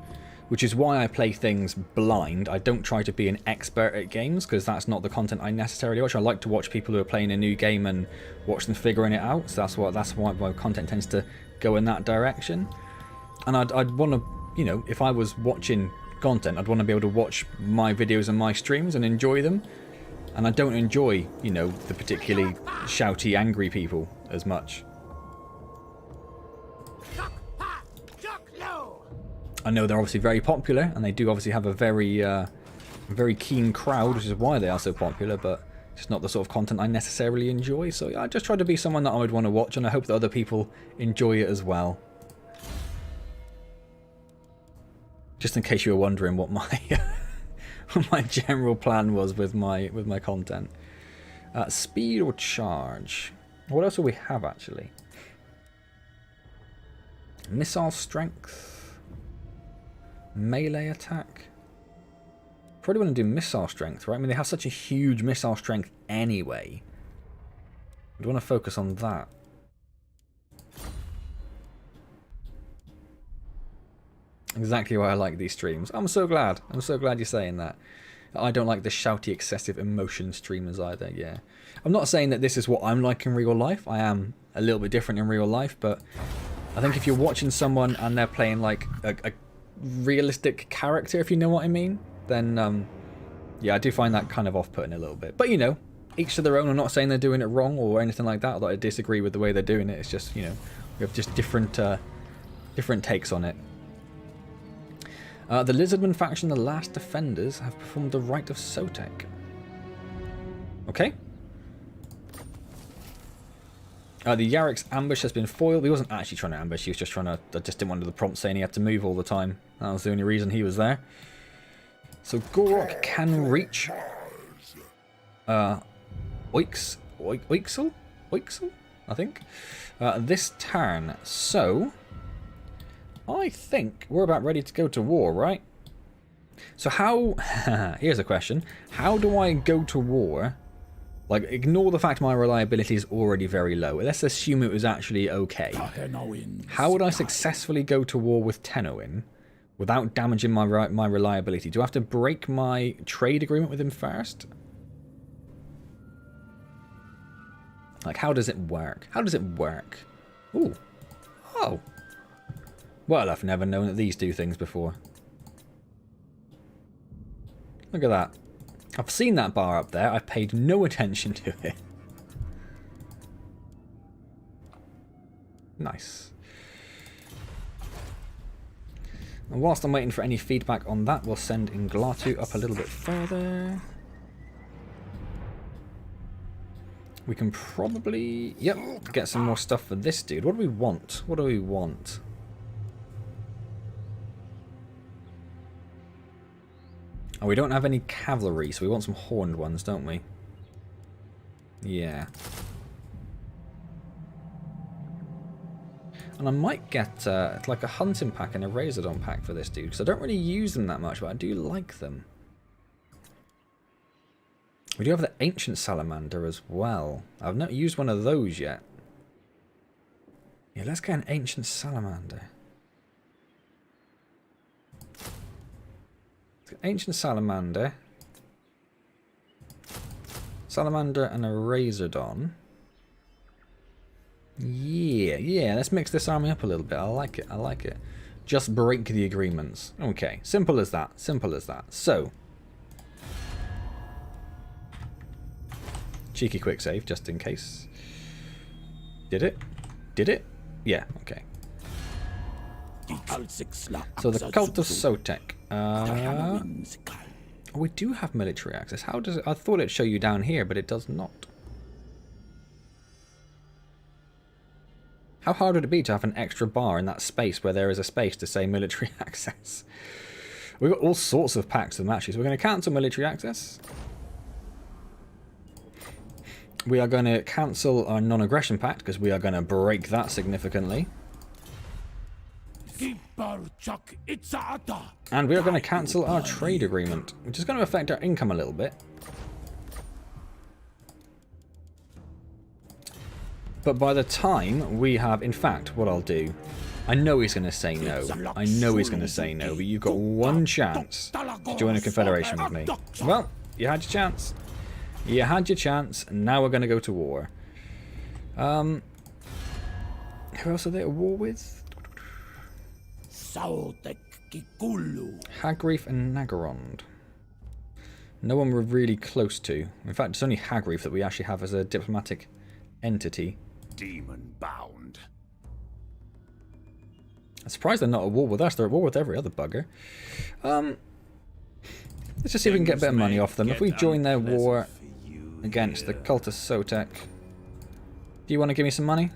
Which is why I play things blind. I don't try to be an expert at games, because that's not the content I necessarily watch. I like to watch people who are playing a new game and watch them figuring it out. So that's why my content tends to go in that direction. And I'd want to, you know, if I was watching content, I'd want to be able to watch my videos and my streams and enjoy them. And I don't enjoy, you know, the particularly shouty, angry people as much. I know they're obviously very popular, and they do obviously have a very keen crowd, which is why they are so popular, but it's not the sort of content I necessarily enjoy. So yeah, I just try to be someone that I would want to watch, and I hope that other people enjoy it as well. Just in case you were wondering what my what my general plan was with my content. Speed or charge? What else do we have actually? Missile strength. Melee attack. Probably want to do missile strength, right? I mean, they have such a huge missile strength anyway. I'd want to focus on that. Exactly why I like these streams. I'm so glad. I'm so glad you're saying that. I don't like the shouty, excessive emotion streamers either, yeah. I'm not saying that this is what I'm like in real life. I am a little bit different in real life, but I think if you're watching someone and they're playing like a realistic character, if you know what I mean, then yeah, I do find that kind of off-putting a little bit. But you know, each to their own. I'm not saying they're doing it wrong or anything like that, although I disagree with the way they're doing it. It's just, you know, we have just different takes on it. The Lizarmen faction, the last defenders, have performed the rite of Sotek. Okay. The Yarek's ambush has been foiled. He wasn't actually trying to ambush, he was just trying to... I just didn't want the prompt saying he had to move all the time. That was the only reason he was there. So Gor-Rok can reach... Oixel, I think. This turn. So... I think we're about ready to go to war, right? So how... Here's a question. How do I go to war... Like, ignore the fact my reliability is already very low. Let's assume it was actually okay. How would I successfully go to war with Tenowin without damaging my reliability? Do I have to break my trade agreement with him first? Like, how does it work? How does it work? Ooh. Oh. Well, I've never known that these do things before. Look at that. I've seen that bar up there. I've paid no attention to it. Nice. And whilst I'm waiting for any feedback on that, we'll send Inglatu up a little bit further. We can probably, yep, get some more stuff for this dude. What do we want? What do we want? Oh, we don't have any cavalry, so we want some horned ones, don't we? Yeah. And I might get like a hunting pack and a Razordon pack for this dude, because I don't really use them that much, but I do like them. We do have the Ancient Salamander as well. I've not used one of those yet. Yeah, let's get an Ancient Salamander. Ancient Salamander. Salamander and a Razordon. Yeah, let's mix this army up a little bit. I like it, I like it. Just break the agreements. Okay, simple as that, simple as that. So, cheeky quick save, just in case. Did it? Did it? Yeah, okay. So the Cult of Sotek. We do have military access. How does it? I thought it'd show you down here, but it does not. How hard would it be to have an extra bar in that space where there is a space to say military access? We've got all sorts of packs of matches. We're going to cancel military access. We are going to cancel our non-aggression pact because we are going to break that significantly. And we are going to cancel our trade agreement, which is going to affect our income a little bit. But by the time we have, in fact, what I'll do, I know he's going to say no. I know he's going to say no, but you've got one chance to join a confederation with me. Well, you had your chance. You had your chance, and now we're going to go to war. Who else are they at war with? Hagreef and Nagarond. No one we're really close to. In fact, it's only Hagreef that we actually have as a diplomatic entity. Demon bound. I'm surprised they're not at war with us. They're at war with every other bugger. Let's just see if we can get a bit of money off them. If we join their war against the Cult of Sotek, do you want to give me some money?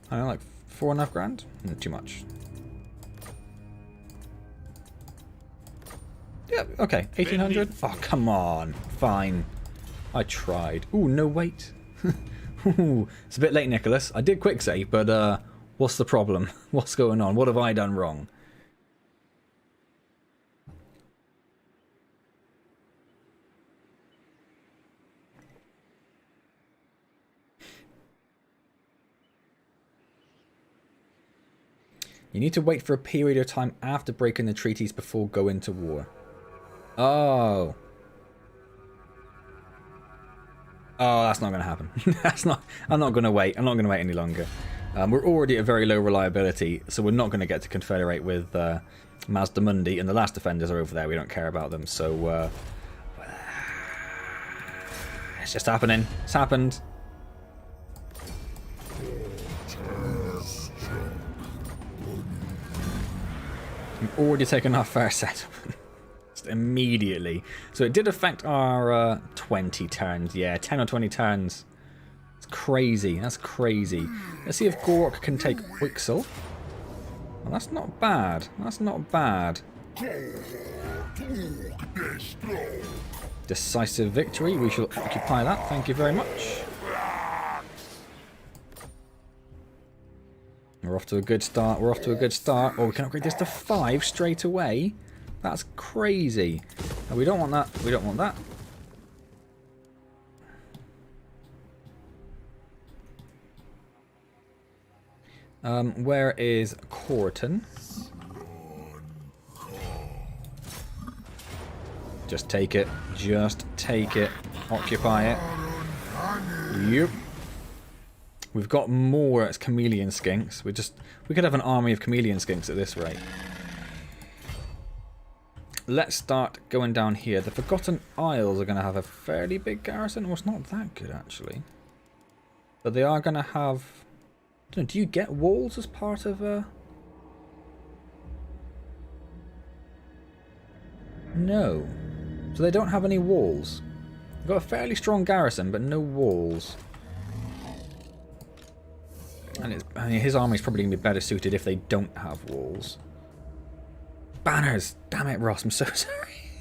I don't know, like 4.5 grand? Too much. Yeah, okay. 1,800? Oh, come on. Fine. I tried. Ooh, no, wait. Ooh, it's a bit late, Nicholas. I did quick save, but what's the problem? What's going on? What have I done wrong? You need to wait for a period of time after breaking the treaties before going to war. Oh. Oh, that's not going to happen. That's not. I'm not going to wait. I'm not going to wait any longer. We're already at very low reliability, so we're not going to get to confederate with Mazdamundi, and the last defenders are over there. We don't care about them, so it's just happening. It's happened. We've already taken our first settlement. Just immediately. So it did affect our 20 turns. Yeah, 10 or 20 turns. It's crazy. That's crazy. Let's see if Gor-Rok can take Wixel. Well, that's not bad. That's not bad. Decisive victory. We shall occupy that. Thank you very much. We're off to a good start. We're off to a good start. Oh, we can upgrade this to 5 straight away. That's crazy. No, we don't want that. We don't want that. Where is Corton? Just take it. Just take it. Occupy it. Yep. We've got more as chameleon skinks. We could have an army of chameleon skinks at this rate. Let's start going down here. The Forgotten Isles are going to have a fairly big garrison. Well, it's not that good, actually. But they are going to have... I don't know, do you get walls as part of a... No. So they don't have any walls. They've got a fairly strong garrison, but no walls. And I mean, his army is probably going to be better suited if they don't have walls. Banners! Damn it, Ross, I'm so sorry.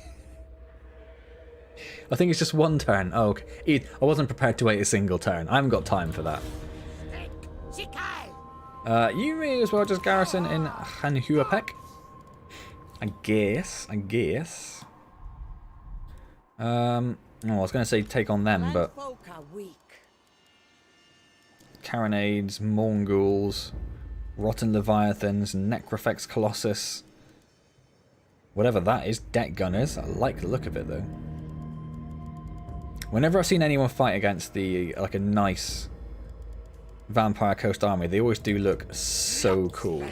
I think it's just one turn. Oh, okay. I wasn't prepared to wait a single turn. I haven't got time for that. You may as well just garrison in Hanhuapek. I guess. Oh, I was going to say take on them, but... Carronades, Mongols, Rotten Leviathans, Necrofex Colossus. Whatever that is, deck gunners. I like the look of it though. Whenever I've seen anyone fight against the like a nice Vampire Coast army, they always do look so cool.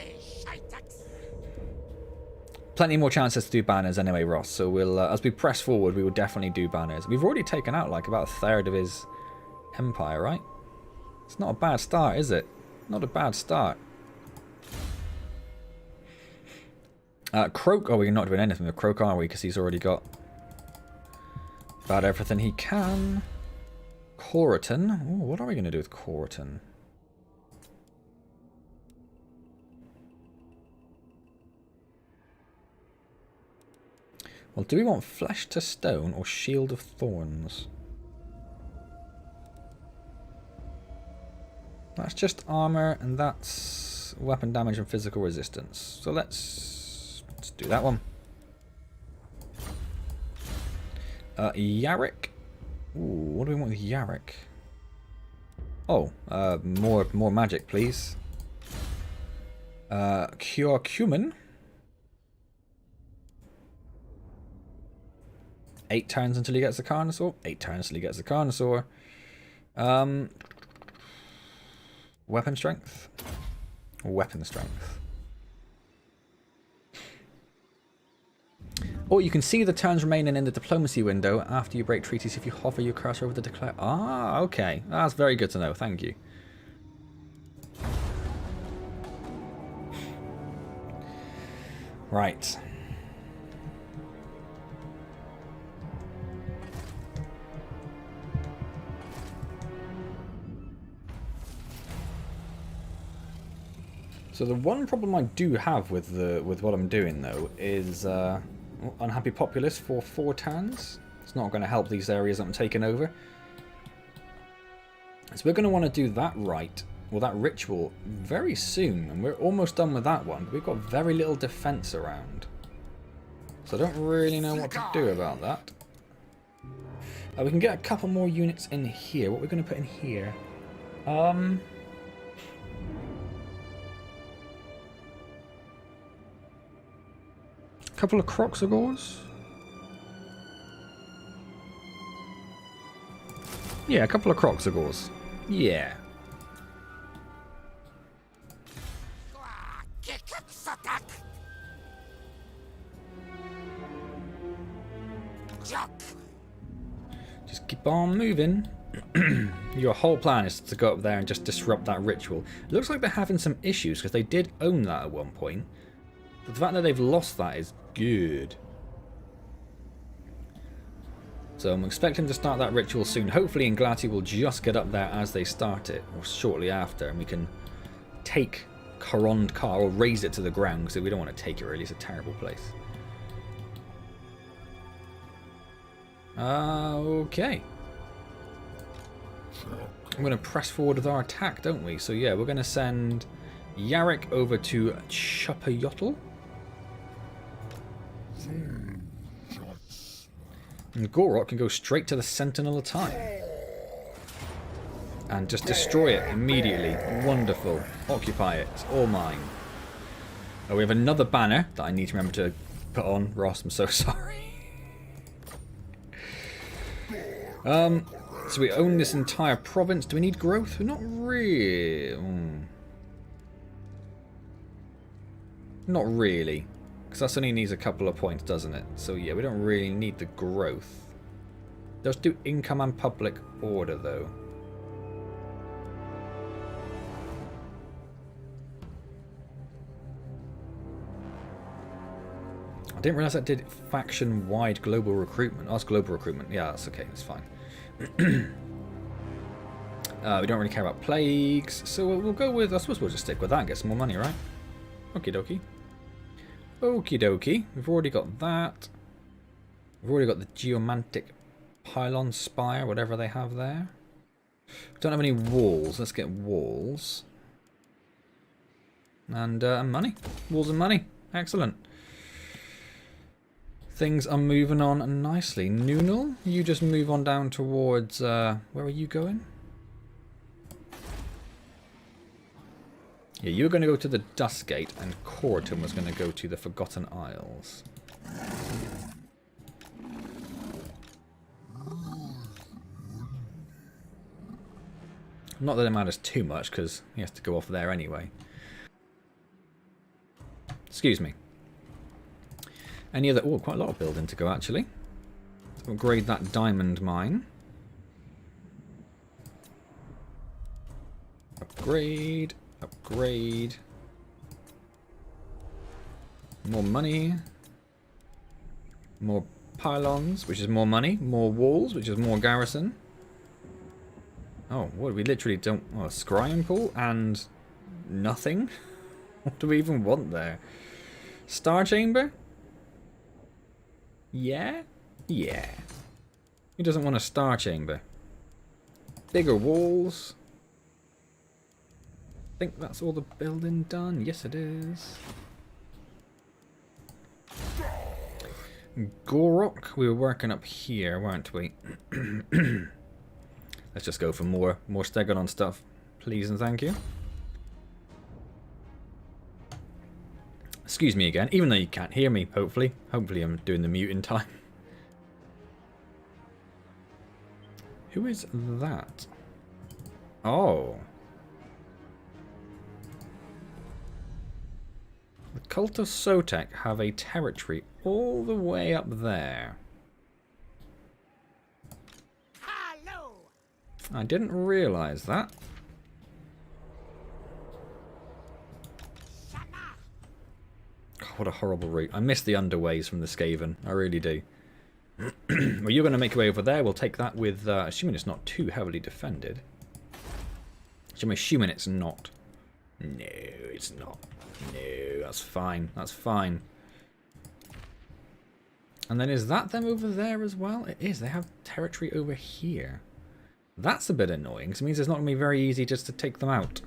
Plenty more chances to do banners anyway, Ross. So we'll, as we press forward, we will definitely do banners. We've already taken out like about a third of his empire, right? It's not a bad start, is it? Not a bad start. Kroak. Oh, we're not doing anything with Kroak, are we? Because he's already got about everything he can. Corriton. Ooh, what are we going to do with Corriton? Well, do we want Flesh to Stone or Shield of Thorns? That's just armor, and that's weapon damage and physical resistance. So let's do that one. Yarrick. Ooh, what do we want with Yarrick? Oh, more magic, please. Cure Cumin. 8 turns until he gets the Carnosaur. 8 turns until he gets the Carnosaur. Weapon strength. Weapon strength. Or you can see the turns remaining in the diplomacy window after you break treaties if you hover your cursor over the declare. Ah, okay. That's very good to know. Thank you. Right. So the one problem I do have with what I'm doing though is unhappy populace for 4 turns. It's not going to help these areas that I'm taking over. So we're going to want to do that right, or that ritual, very soon, and we're almost done with that one. But we've got very little defense around, so I don't really know what to do about that. We can get a couple more units in here. What we're going to put in here? Couple of Kroxagors. Yeah, a couple of Kroxagors. Yeah. Just keep on moving. Your whole plan is to go up there and just disrupt that ritual. It looks like they're having some issues because they did own that at one point. But the fact that they've lost that is good. So I'm expecting to start that ritual soon. Hopefully Inglati will just get up there as they start it, or shortly after, and we can take Korond Kar, or raise it to the ground, because we don't want to take it really, it's a terrible place. Okay. I'm going to press forward with our attack, don't we? So yeah, we're going to send Yarrick over to Chupayotl. And Gor-Rok can go straight to the Sentinel of Time. And just destroy it immediately. Wonderful. Occupy it. It's all mine. Oh, we have another banner that I need to remember to put on. Ross, I'm so sorry. So we own this entire province. Do we need growth? Not really. Not really. Because that only needs a couple of points, doesn't it? So yeah, we don't really need the growth. Let's do income and public order, though. I didn't realise that did faction-wide global recruitment. Oh, that's global recruitment. Yeah, that's okay. That's fine. We don't really care about plagues, so we'll go with... I suppose we'll just stick with that and get some more money, right? Okie dokie. Okie dokie. We've already got that. We've already got the geomantic pylon spire, whatever they have there. We don't have any walls. Let's get walls. And money. Walls and money. Excellent. Things are moving on nicely. Noonal, you just move on down towards... where are you going? Yeah, you were going to go to the Dust Gate, and Corriton was going to go to the Forgotten Isles. Not that it matters too much, because he has to go off there anyway. Excuse me. Any other... Oh, quite a lot of building to go, actually. Let's upgrade that diamond mine. Upgrade. Upgrade. More money. More pylons, which is more money. More walls, which is more garrison. Oh, what? We literally don't... Oh, a scrying pool and nothing? What do we even want there? Star chamber? Yeah? Yeah. Who doesn't want a star chamber? Bigger walls. I think that's all the building done. Yes, it is. Gor-Rok. We were working up here, weren't we? Let's just go for more Stegodon stuff, please and thank you. Excuse me again, even though you can't hear me, hopefully. Hopefully I'm doing the mute in time. Who is that? Oh. The Cult of Sotek have a territory all the way up there. I didn't realise that. God, what a horrible route. I miss the underways from the Skaven. I really do. Well, you're going to make your way over there. We'll take that with... assuming it's not too heavily defended. I'm assuming it's not. No, it's not. No, that's fine. That's fine. And then is that them over there as well? It is. They have territory over here. That's a bit annoying, because it means it's not going to be very easy just to take them out.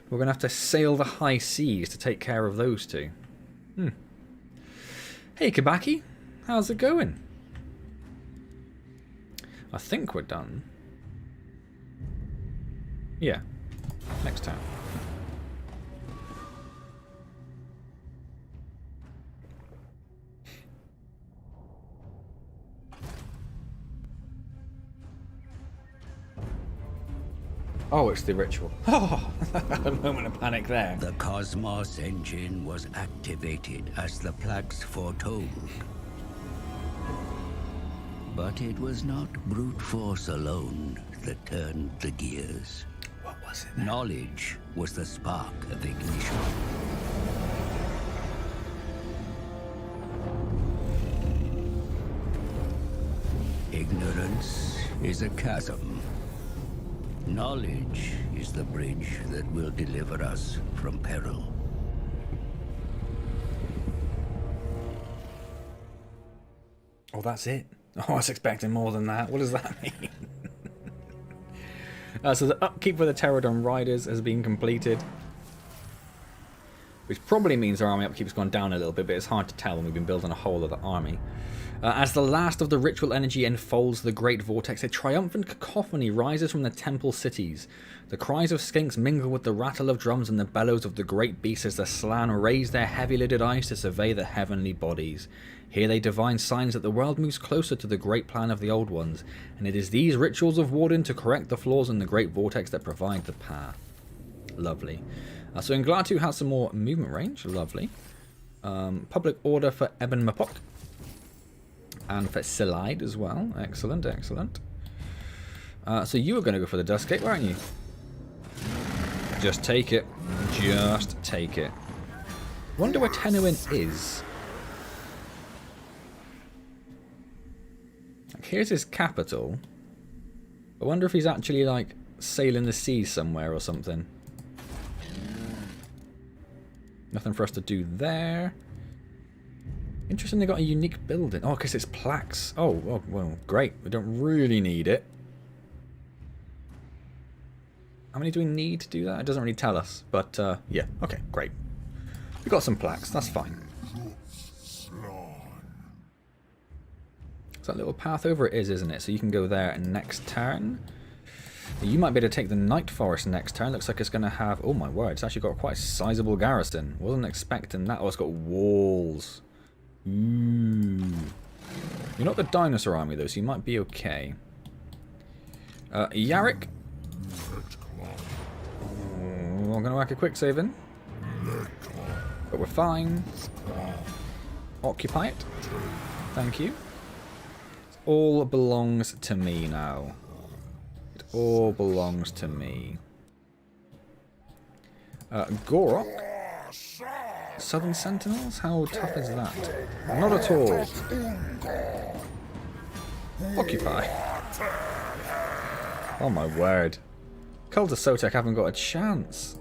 We're going to have to sail the high seas to take care of those two. Hey, Kabaki. How's it going? I think we're done. Yeah. Next time. Oh, it's the ritual. Oh, a moment of panic there. The Cosmos engine was activated as the plaques foretold. But it was not brute force alone that turned the gears. What was it then? Knowledge was the spark of ignition. Ignorance is a chasm. Knowledge is the bridge that will deliver us from peril. Oh, that's it. Oh, I was expecting more than that. What does that mean? So the upkeep for the Pterodon Riders has been completed. Which probably means our army upkeep has gone down a little bit, but it's hard to tell when we've been building a whole other army. As the last of the ritual energy enfolds the great vortex, a triumphant cacophony rises from the temple cities. The cries of skinks mingle with the rattle of drums and the bellows of the great beasts as the Slann raise their heavy-lidded eyes to survey the heavenly bodies. Here they divine signs that the world moves closer to the great plan of the Old Ones, and it is these rituals of Warden to correct the flaws in the great vortex that provide the path. Lovely. So Inglatu has some more movement range. Lovely. Public order for Eben Mapok. And for Selide as well. Excellent, excellent. So you were going to go for the Dust Gate, weren't you? Just take it. Just take it. Wonder where Tenuin is. Like, here's his capital. I wonder if he's actually, like, sailing the seas somewhere or something. Nothing for us to do there. Interesting, they got a unique building. Oh, because it's plaques. Oh, well, great. We don't really need it. How many do we need to do that? It doesn't really tell us. But, yeah. Okay, great. We got some plaques. That's fine. So that little path over it is, isn't it? So you can go there next turn. You might be able to take the Night Forest next turn. Looks like it's going to have... Oh, my word. It's actually got quite a sizable garrison. Wasn't expecting that. Oh, it's got walls. Ooh. You're not the dinosaur army though, so you might be okay. Yarrick. I'm gonna whack a quick save in. But we're fine. Occupy it. Thank you. It all belongs to me now. It all belongs to me. Gor-Rok. Southern Sentinels? How tough is that? Not at all. Occupy. Oh my word. Cult of Sotek haven't got a chance.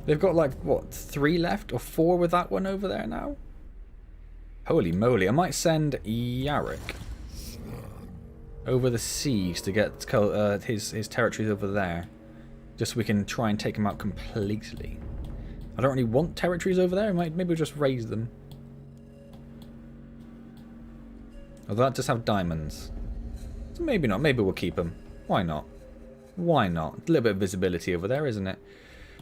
They've got like, what, 3 left? Or 4 with that one over there now? Holy moly. I might send Yarrick over the seas to get his territories over there. Just so we can try and take him out completely. I don't really want territories over there. Maybe we'll just raise them. Although that just have diamonds. So maybe not. Maybe we'll keep them. Why not? Why not? A little bit of visibility over there, isn't it?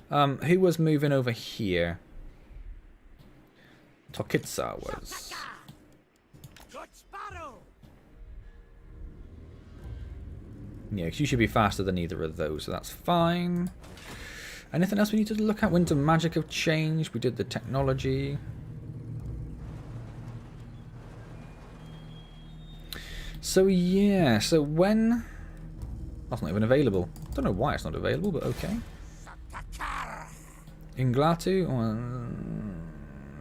Who was moving over here? Tokitsa was. Yeah, because you should be faster than either of those, so that's fine. Anything else we need to look at? Winter Magic have changed. We did the technology. So yeah, so when... That's not even available. Don't know why it's not available, but okay. Inglatu?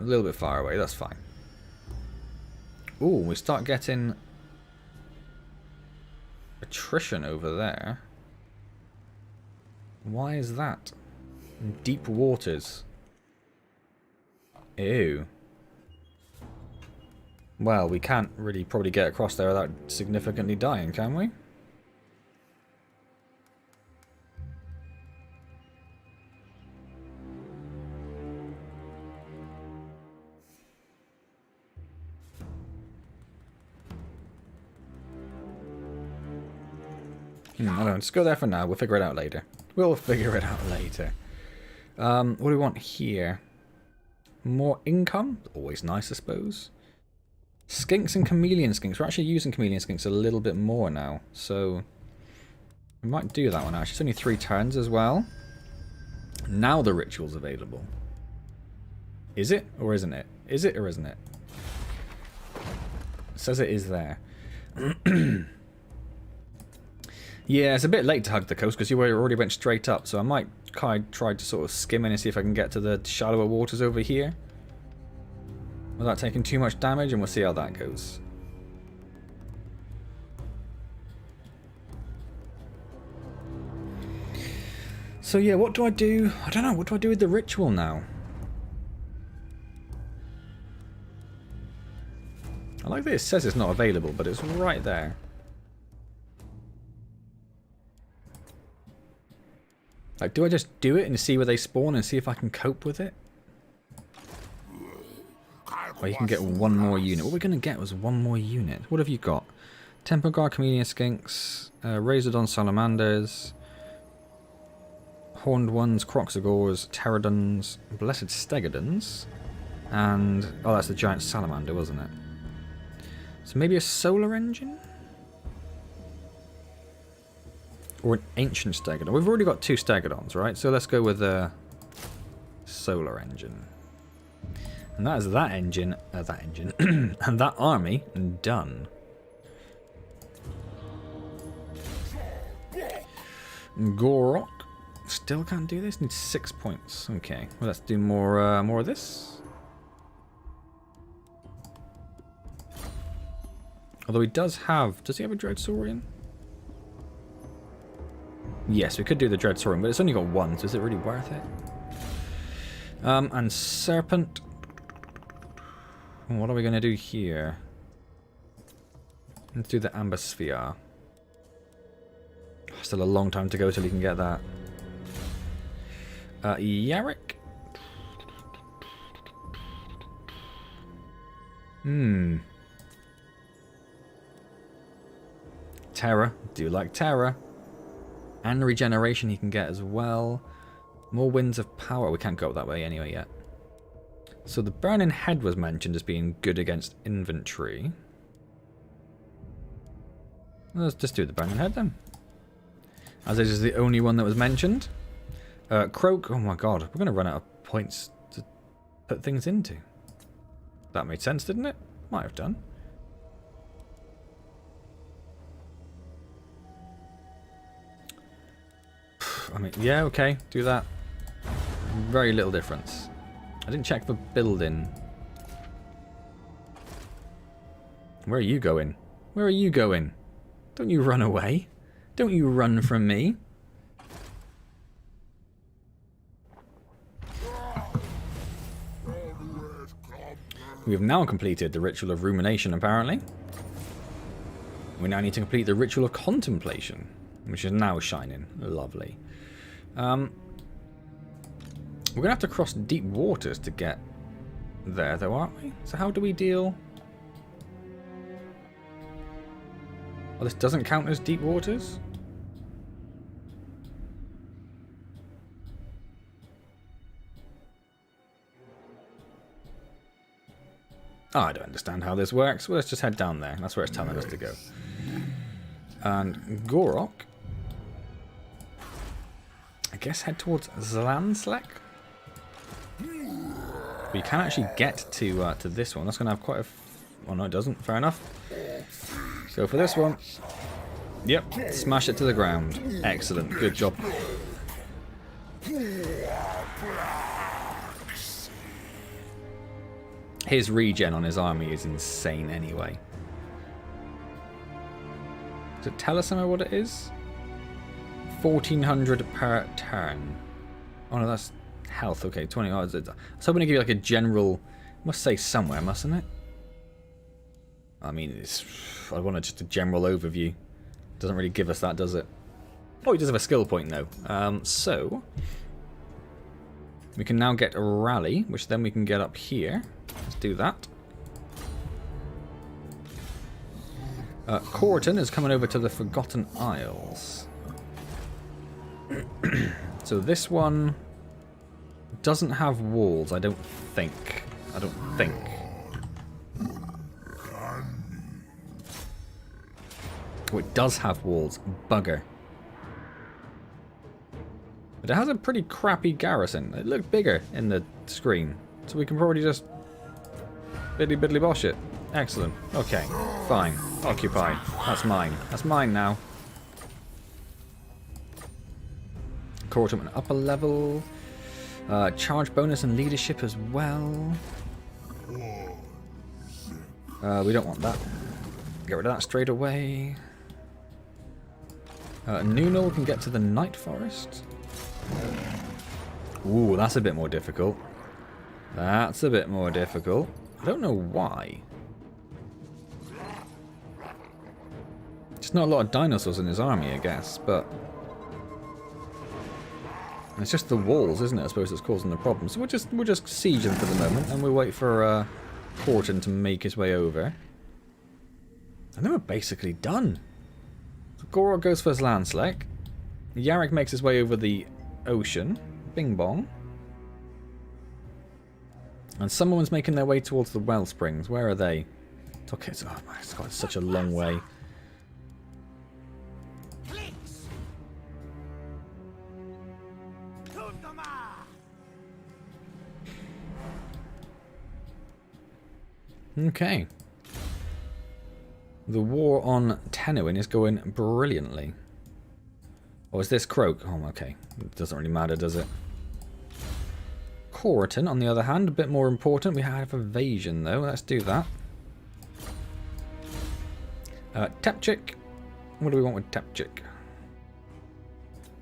A little bit far away, that's fine. Ooh, we start getting attrition over there. Why is that? Deep waters. Ew. Well, we can't really probably get across there without significantly dying, can we? I don't know, just go there for now. We'll figure it out later. We'll figure it out later. What do we want here? More income? Always nice, I suppose. Skinks and chameleon skinks. We're actually using chameleon skinks a little bit more now. So, we might do that one actually. It's only 3 turns as well. Now the ritual's available. Is it or isn't it? Is it or isn't it? It says it is there. Yeah, it's a bit late to hug the coast because you already went straight up. So I might try to sort of skim in and see if I can get to the shallower waters over here without taking too much damage, and we'll see how that goes. So yeah, what do I do? I don't know. What do I do with the ritual now? I like that it says it's not available, but it's right there. Like, do I just do it and see where they spawn and see if I can cope with it? Or you can get 1 more unit. What we're going to get was 1 more unit. What have you got? Temple Guard, Chameleon Skinks, Razordon Salamanders, Horned Ones, Kroxagors, Pterodons, Blessed Stegodons, and... oh, that's the giant salamander, wasn't it? So maybe a solar engine? Or an ancient Stegodon. We've already got 2 Stegodons, right? So let's go with a solar engine. And that is that engine, and that army done. Gor-Rok. Still can't do this? Needs 6 points. Okay. Well, let's do more of this. Although he does have... does he have a Dreadsaurian? Yes, we could do the Dreadsaurian, but it's only got 1, so is it really worth it? And Serpent. What are we going to do here? Let's do the Amber Sphere. Still a long time to go till you can get that. Yarrick. Terror. Do you like Terror? And regeneration he can get as well. More winds of power. We can't go up that way anyway yet. So the burning head was mentioned as being good against infantry. Let's just do the burning head then. As this is the only one that was mentioned. Kroak, oh my god, we're going to run out of points to put things into. That made sense, didn't it? Might have done. I mean, yeah, okay, do that. Very little difference. I didn't check for building. Where are you going? Where are you going? Don't you run away. Don't you run from me. We have now completed the ritual of rumination, apparently. We now need to complete the ritual of contemplation, which is now shining. Lovely. We're going to have to cross deep waters to get there, though, aren't we? So how do we deal... Oh, this doesn't count as deep waters? Oh, I don't understand how this works. Well, let's just head down there. That's where it's telling us to go. And Gor-Rok, I guess head towards Zlanslek. We can actually get to this one. That's going to have quite a... Oh, no, it doesn't. Fair enough. Go for this one. Yep. Smash it to the ground. Excellent. Good job. His regen on his army is insane anyway. Does it tell us somewhere what it is? 1400 per turn. Oh no, that's health. Okay, 20. Oh, I was hoping to give you like a general... Must say somewhere, mustn't it? I mean, I wanted just a general overview. Doesn't really give us that, does it? Oh, he does have a skill point though. So we can now get a rally, which then we can get up here. Let's do that. Corton is coming over to the Forgotten Isles. So this one doesn't have walls, I don't think. Oh, it does have walls. Bugger. But it has a pretty crappy garrison. It looked bigger in the screen. So we can probably just biddly bosh it. Excellent. Okay. Fine. Occupy. That's mine. That's mine now. Court an upper level. Charge bonus and leadership as well. We don't want that. Get rid of that straight away. Nuno can get to the Night Forest. Ooh, that's a bit more difficult. That's a bit more difficult. I don't know why. Just not a lot of dinosaurs in his army, I guess, but... It's just the walls, isn't it? I suppose that's causing the problem. So we'll just siege them for the moment, and we'll wait for Corton to make his way over. And then we're basically done. So Gor-Rok goes for Zlanslek. Yarrick makes his way over the ocean. Bing bong. And someone's making their way towards the well springs. Where are they? Okay, oh my god, it's such a long way. Okay. The war on Tenuin is going brilliantly. Or is this Kroak? Oh, okay. It doesn't really matter, does it? Corton, on the other hand, a bit more important. We have evasion, though. Let's do that. Tepchik. What do we want with Tepchik?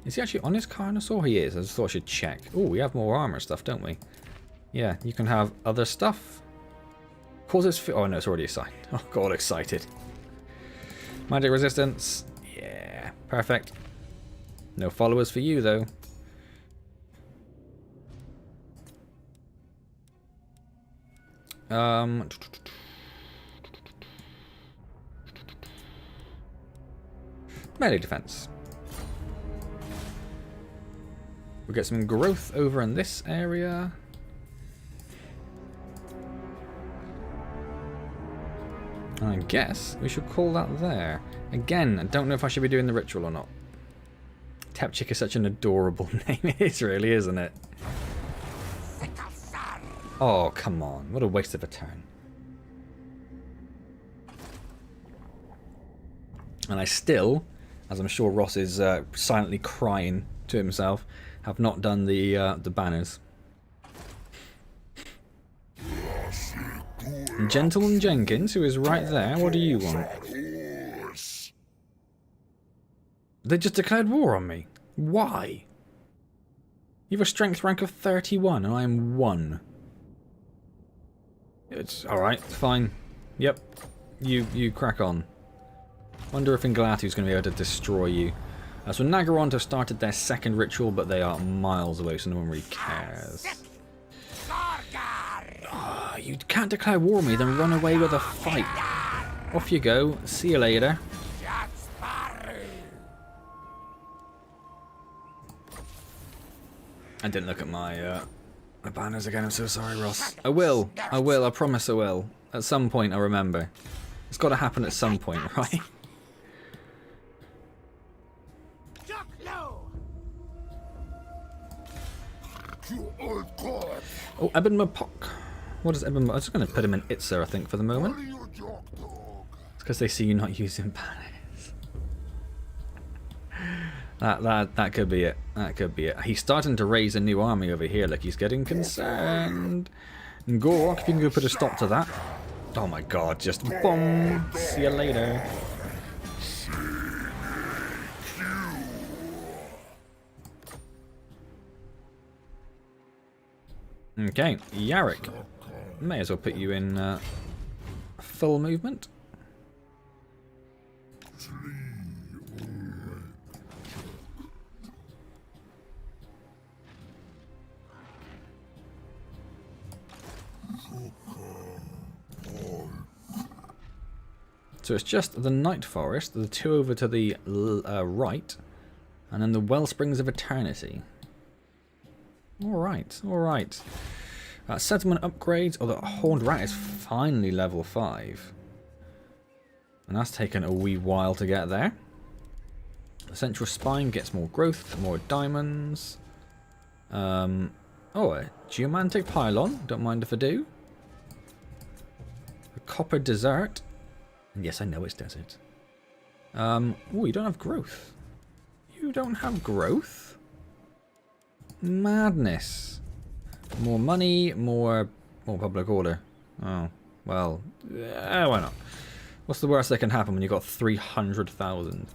Is he actually on his Carnosaur? He is. I just thought I should check. Oh, we have more armor stuff, don't we? Yeah, you can have other stuff. Causes... Oh, no, it's already assigned. Oh, got all excited. Magic resistance. Yeah, perfect. No followers for you, though. Melee defense. We'll get some growth over in this area. I guess we should call that there. Again, I don't know if I should be doing the ritual or not. Tepchik is such an adorable name. It is really, isn't it? Oh, come on. What a waste of a turn. And I still, as I'm sure Ross is silently crying to himself, have not done the banners. Gentleman Jenkins, who is right there, what do you want? They just declared war on me. Why? You have a strength rank of 31 and I am 1. It's alright, fine. Yep. You crack on. Wonder if Inglatu's going to be able to destroy you. So Nagaron have started their second ritual, but they are miles away, so no one really cares. Oh, you can't declare war on me, then run away with a fight. Off you go. See you later. I didn't look at my banners again. I'm so sorry, Ross. I will. I promise I will. At some point, I'll remember. It's got to happen at some point, right? Oh, Eben Mapok. What is Eben? I'm just going to put him in Itzer, I think, for the moment. It's because they see you not using banners. That could be it. That could be it. He's starting to raise a new army over here. Like he's getting concerned. And Gor-Rok, if you can go put a stop to that. Oh my God! Just boom. See you later. Okay, Yarrick. May as well put you in full movement. So it's just the Night Forest, the two over to the right, and then the Wellsprings of Eternity. Alright, alright. Settlement upgrades. Oh, the Horned Rat is finally level 5. And that's taken a wee while to get there. The Central Spine gets more growth, more diamonds. Oh, a Geomantic Pylon. Don't mind if I do. A Copper Desert. And yes, I know it's desert. Oh, you don't have growth. You don't have growth? Madness. More money, more public order. Oh, well, why not? What's the worst that can happen when you've got 300,000?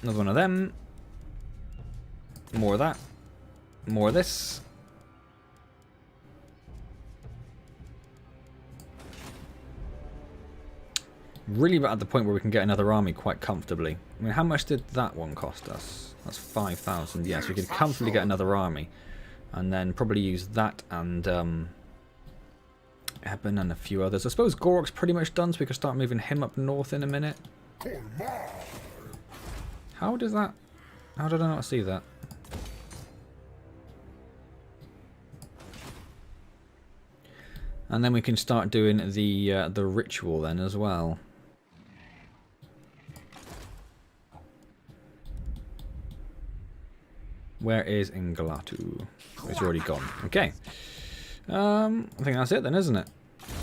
Another one of them. More of that. More of this. Really at the point where we can get another army quite comfortably. I mean, how much did that one cost us? That's 5,000. Yes, we could comfortably get another army. And then probably use that and Eben and a few others. I suppose Gor-Rok's pretty much done, so we can start moving him up north in a minute. How does that... How did I not see that? And then we can start doing the ritual then as well. Where is Inglatu? It's already gone. Okay. I think that's it then, isn't it?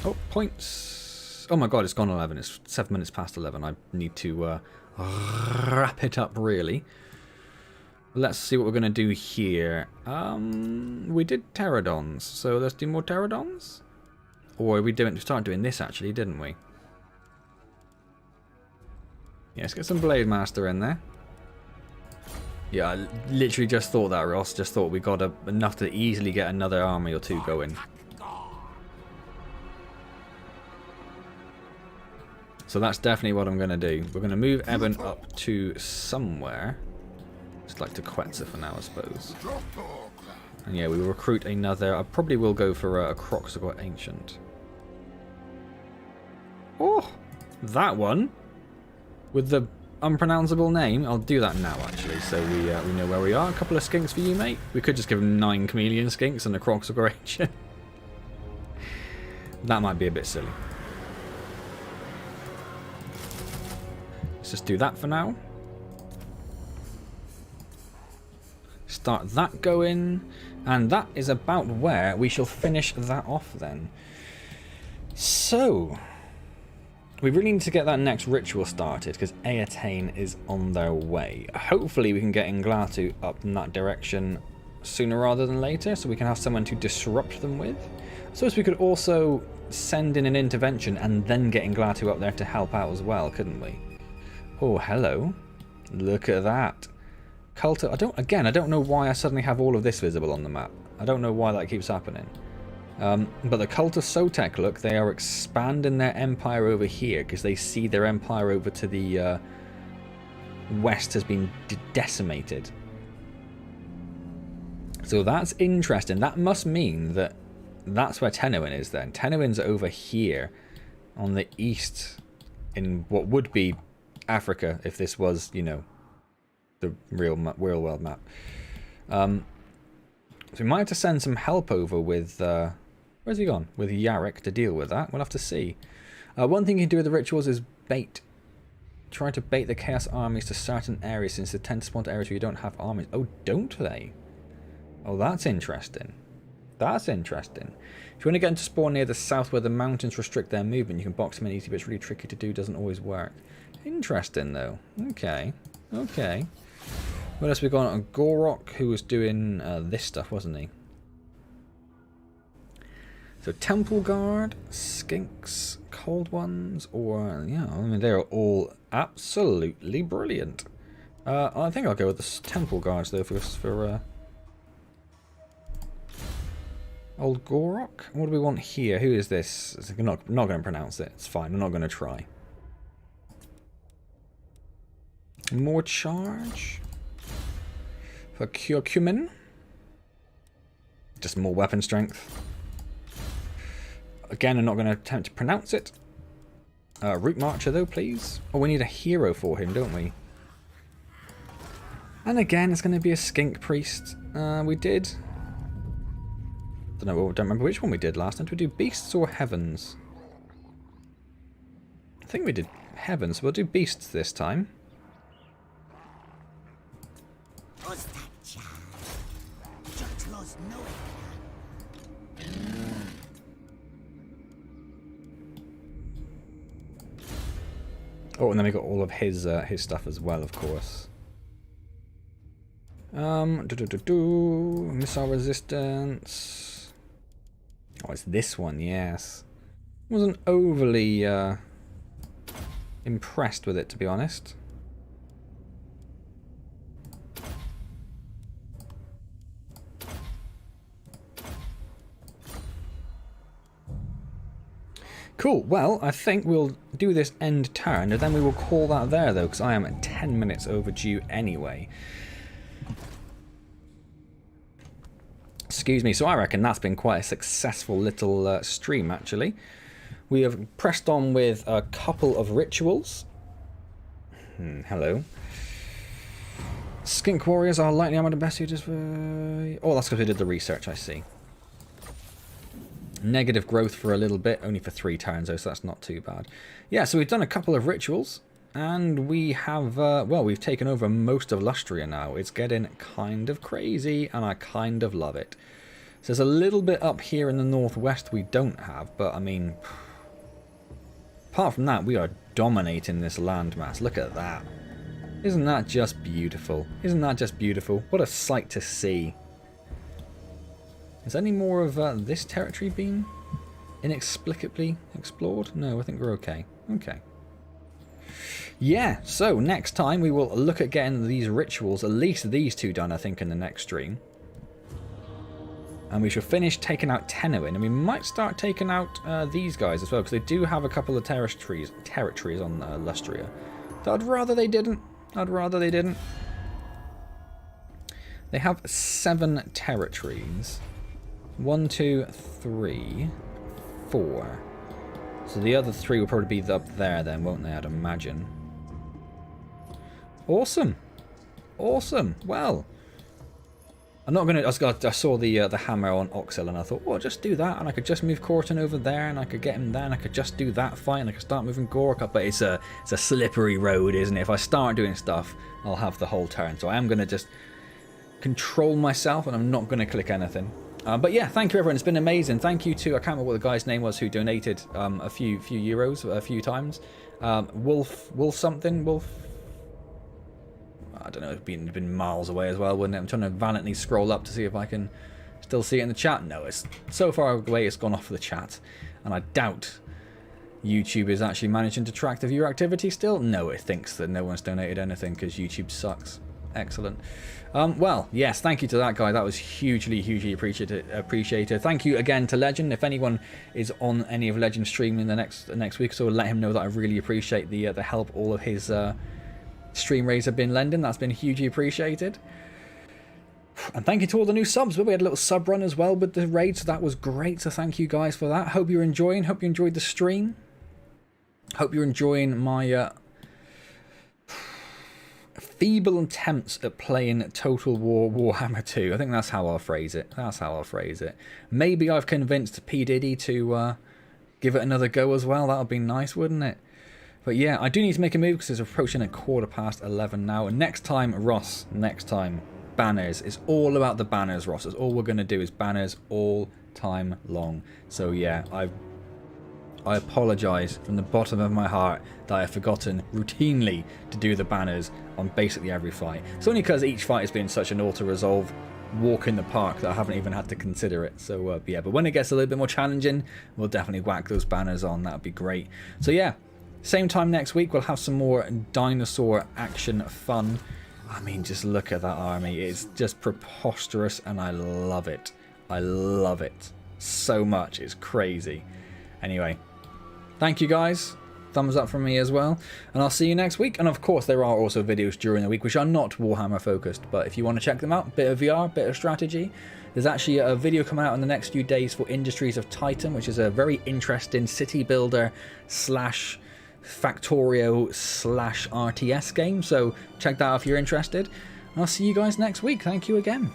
Oh, points. Oh my God, it's gone 11. It's 7 minutes past 11. I need to wrap it up, really. Let's see what we're going to do here. We did pterodons, so let's do more pterodons. Or we started doing this actually, didn't we? Yeah, let's get some Blade Master in there. Yeah, I literally just thought that, Ross. Just thought we got enough to easily get another army or two going. So that's definitely what I'm going to do. We're going to move Eben up to somewhere. Just like to Quetzal for now, I suppose. And yeah, we will recruit another. I probably will go for a Kroak Ancient. Oh, that one with the unpronounceable name. I'll do that now, actually, so we know where we are. A couple of skinks for you, mate. We could just give him 9 chameleon skinks and a Kroak Ancient. That might be a bit silly. just do that for now. Start that going. And that is about where we shall finish that off then. So, we really need to get that next ritual started because Eataine is on their way. Hopefully we can get Inglatu up in that direction sooner rather than later so we can have someone to disrupt them with. So as we could also send in an intervention and then get Inglatu up there to help out as well, couldn't we? Oh, hello. Look at that. Cult of, I don't know why I suddenly have all of this visible on the map. I don't know why that keeps happening. But the Cult of Sotek, look, they are expanding their empire over here because they see their empire over to the west has been decimated. So that's interesting. That must mean that that's where Tenowin is then. Tenowin's over here on the east in what would be Africa if this was, you know, the real world map. So we might have to send some help over with... where's he gone? With Yarrick to deal with that. We'll have to see. One thing you can do with the rituals is bait. Try to bait the Chaos armies to certain areas since they tend to spawn to areas where you don't have armies. Oh, don't they? Oh, that's interesting. That's interesting. If you want to get them to spawn near the south where the mountains restrict their movement, you can box them in easy, but it's really tricky to do. Doesn't always work. Interesting, though. Okay. Okay. What else we got? Gor-Rok, who was doing this stuff, wasn't he? So Temple Guard, Skinks, Cold Ones, or, yeah, I mean, they're all absolutely brilliant. I think I'll go with the Temple Guards, though, for old Gor-Rok. What do we want here? Who is this? I'm not going to pronounce it. It's fine. I'm not going to try. More charge. For Curcumin. Just more weapon strength. Again, I'm not going to attempt to pronounce it. Root Marcher, though, please. Oh, we need a hero for him, don't we? And again, it's going to be a Skink Priest. We did... don't remember which one we did last time. Did we do Beasts or Heavens? I think we did Heavens, so we'll do Beasts this time. What's that, child? Just lost knowing. Oh, and then we got all of his stuff as well, of course. Missile resistance. Oh, it's this one, yes. Wasn't overly impressed with it, to be honest. Cool, well, I think we'll do this end turn, and then we will call that there, though, because I am 10 minutes overdue anyway. Excuse me, so I reckon that's been quite a successful little stream, actually. We have pressed on with a couple of rituals. Hello. Skink Warriors are lightly armored and best suited for... oh, that's because we did the research, I see. Negative growth for a little bit, only for 3 turns though, so that's not too bad. Yeah, so we've done a couple of rituals, and we have, well, we've taken over most of Lustria now. It's getting kind of crazy, and I kind of love it. So there's a little bit up here in the northwest we don't have, but I mean, apart from that, we are dominating this landmass. Look at that. Isn't that just beautiful? Isn't that just beautiful? What a sight to see. Has any more of this territory been inexplicably explored? No, I think we're okay. Okay. Yeah, so next time we will look at getting these rituals, at least these 2 done, I think, in the next stream. And we shall finish taking out Tenowin, and we might start taking out these guys as well, because they do have a couple of territories on Lustria. So I'd rather they didn't. I'd rather they didn't. They have 7 territories. 1, 2, 3, 4. So the other 3 will probably be up there then, won't they, I'd imagine. Awesome. Awesome. Well, I'm not gonna. I saw the hammer on Oxel, and I thought, well, just do that, and I could just move Corton over there, and I could get him there, and I could just do that fight, and I could start moving Gor-Rok up. But it's a slippery road, isn't it? If I start doing stuff, I'll have the whole turn. So I am gonna just control myself, and I'm not gonna click anything. But yeah, thank you everyone. It's been amazing. Thank you to, I can't remember what the guy's name was who donated a few euros a few times. Wolf something. I don't know, it's been miles away as well, wouldn't it? I'm trying to valiantly scroll up to see if I can still see it in the chat. No, it's so far away it's gone off the chat. And I doubt YouTube is actually managing to track the viewer activity still. No, it thinks that no one's donated anything because YouTube sucks. Excellent. Well, yes, thank you to that guy. That was hugely appreciated. Thank you again to Legend. If anyone is on any of Legend's stream in the next week or so, let him know that I really appreciate the help all of his stream rays have been lending. That's been hugely appreciated. And thank you to all the new subs. We had a little sub run as well with the raid, so that was great. So thank you guys for that. Hope you're enjoying. Hope you enjoyed the stream. Hope you're enjoying my feeble attempts at playing Total War Warhammer 2. I think that's how I'll phrase it. Maybe I've convinced P. Diddy to give it another go as well. That would be nice, wouldn't it? But yeah, I do need to make a move because it's approaching 11:15 now. And next time, Ross, banners. It's all about the banners, Ross. It's all we're going to do is banners all time long. So yeah, I apologise from the bottom of my heart that I have forgotten routinely to do the banners on basically every fight. It's only because each fight has been such an auto-resolve walk in the park that I haven't even had to consider it. So yeah, but when it gets a little bit more challenging, we'll definitely whack those banners on. That would be great. So yeah, same time next week, we'll have some more dinosaur action fun. I mean, just look at that army. It's just preposterous, and I love it. I love it so much. It's crazy. Anyway, thank you guys. Thumbs up from me as well. And I'll see you next week. And of course, there are also videos during the week which are not Warhammer focused. But if you want to check them out, bit of VR, bit of strategy. There's actually a video coming out in the next few days for Industries of Titan, which is a very interesting city builder slash Factorio slash RTS game. So check that out if you're interested. And I'll see you guys next week. Thank you again.